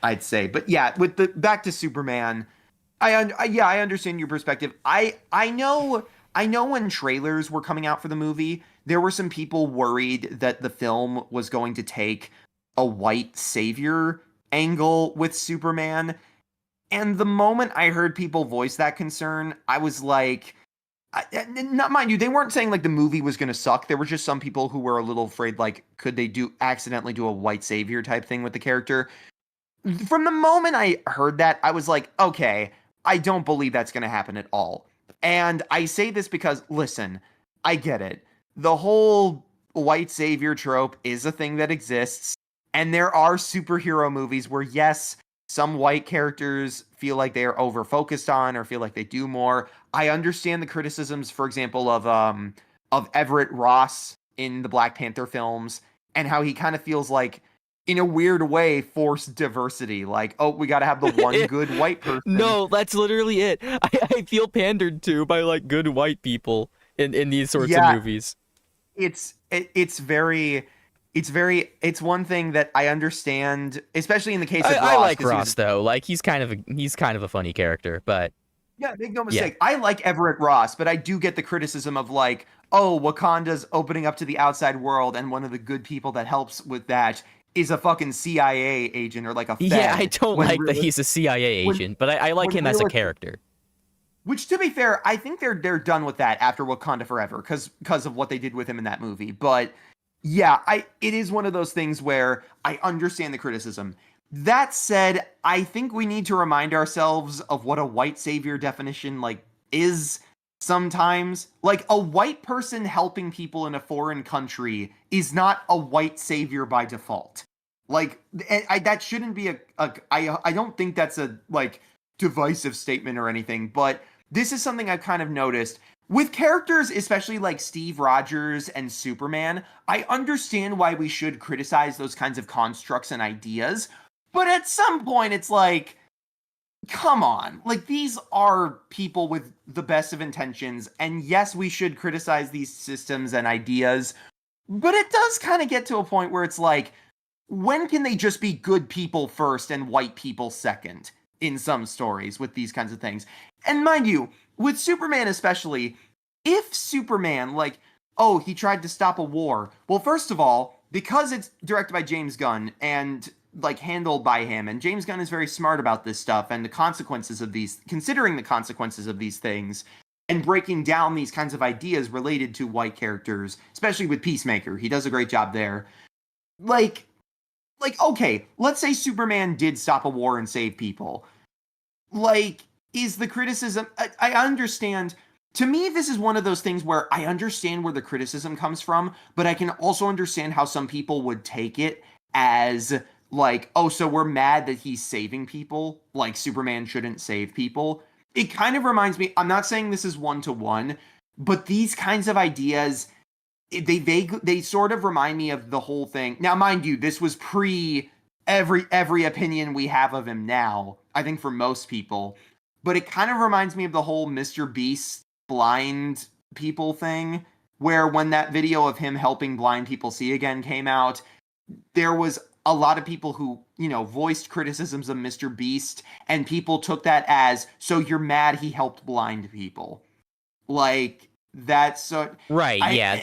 I'd say. But yeah, with the back to Superman, yeah, I understand your perspective. I know when trailers were coming out for the movie, there were some people worried that the film was going to take a white savior angle with Superman. And the moment I heard people voice that concern, I was like, not mind you, they weren't saying like the movie was going to suck. There were just some people who were a little afraid, like, could they accidentally do a white savior type thing with the character? From the moment I heard that, I was like, okay, I don't believe that's going to happen at all. And I say this because, listen, I get it. The whole white savior trope is a thing that exists. And there are superhero movies where, yes, some white characters feel like they are over focused on or feel like they do more. I understand the criticisms, for example, of Everett Ross in the Black Panther films and how he kind of feels like in a weird way forced diversity, like, oh, we got to have the one good white person. No, that's literally it. I feel pandered to by like good white people in these sorts of Yeah, movies. it's one thing that I understand, especially in the case of I Ross, like because he was. Ross though. Like he's kind of a funny character, but Yeah, make no yeah. mistake. I like Everett Ross, but I do get the criticism of like, oh, Wakanda's opening up to the outside world, and one of the good people that helps with that is a fucking CIA agent or like a Yeah, I Fed. don't When like that really, he's a CIA when agent, but I like when him as a realistic, character. which to be fair, I think they're done with that after Wakanda Forever because of what they did with him in that movie. But yeah, it is one of those things where I understand the criticism. That said, I think we need to remind ourselves of what a white savior definition like is sometimes. Like a white person helping people in a foreign country is not a white savior by default. Like that shouldn't be I don't think that's a like divisive statement or anything, but this is something I've kind of noticed with characters, especially like Steve Rogers and Superman. I understand why we should criticize those kinds of constructs and ideas, but at some point, it's like, come on. Like, these are people with the best of intentions. And yes, we should criticize these systems and ideas, but it does kind of get to a point where it's like, when can they just be good people first and white people second in some stories with these kinds of things? And mind you, with Superman especially, if Superman, like, oh, he tried to stop a war. Well, first of all, because it's directed by James Gunn and like handled by him, and James Gunn is very smart about this stuff and the consequences of these, considering the consequences of these things and breaking down these kinds of ideas related to white characters, especially with Peacemaker. He does a great job there. Like, okay, let's say Superman did stop a war and save people. Like, is the criticism, I understand. To me, this is one of those things where I understand where the criticism comes from, but I can also understand how some people would take it as like, oh, so we're mad that he's saving people, like Superman shouldn't save people. It kind of reminds me, I'm not saying this is one to one, but these kinds of ideas, they sort of remind me of the whole thing. Now, mind you, this was pre every opinion we have of him now, I think for most people, but it kind of reminds me of the whole Mr. Beast blind people thing, where when that video of him helping blind people see again came out, there was a lot of people who, voiced criticisms of Mr. Beast, and people took that as, so you're mad he helped blind people. Like, that's so Right, yeah, and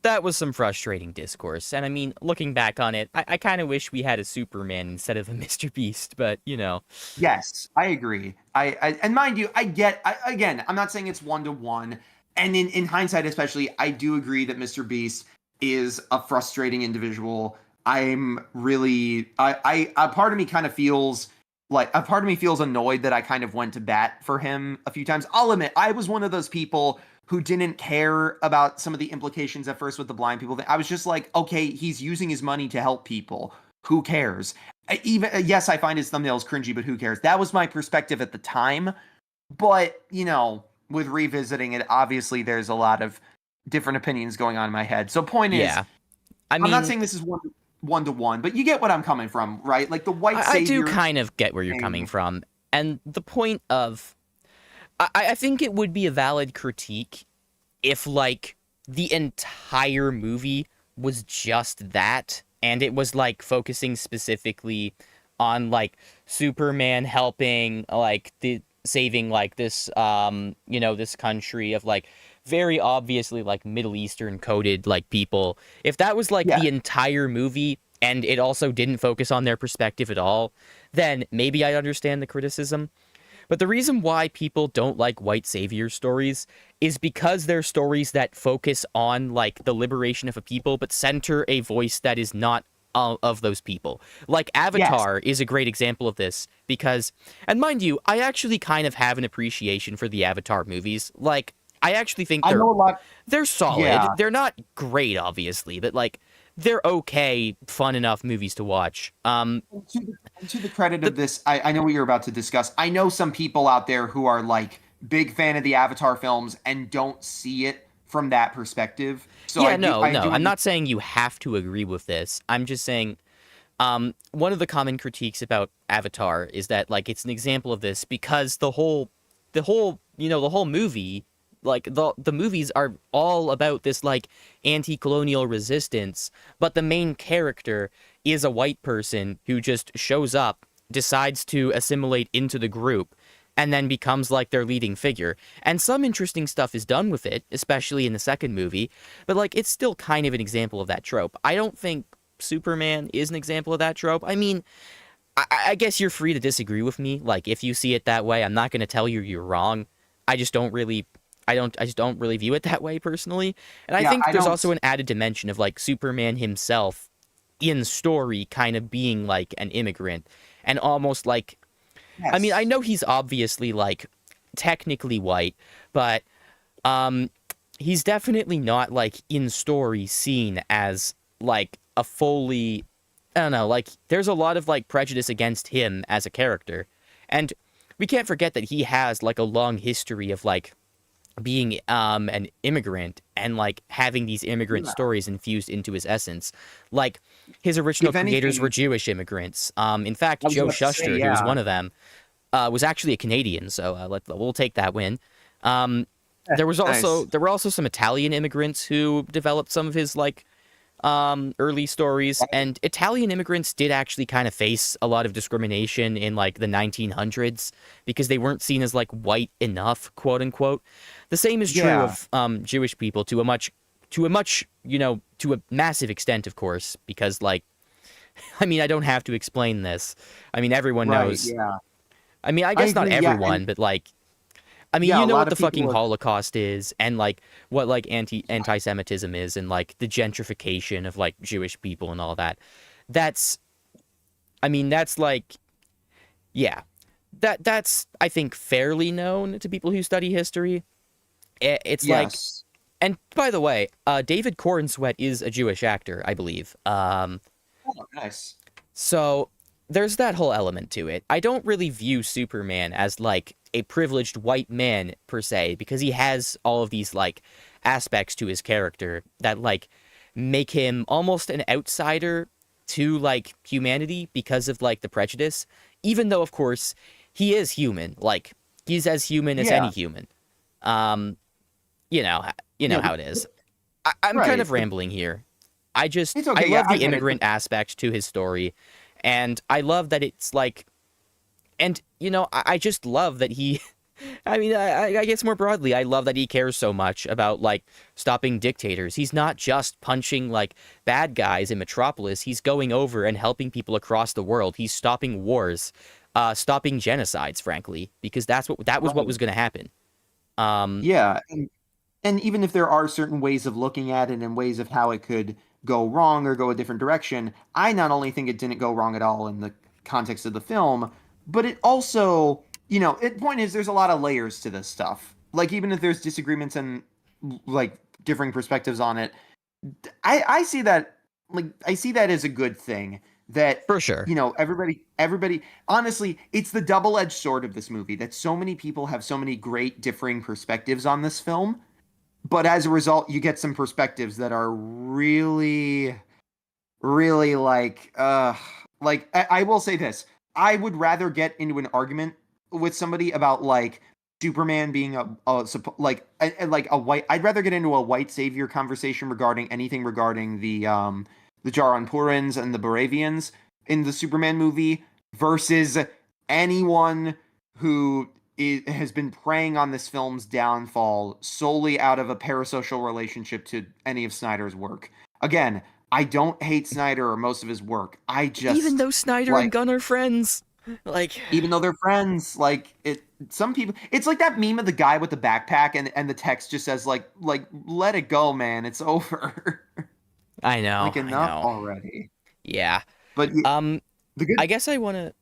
that was some frustrating discourse. And I mean, looking back on it, I kind of wish we had a Superman instead of a Mr. Beast, but you know. yes, I agree. And mind you, again, I'm not saying it's one to one. And in hindsight, especially, I do agree that Mr. Beast is a frustrating individual. I'm really, a part of me kind of feels like a part of me feels annoyed that I kind of went to bat for him a few times. I'll admit, I was one of those people who didn't care about some of the implications at first with the blind people thing. I was just like, okay, he's using his money to help people. Who cares? Even yes, I find his thumbnails cringy, but who cares? That was my perspective at the time. But with revisiting it, obviously there's a lot of different opinions going on in my head. So point is, Yeah. I I'm not mean, saying this is one to one, but you get what I'm coming from, right? Like the white I do savior kind of get where you're coming thing. from. And the point of I think it would be a valid critique if like the entire movie was just that and it was like focusing specifically on like Superman helping like the saving like this this country of like very obviously like Middle Eastern coded like people. If that was like Yeah, the entire movie and it also didn't focus on their perspective at all, then maybe I understand the criticism. But the reason why people don't like white savior stories is because they're stories that focus on like the liberation of a people, but center a voice that is not of those people. Like yes. Avatar is a great example of this because, and mind you, I actually kind of have an appreciation for the Avatar movies. Like, I actually think I know a lot. they're solid. Yeah. They're not great, obviously, but like they're okay, fun enough movies to watch. To the credit The of this, I know what you're about to discuss. I know some people out there who are like big fan of the Avatar films and don't see it from that perspective. So Yeah, no, I no. do I'm understand. not saying you have to agree with this. I'm just saying one of the common critiques about Avatar is that like it's an example of this because the whole movie, like the movies are all about this like anti-colonial resistance, but the main character is a white person who just shows up, decides to assimilate into the group, and then becomes like their leading figure. And some interesting stuff is done with it, especially in the second movie, but like it's still kind of an example of that trope. I don't think Superman is an example of that trope. I mean, I guess you're free to disagree with me. Like, if you see it that way, I'm not going to tell you you're wrong. I just don't really, I just don't really view it that way personally. And I Yeah, think I there's don't. also an added dimension of like Superman himself in story kind of being like an immigrant and almost like, I mean, I Yes. know he's obviously like technically white, but um, he's definitely not like in story seen as like a fully I don't know, like there's a lot of like prejudice against him as a character. And we can't forget that he has like a long history of like being an immigrant and like having these immigrant Yeah. stories infused into his essence. Like his original If creators were anything, Jewish immigrants. In fact, I was Joe about to say, Shuster, who was yeah. one of them, was actually a Canadian, so we'll take that win. Um, Nice. there were also some Italian immigrants who developed some of his like early stories, and Italian immigrants did actually kind of face a lot of discrimination in like the 1900s because they weren't seen as like white enough, quote unquote. The same is true Yeah. of Jewish people to a much to a massive extent, of course, because like I mean I don't have to explain this. I mean everyone Right. knows. Yeah. I mean I I guess not agree. Yeah. And everyone, but like I mean, yeah, you a know lot what of the fucking people have. Holocaust is, and like what like anti-Semitism is, and like the gentrification of like Jewish people and all that. That's, I mean, that's like, yeah, that's I think fairly known to people who study history. It's like, Yes. and by the way, David Cornsweet is a Jewish actor, I believe. Oh, nice. So there's that whole element to it. I don't really view Superman as like a privileged white man per se because he has all of these like aspects to his character that like make him almost an outsider to like humanity because of like the prejudice, even though of course he is human. Like he's as human as any Yeah. human. Um, you know, you Yeah. know how it is. I'm kind Right. of rambling here. It's I okay. Yeah, love I the get it. immigrant aspect to his story, and I love that it's like, and I just love that he. I mean, I guess more broadly, I love that he cares so much about like stopping dictators. He's not just punching like bad guys in Metropolis. He's going over and helping people across the world. He's stopping wars, stopping genocides, frankly, because that was what Right. was going to happen. Um, Yeah, and even if there are certain ways of looking at it and ways of how it could go wrong or go a different direction, I not only think it didn't go wrong at all in the context of the film, but it also, point is there's a lot of layers to this stuff. Like even if there's disagreements and like differing perspectives on it, I see that I see that as a good thing that for sure. everybody honestly, it's the double-edged sword of this movie that so many people have so many great differing perspectives on this film, but as a result you get some perspectives that are really really I will say this. I would rather get into an argument with somebody about like Superman being like a white. I'd rather get into a white savior conversation regarding anything regarding the Jaron Purins and the Baravians in the Superman movie versus anyone who has been preying on this film's downfall solely out of a parasocial relationship to any of Snyder's work. Again, I don't hate Snyder or most of his work. I Even just though Snyder and like, Gunn are friends, like, even though they're friends, like it. Some people, it's like that meme of the guy with the backpack, and the text just says like let it go, man, it's over. Like I enough know, already. yeah. But Um, the good I guess I want to.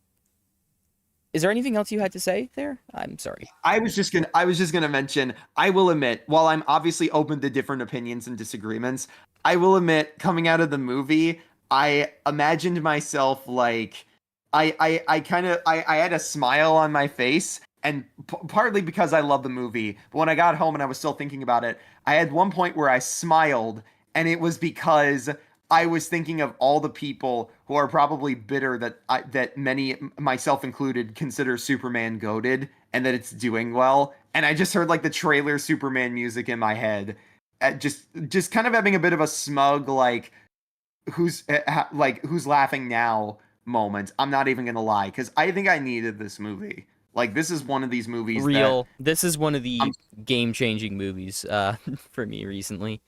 Is there anything else you had to say there? I'm sorry. I was just gonna mention, I will admit, while I'm obviously open to different opinions and disagreements, I will admit, coming out of the movie, I imagined myself like I kind of I had a smile on my face, and partly because I love the movie, but when I got home and I was still thinking about it, I had one point where I smiled, and it was because I was thinking of all the people who are probably bitter that many, myself included, consider Superman goated and that it's doing well. And I just heard like the trailer Superman music in my head, just kind of having a bit of a smug who's laughing now moment. I'm not even gonna lie, because I think I needed this movie. Like this is one of these movies that This is one of I'm the game-changing movies for me recently.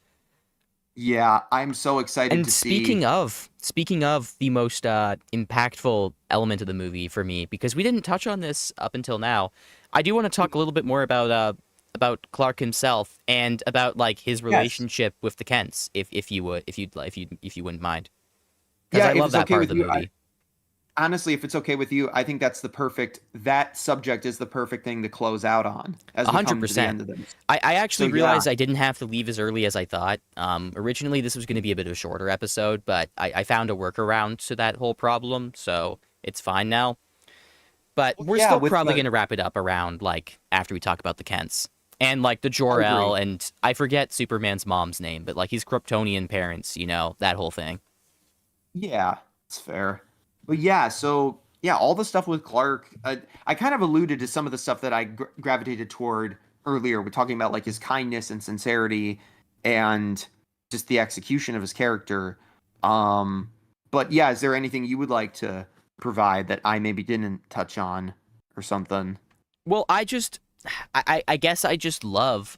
yeah, I'm so excited And to see. speaking of the most impactful element of the movie for me, because we didn't touch on this up until now, I do want to talk a little bit more about Clark himself and about like his Yes. relationship with the Kents, if you would, if you wouldn't mind, because Yeah, I if love it's that okay part of with the you, movie. honestly, if it's okay with you, I think that subject is the perfect thing to close out on as A we hundred come to the percent. end of this. I So actually yeah, realized I didn't have to leave as early as I thought. Originally, this was going to be a bit of a shorter episode, but I found a workaround to that whole problem, so it's fine now. But well, we're yeah, still with probably the going to wrap it up around like after we talk about the Kents and like the I agree. Jor-El, and I forget Superman's mom's name, but like his Kryptonian parents, that whole thing. Yeah, it's fair. But yeah, so yeah, all the stuff with Clark, I kind of alluded to some of the stuff that I gravitated toward earlier. We're talking about like his kindness and sincerity, and just the execution of his character. Um, but yeah, is there anything you would like to provide that I maybe didn't touch on or something? Well, I guess I just love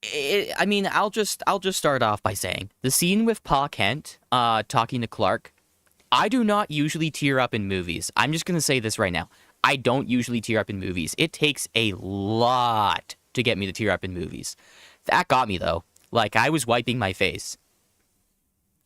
I mean, I'll just start off by saying the scene with Pa Kent talking to Clark. I do not usually tear up in movies. I'm just gonna say this right now. I don't usually tear up in movies. It takes a lot to get me to tear up in movies. That got me though. Like I was wiping my face.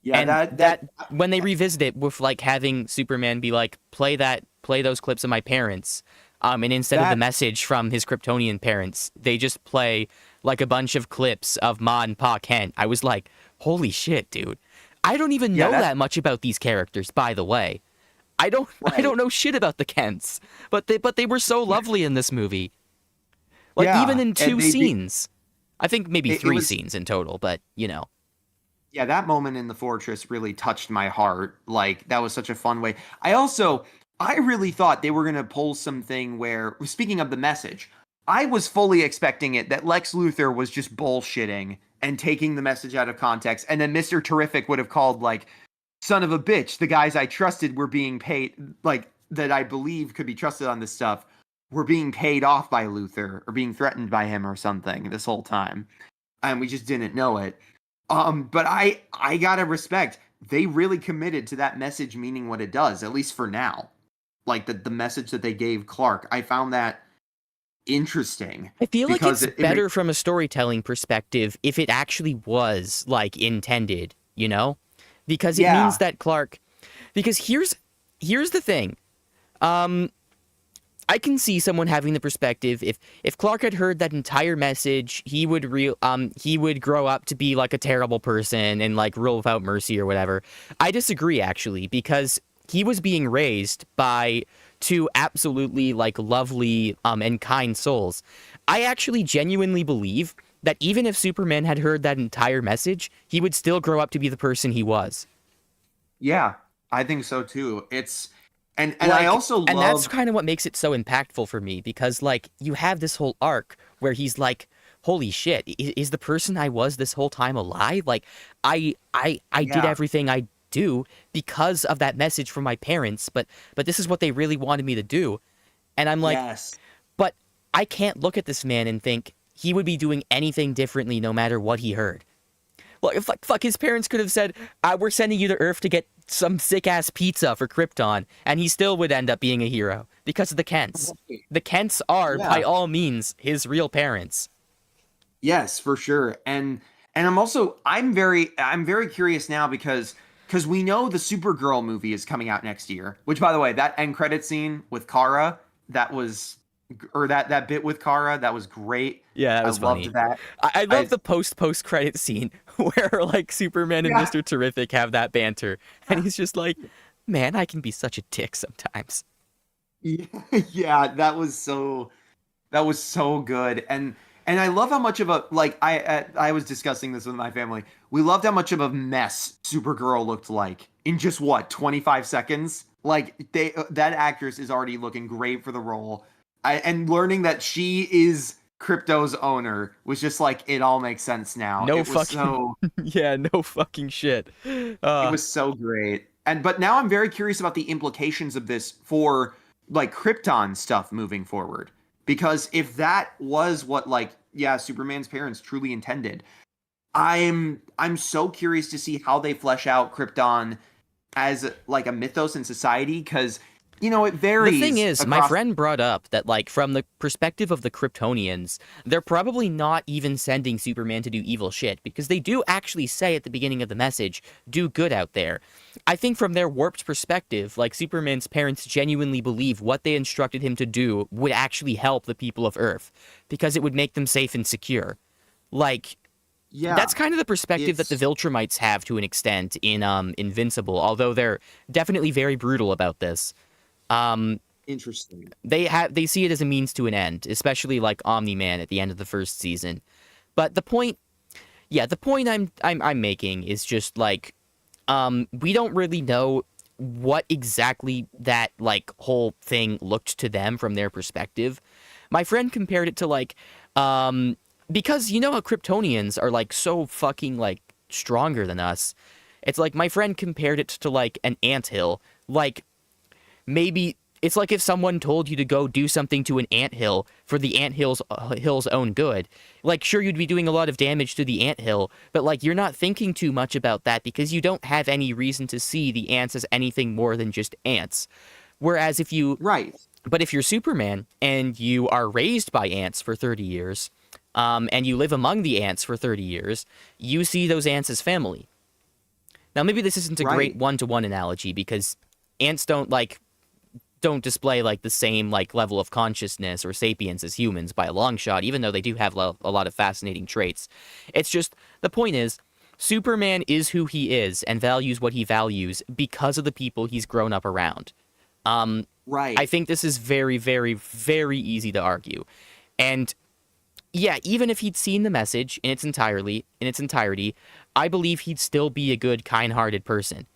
Yeah, And that that when they revisit it with like having Superman be like, play those clips of my parents. And instead of the that message from his Kryptonian parents, they just play like a bunch of clips of Ma and Pa Kent. I was like, holy shit, dude. I don't even yeah, know that's that much about these characters, by the way. I right. don't know shit about the Kents, but they were so lovely in this movie. Like even Yeah, in and two scenes. I think maybe it three was scenes in total, but yeah, that moment in the fortress really touched my heart. Like that was such a fun way. I really thought they were going to pull something where, speaking of the message, I was fully expecting it that Lex Luthor was just bullshitting and taking the message out of context. And then Mr. Terrific would have called like, son of a bitch, the guys I trusted were being paid, like that I believe could be trusted on this stuff, were being paid off by Luther or being threatened by him or something this whole time. And we just didn't know it. But I gotta respect, they really committed to that message meaning what it does, at least for now. Like the message that they gave Clark, I found that interesting. I feel like because it's better from a storytelling perspective if it actually was like intended, you know? Because it means that Clark, because here's the thing. I can see someone having the perspective if Clark had heard that entire message, he would grow up to be like a terrible person and like rule without mercy or whatever. I disagree actually, because he was being raised by two absolutely like lovely and kind souls. I actually genuinely believe that even if Superman had heard that entire message, he would still grow up to be the person he was. Yeah, I think so too. It's and like, I also love, and that's kind of what makes it so impactful for me, because like you have this whole arc where he's like, holy shit, is the person I was this whole time alive? Like I did everything I do because of that message from my parents, but this is what they really wanted me to do. And I'm like, yes. But I can't look at this man and think he would be doing anything differently no matter what he heard. Well, fuck, his parents could have said, we're sending you to Earth to get some sick-ass pizza for Krypton, and he still would end up being a hero because of the Kents. The Kents are, by all means, his real parents. Yes, for sure. And I'm very curious now because we know the Supergirl movie is coming out next year, which, by the way, that end credit scene with Kara, that bit with Kara, that was great. Yeah, that was funny. Loved that. I love the post credit scene where like Superman and Mr. Terrific have that banter, and he's just like, man, I can be such a dick sometimes. Yeah, that was so good. And I love how much of a, like, I was discussing this with my family. We loved how much of a mess Supergirl looked like in just 25 seconds. Like that actress is already looking great for the role. And learning that she is Crypto's owner was just like, it all makes sense now. No fucking shit. It was so great. But now I'm very curious about the implications of this for like Krypton stuff moving forward. Because if that was what Superman's parents truly intended, I'm so curious to see how they flesh out Krypton as like a mythos in society, because it varies. The thing is, my friend brought up that, like, from the perspective of the Kryptonians, they're probably not even sending Superman to do evil shit, because they do actually say at the beginning of the message, do good out there. I think from their warped perspective, like, Superman's parents genuinely believe what they instructed him to do would actually help the people of Earth, because it would make them safe and secure. Like, that's kind of the perspective that the Viltrumites have to an extent in Invincible, although they're definitely very brutal about this. Interesting. They see it as a means to an end, especially like Omni-Man at the end of the first season. But the point I'm making is just like, we don't really know what exactly that like whole thing looked to them from their perspective. My friend compared it to like, because you know how Kryptonians are like so fucking like stronger than us. It's like my friend compared it to like an anthill. Like, maybe it's like if someone told you to go do something to an anthill for the anthill's own good. Like, sure, you'd be doing a lot of damage to the anthill, but like you're not thinking too much about that because you don't have any reason to see the ants as anything more than just ants. Whereas if you but if you're Superman and you are raised by ants for 30 years, and you live among the ants for 30 years, you see those ants as family. Now, maybe this isn't a great one-to-one analogy because ants don't display like the same like level of consciousness or sapience as humans by a long shot, even though they do have a lot of fascinating traits. It's just, the point is, Superman is who he is and values what he values because of the people he's grown up around. I think this is very, very, very easy to argue. And yeah, even if he'd seen the message in its entirety, I believe he'd still be a good, kind-hearted person.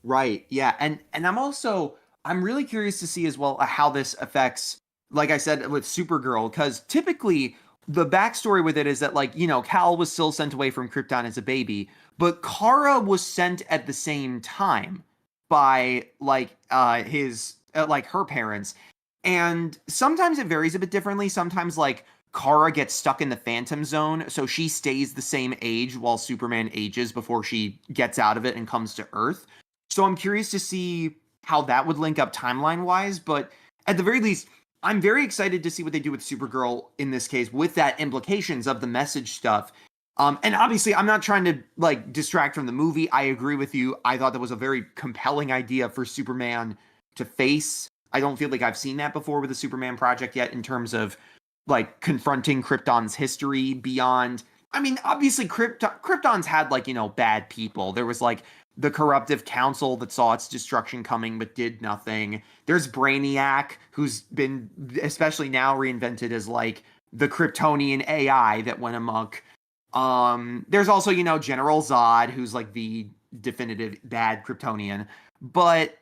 Right. Yeah. And I'm really curious to see as well how this affects, like I said, with Supergirl, because typically the backstory with it is that, like, you know, Cal was still sent away from Krypton as a baby, but Kara was sent at the same time by like his like her parents. And sometimes it varies a bit differently. Sometimes like Kara gets stuck in the Phantom Zone, so she stays the same age while Superman ages before she gets out of it and comes to Earth. So I'm curious to see how that would link up timeline wise, but at the very least, I'm very excited to see what they do with Supergirl in this case, with that implications of the message stuff. And obviously, I'm not trying to like distract from the movie. I agree with you. I thought that was a very compelling idea for Superman to face. I don't feel like I've seen that before with the Superman project yet in terms of like confronting Krypton's history beyond. I mean, obviously, Krypton's had like, you know, bad people. There was like the corruptive council that saw its destruction coming but did nothing. There's Brainiac, who's been especially now reinvented as like the Kryptonian AI that went amok. There's also, you know, General Zod, who's like the definitive bad Kryptonian. But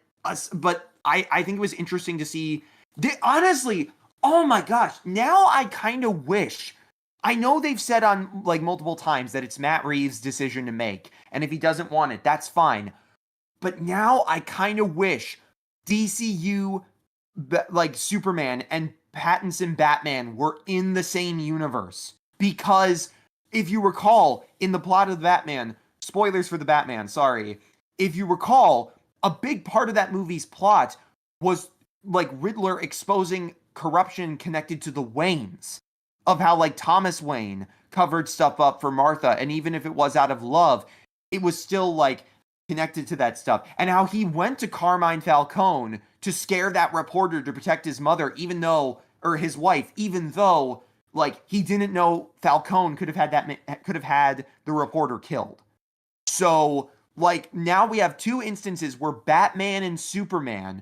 I think it was interesting to see. Honestly, oh my gosh, now I kind of wish. I know they've said on like multiple times that it's Matt Reeves' decision to make, and if he doesn't want it, that's fine. But now I kind of wish DCU, like Superman and Pattinson Batman were in the same universe. Because if you recall, in the plot of the Batman, spoilers for the Batman, sorry. If you recall, a big part of that movie's plot was like Riddler exposing corruption connected to the Waynes, of how like Thomas Wayne covered stuff up for Martha, and even if it was out of love, it was still like connected to that stuff, and how he went to Carmine Falcone to scare that reporter to protect his mother, even though, or his wife, even though like he didn't know Falcone could have had the reporter killed. So like now we have two instances where Batman and Superman,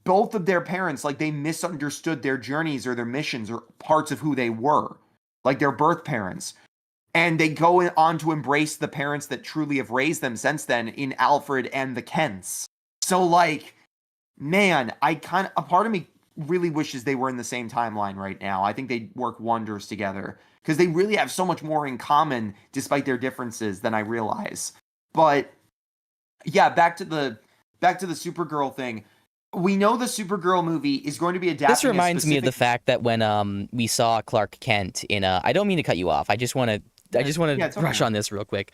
both of their parents, like they misunderstood their journeys or their missions or parts of who they were, like their birth parents. And they go on to embrace the parents that truly have raised them since then in Alfred and the Kents. So like, man, a part of me really wishes they were in the same timeline right now. I think they'd work wonders together because they really have so much more in common despite their differences than I realize. But yeah, back to the Supergirl thing. We know the Supergirl movie is going to be adapting. This reminds me of the fact that when we saw Clark Kent in I don't mean to cut you off. I just want to brush on this real quick.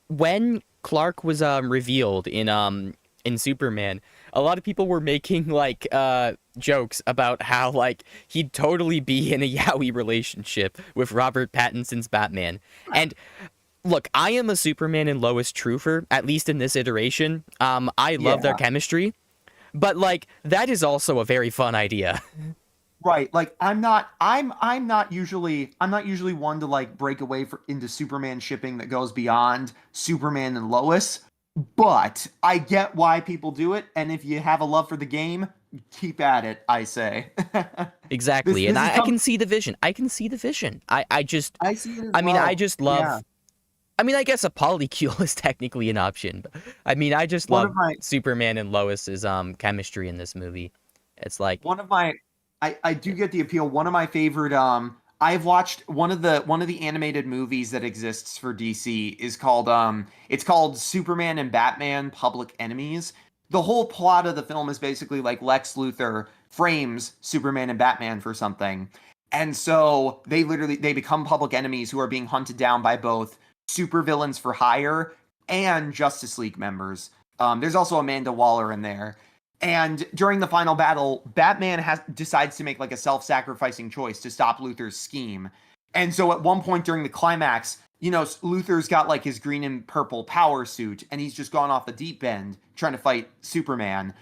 When Clark was revealed in Superman, a lot of people were making like jokes about how like he'd totally be in a yaoi relationship with Robert Pattinson's Batman. And look, I am a Superman and Lois truther, at least in this iteration. I love their chemistry. But like that is also a very fun idea. Right. Like I'm not usually one to like break away into Superman shipping that goes beyond Superman and Lois, but I get why people do it, and if you have a love for the game, keep at it, I say. Exactly. I can see the vision. I can see the vision. I see it as well. I just love I mean, I guess a polycule is technically an option. But, I mean, I just love Superman and Lois's chemistry in this movie. It's like I do get the appeal. One of my favorite I've watched one of the animated movies that exists for DC is called it's called Superman and Batman Public Enemies. The whole plot of the film is basically like Lex Luthor frames Superman and Batman for something. And so they become public enemies who are being hunted down by both supervillains for hire and Justice League members. There's also Amanda Waller in there. And during the final battle, Batman decides to make like a self-sacrificing choice to stop Luthor's scheme. And so at one point during the climax, you know, Luthor's got like his green and purple power suit, and he's just gone off the deep end trying to fight Superman.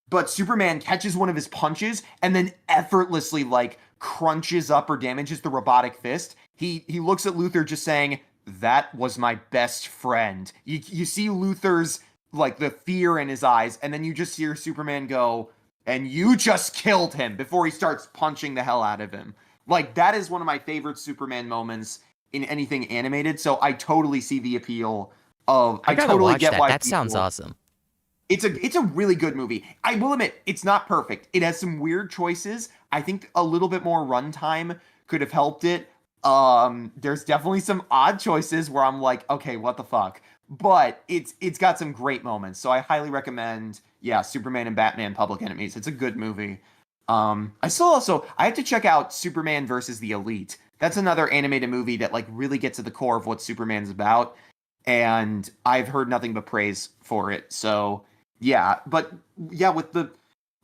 But Superman catches one of his punches and then effortlessly like crunches up or damages the robotic fist. He looks at Luthor just saying, "That was my best friend." You see Luthor's like the fear in his eyes, and then you just hear Superman go, "And you just killed him," before he starts punching the hell out of him. Like that is one of my favorite Superman moments in anything animated. So I totally see the appeal of. I totally get why that sounds awesome. It's a really good movie. I will admit it's not perfect. It has some weird choices. I think a little bit more runtime could have helped it. There's definitely some odd choices where I'm like, okay, what the fuck? But it's got some great moments. So I highly recommend, yeah, Superman and Batman Public Enemies. It's a good movie. I still also I have to check out Superman versus the Elite. That's another animated movie that like really gets to the core of what Superman's about, and I've heard nothing but praise for it. So yeah, but yeah, with the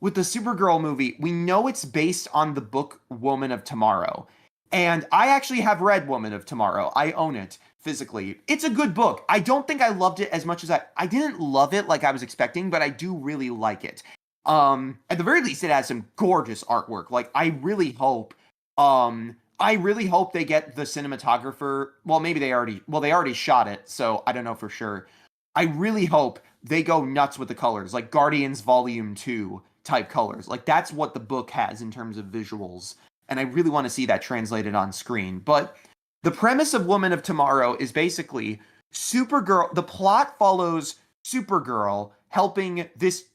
Supergirl movie, we know it's based on the book Woman of Tomorrow. And I actually have read Woman of Tomorrow. I own it physically. It's a good book. I don't think I loved it as much as I didn't love it like I was expecting, but I do really like it. At the very least it has some gorgeous artwork. Like I really hope they get the cinematographer. Well, maybe they already shot it, so I don't know for sure. I really hope they go nuts with the colors, like Guardians Volume 2 type colors. Like that's what the book has in terms of visuals, and I really want to see that translated on screen. But the premise of Woman of Tomorrow is basically Supergirl. The plot follows Supergirl helping this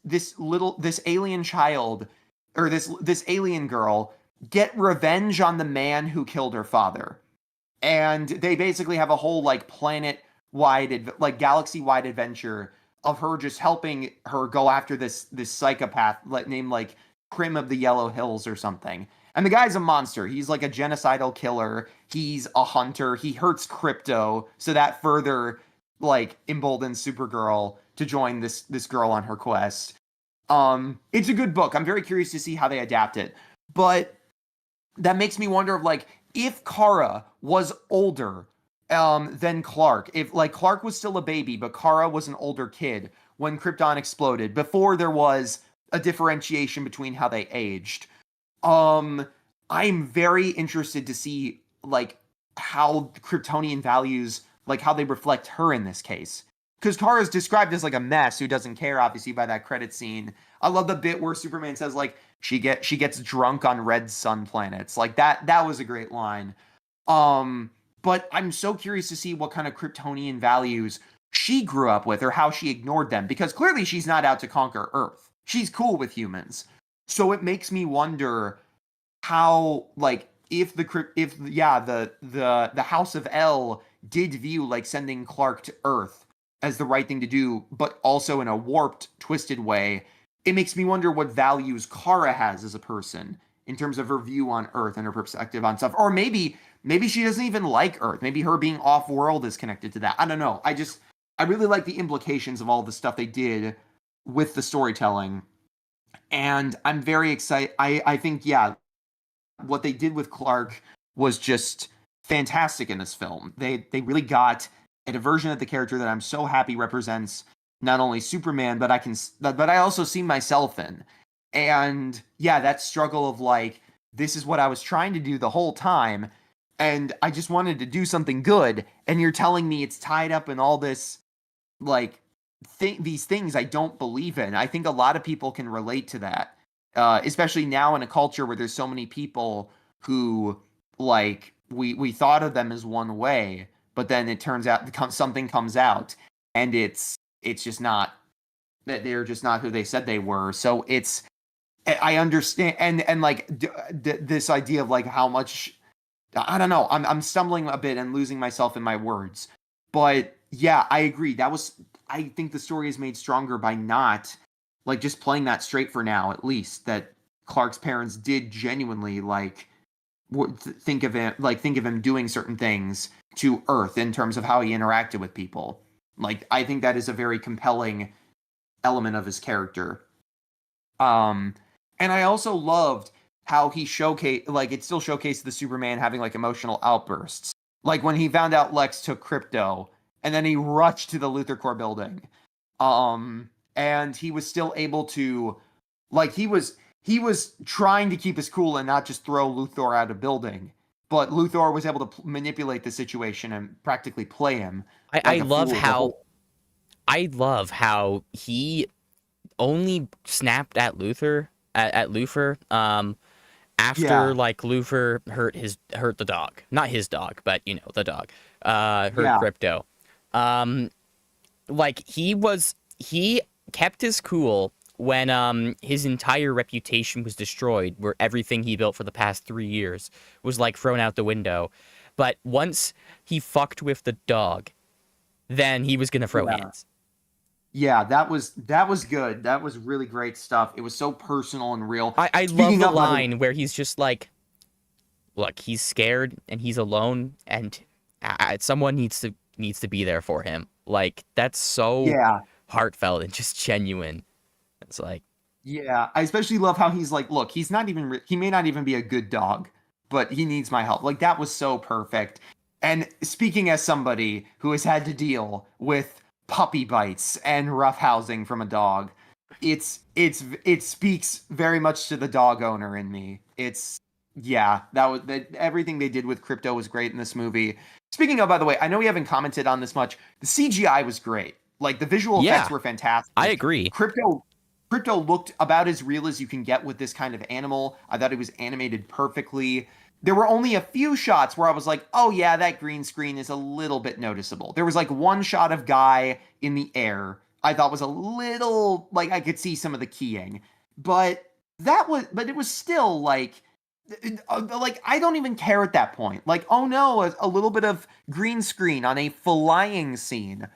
alien child, or this alien girl, get revenge on the man who killed her father. And they basically have a whole like planet wide, like galaxy wide adventure of her just helping her go after this psychopath named like Prim of the Yellow Hills or something. And the guy's a monster. He's like a genocidal killer. He's a hunter. He hurts Crypto, so that further like emboldens Supergirl to join this girl on her quest. It's a good book. I'm very curious to see how they adapt it. But that makes me wonder of like if Kara was older than Clark, if like Clark was still a baby, but Kara was an older kid when Krypton exploded, before there was a differentiation between how they aged. I'm very interested to see like how Kryptonian values, like how they reflect her in this case. Because Kara's described as like a mess who doesn't care, obviously, by that credit scene. I love the bit where Superman says like she gets drunk on red sun planets. Like that was a great line. But I'm so curious to see what kind of Kryptonian values she grew up with or how she ignored them, because clearly she's not out to conquer Earth. She's cool with humans. So it makes me wonder how like if yeah the House of L did view like sending Clark to Earth as the right thing to do, but also in a warped, twisted way. It makes me wonder what values Kara has as a person in terms of her view on Earth and her perspective on stuff. Or maybe she doesn't even like Earth. Maybe her being off world is connected to that. I don't know. I really like the implications of all the stuff they did with the storytelling. And I'm very excited. I think, yeah, what they did with Clark was just fantastic in this film. They really got a version of the character that I'm so happy represents not only Superman, but I also see myself in. And yeah, that struggle of like, this is what I was trying to do the whole time, and I just wanted to do something good, and you're telling me it's tied up in all this like these things I don't believe in. I think a lot of people can relate to that, especially now in a culture where there's so many people who like we thought of them as one way, but then it turns out something comes out, and it's just not that they're just not who they said they were. So I understand, and like this idea of like how much, I don't know. I'm stumbling a bit and losing myself in my words, but yeah, I agree. I think the story is made stronger by not like just playing that straight for now. At least that Clark's parents did genuinely like think of him doing certain things to Earth in terms of how he interacted with people. Like I think that is a very compelling element of his character. Um, and I also loved how he showcased, like, it still showcased the Superman having like emotional outbursts. Like when he found out Lex took Crypto, and then he rushed to the Luthor Corps building. And he was still able to, like, he was trying to keep his cool and not just throw Luthor out of building. But Luthor was able to manipulate the situation and practically play him I, like I a love fool the how whole. I love how he only snapped at Luthor after Yeah, like Luthor hurt the dog. Not his dog, but you know, the dog. Hurt yeah, Crypto. Um like he kept his cool when his entire reputation was destroyed, where everything he built for the past 3 years was like thrown out the window. But once he fucked with the dog, then he was gonna throw Yeah. hands. Yeah, that was good. That was really great stuff. It was so personal and real. I love Speaking the of, by the way, line where he's just like, look, he's scared and he's alone, and someone needs to be there for him. Like that's so yeah, heartfelt and just genuine. It's like, yeah, I especially love how he's like, look, he's not even he may not even be a good dog, but he needs my help. Like that was so perfect. And speaking as somebody who has had to deal with puppy bites and roughhousing from a dog, it speaks very much to the dog owner in me. It's yeah, everything they did with Crypto was great in this movie. Speaking of, by the way, I know we haven't commented on this much. The CGI was great. Like the visual effects yeah, were I fantastic. agree. Crypto looked about as real as you can get with this kind of animal. I thought it was animated perfectly. There were only a few shots where I was like, oh yeah, that green screen is a little bit noticeable. There was like one shot of Guy in the air I thought was a little like I could see some of the keying. But but it was still like I don't even care at that point. Like, oh no, a little bit of green screen on a flying scene.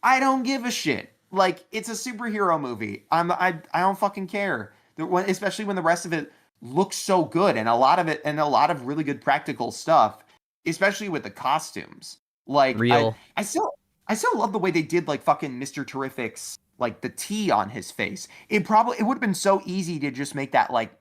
I don't give a shit. Like it's a superhero movie. I don't fucking care. Especially when the rest of it looks so good and a lot of really good practical stuff, especially with the costumes. Like Real. I still love the way they did like fucking Mr. Terrific's like the T on his face. It would have been so easy to just make that like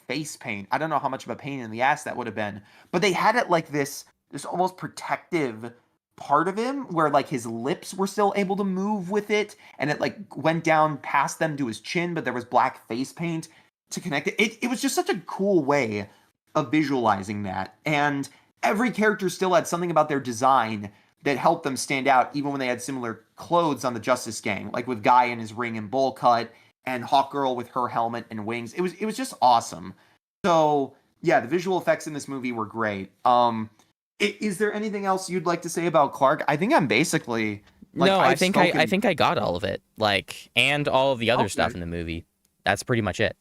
face paint. I don't know how much of a pain in the ass that would have been, but they had it like this almost protective part of him where like his lips were still able to move with it and it like went down past them to his chin, but there was black face paint to connect it. It was just such a cool way of visualizing that. And every character still had something about their design that helped them stand out even when they had similar clothes on the Justice Gang, like with Guy in his ring and bowl cut and Hawkgirl with her helmet and wings. It was just awesome. So yeah, the visual effects in this movie were great. Is there anything else you'd like to say about Clark? I think I'm basically like No, I've I spoken. think I got all of it. Like, and all of the other stuff Okay. in the movie. That's pretty much it.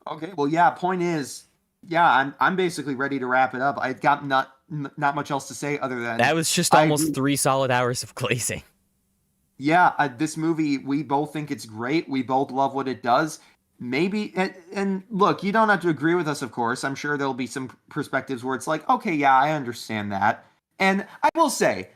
Okay. Well, yeah. Point is, yeah, I'm basically ready to wrap it up. I've got not much else to say other than That was just I almost agree. 3 solid hours of glazing. Yeah, this movie we both think it's great. We both love what it does. Maybe and look, you don't have to agree with us, of course. I'm sure there'll be some perspectives where it's like, okay, yeah, I understand that. And I will say,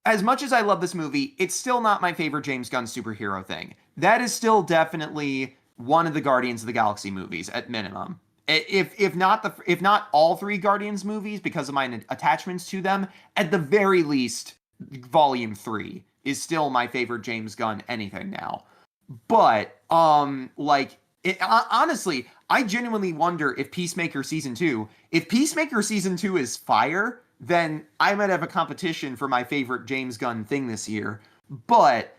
as much as I love this movie, it's still not my favorite James Gunn superhero thing. That is still definitely one of the Guardians of the Galaxy movies at minimum. If not all three Guardians movies because of my attachments to them, at the very least, Volume 3 is still my favorite James Gunn anything now. But honestly, I genuinely wonder if Peacemaker season 2 is fire, then I might have a competition for my favorite James Gunn thing this year. But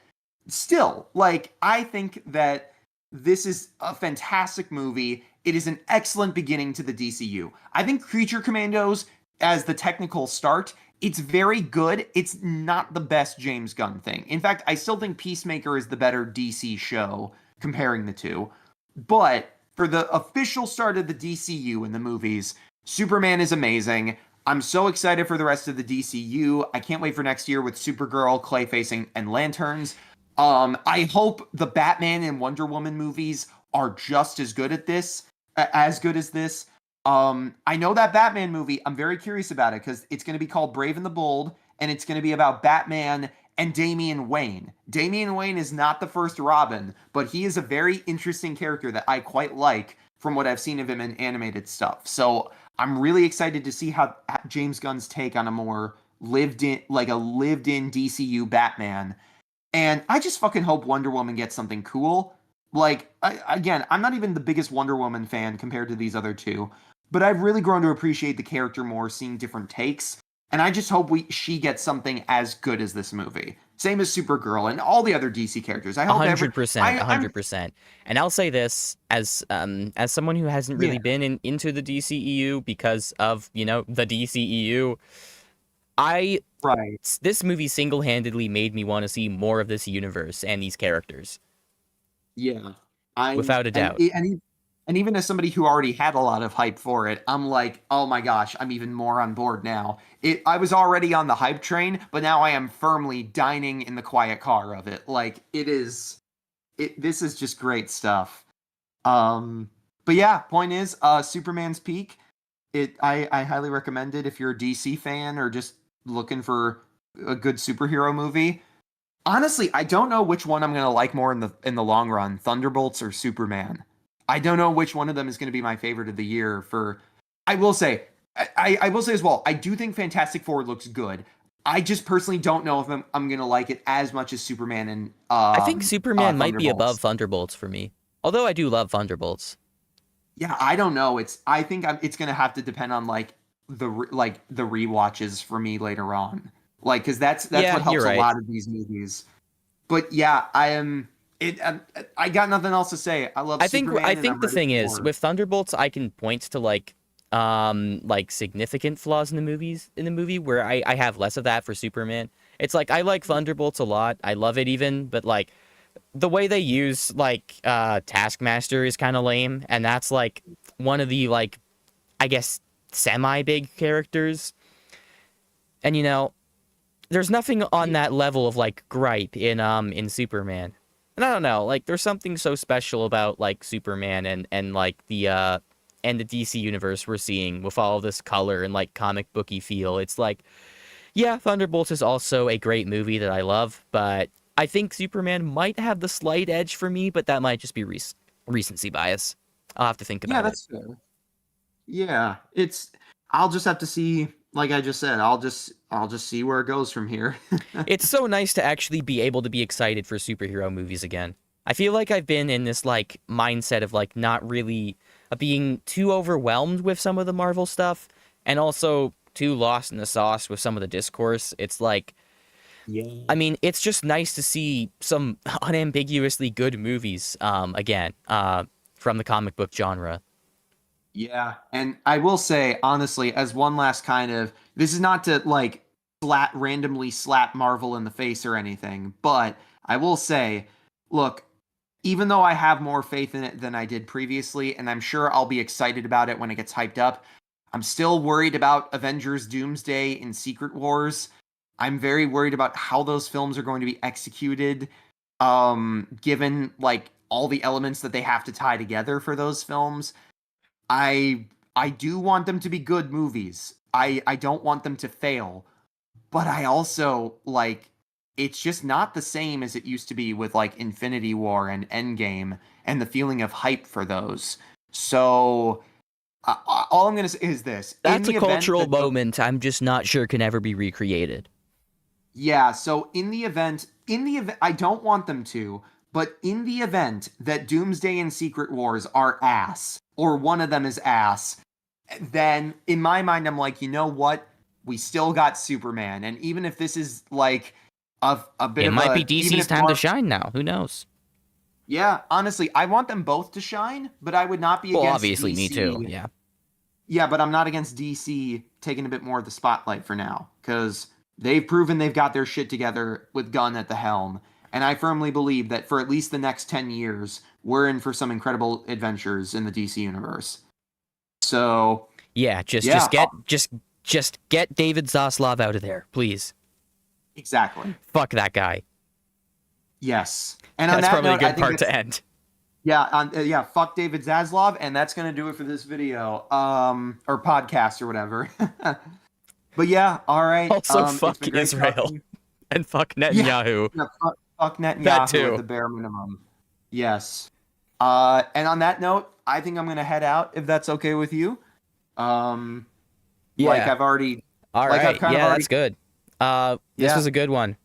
still, like I think that this is a fantastic movie. It is an excellent beginning to the DCU. I think Creature Commandos as the technical start, it's very good. It's not the best James Gunn thing. In fact, I still think Peacemaker is the better DC show comparing the two. But for the official start of the DCU in the movies, Superman is amazing. I'm so excited for the rest of the DCU. I can't wait for next year with Supergirl, Clayface, and Lanterns. I hope the Batman and Wonder Woman movies are just as good as good as this. I know that Batman movie. I'm very curious about it because it's going to be called Brave and the Bold, and it's going to be about Batman and Damian Wayne. Damian Wayne is not the first Robin, but he is a very interesting character that I quite like from what I've seen of him in animated stuff. So I'm really excited to see how James Gunn's take on a more lived in DCU Batman. And I just fucking hope Wonder Woman gets something cool. Again, I'm not even the biggest Wonder Woman fan compared to these other two, but I've really grown to appreciate the character more, seeing different takes. And I just hope she gets something as good as this movie. Same as Supergirl and all the other DC characters. I A hope hundred percent, a I'm hundred percent. And I'll say this as someone who hasn't yeah, really been into the DCEU because of the DCEU. I right. This movie single-handedly made me want to see more of this universe and these characters, Yeah. I without a and doubt. And even as somebody who already had a lot of hype for it, I'm like, oh my gosh, I'm even more on board now. I was already on the hype train, but now I am firmly dining in the quiet car of it. Like this is just great stuff. Um, but yeah, point is, Superman's Peak. I highly recommend it if you're a DC fan or just looking for a good superhero movie. Honestly, I don't know which one I'm gonna like more in the long run, Thunderbolts or Superman. I don't know which one of them is gonna be my favorite of the year. I will say, I will say as well, I do think Fantastic Four looks good. I just personally don't know if I'm gonna like it as much as Superman and I think Superman might be above Thunderbolts. Thunderbolts for me. Although I do love Thunderbolts. Yeah, I don't know. I think it's gonna have to depend on like the rewatches for me later on. Like, because that's Yeah, what you're helps a right. lot of these movies. But yeah, I am. I got nothing else to say. I love I Superman, and think I'm the ready thing for is more. with Thunderbolts I can point to like significant flaws in the movie where I have less of that for Superman. It's like I like Thunderbolts a lot. I love it even, but like the way they use Taskmaster is kind of lame, and that's like one of the like I guess semi big characters. And there's nothing on Yeah, that level of like gripe in Superman. And I don't know, like there's something so special about like Superman and like the DC universe we're seeing with all this color and like comic booky feel. It's like, yeah, Thunderbolts is also a great movie that I love, but I think Superman might have the slight edge for me, but that might just be recency bias. I'll have to think yeah, about it. that's fair. Yeah, it's. I'll just have to see. Like I just said, I'll just see where it goes from here. It's so nice to actually be able to be excited for superhero movies again. I feel like I've been in this like mindset of like not really being too overwhelmed with some of the Marvel stuff and also too lost in the sauce with some of the discourse. It's like I Yeah. mean, it's just nice to see some unambiguously good movies again from the comic book genre. Yeah, and I will say honestly, as one last kind of, this is not to like randomly slap Marvel in the face or anything, but I will say, look, even though I have more faith in it than I did previously, and I'm sure I'll be excited about it when it gets hyped up, I'm still worried about Avengers Doomsday and Secret Wars. I'm very worried about how those films are going to be executed, given like all the elements that they have to tie together for those films. I do want them to be good movies. I don't want them to fail, but I also like it's just not the same as it used to be with like Infinity War and Endgame and the feeling of hype for those. So all I'm going to say is this: in That's a the event cultural that the moment I'm just not sure can ever be recreated. Yeah, so in the event, I don't want them to, but in the event that Doomsday and Secret Wars are ass, or one of them is ass, then in my mind, I'm like, you know what? We still got Superman. And even if this is like a bit It of might be even DC's if time to Mark, shine now. Who knows? yeah, honestly, I want them both to shine, but I would not be Well, against obviously, me too. DC. Yeah. Yeah, but I'm not against DC taking a bit more of the spotlight for now because they've proven they've got their shit together with Gunn at the helm. And I firmly believe that for at least the next 10 years, we're in for some incredible adventures in the DC universe. So, Yeah, yeah, just get David Zaslav out of there, please. exactly. Fuck that guy. Yes. And on That's that probably a note, I good think part to that's end. yeah, fuck David Zaslav, and that's gonna do it for this video, or podcast or whatever. But yeah, all right. Also, It's fuck been great Israel talking. and fuck Yeah, Netanyahu. yeah, fuck That Netanyahu at too. the bare minimum. Yes. And on that note, I think I'm gonna head out if that's okay with you. Um, like Yeah. I've already, All like I've right. kind of Yeah, that's already, good. This yeah, was a good one.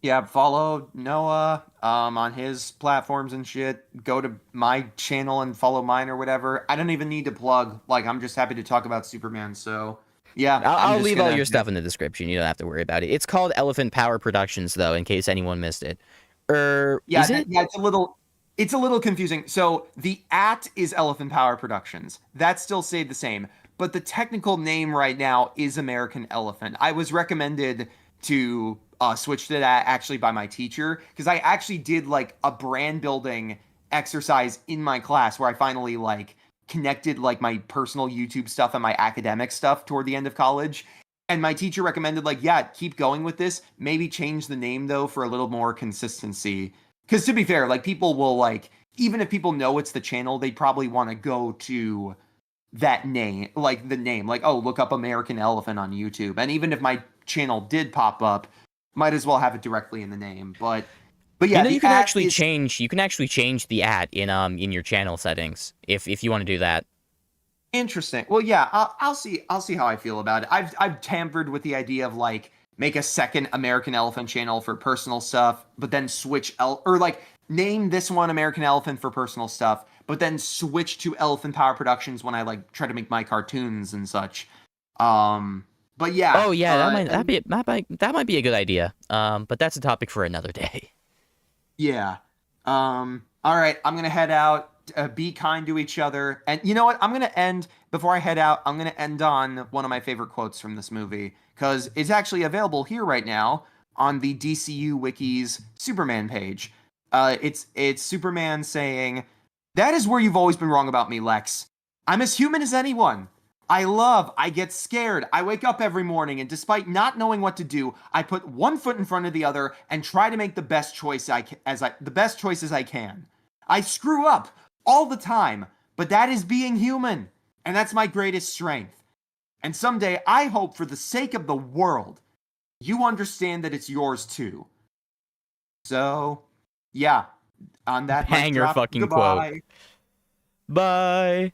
yeah. Follow Noah, on his platforms and shit. Go to my channel and follow mine or whatever. I don't even need to plug. Like I'm just happy to talk about Superman. So yeah, I'm I'll just leave all gonna. your stuff in the description. You don't have to worry about it. It's called Elephant Power Productions, though, in case anyone missed it. Yeah, Is it? yeah, it's a little confusing. So the at is Elephant Power Productions. That still stayed the same, but the technical name right now is American Elephant. I was recommended to switch to that actually by my teacher because I actually did like a brand building exercise in my class where I finally like connected like my personal YouTube stuff and my academic stuff toward the end of college. And my teacher recommended like, yeah, keep going with this. Maybe change the name though for a little more consistency. Because to be fair, like people will like, even if people know it's the channel, they probably want to go to that name, like the name, like, oh, look up American Elephant on YouTube. And even if my channel did pop up, might as well have it directly in the name. But You yeah, know, the at is you can actually change the at in your channel settings if you want to do that. interesting. Well, yeah, I'll see how I feel about it. I've tampered with the idea of like make a second American Elephant channel for personal stuff, but then or like name this one American Elephant for personal stuff, but then switch to Elephant Power Productions when I like try to make my cartoons and such. Um, but yeah, Oh yeah, and that might be a good idea. But that's a topic for another day. yeah. All right, I'm gonna head out. Be kind to each other, and you know what? I'm gonna end before I head out. I'm gonna end on one of my favorite quotes from this movie because it's actually available here right now on the DCU Wiki's Superman page. It's Superman saying, "That is where you've always been wrong about me, Lex. I'm as human as anyone. I get scared. I wake up every morning, and despite not knowing what to do, I put one foot in front of the other and try to make the best the best choices I can. I screw up all the time, but that is being human, and that's my greatest strength. And someday, I hope for the sake of the world, you understand that it's yours too." So, yeah, on that mic Banger drop, fucking quote. goodbye. Bye.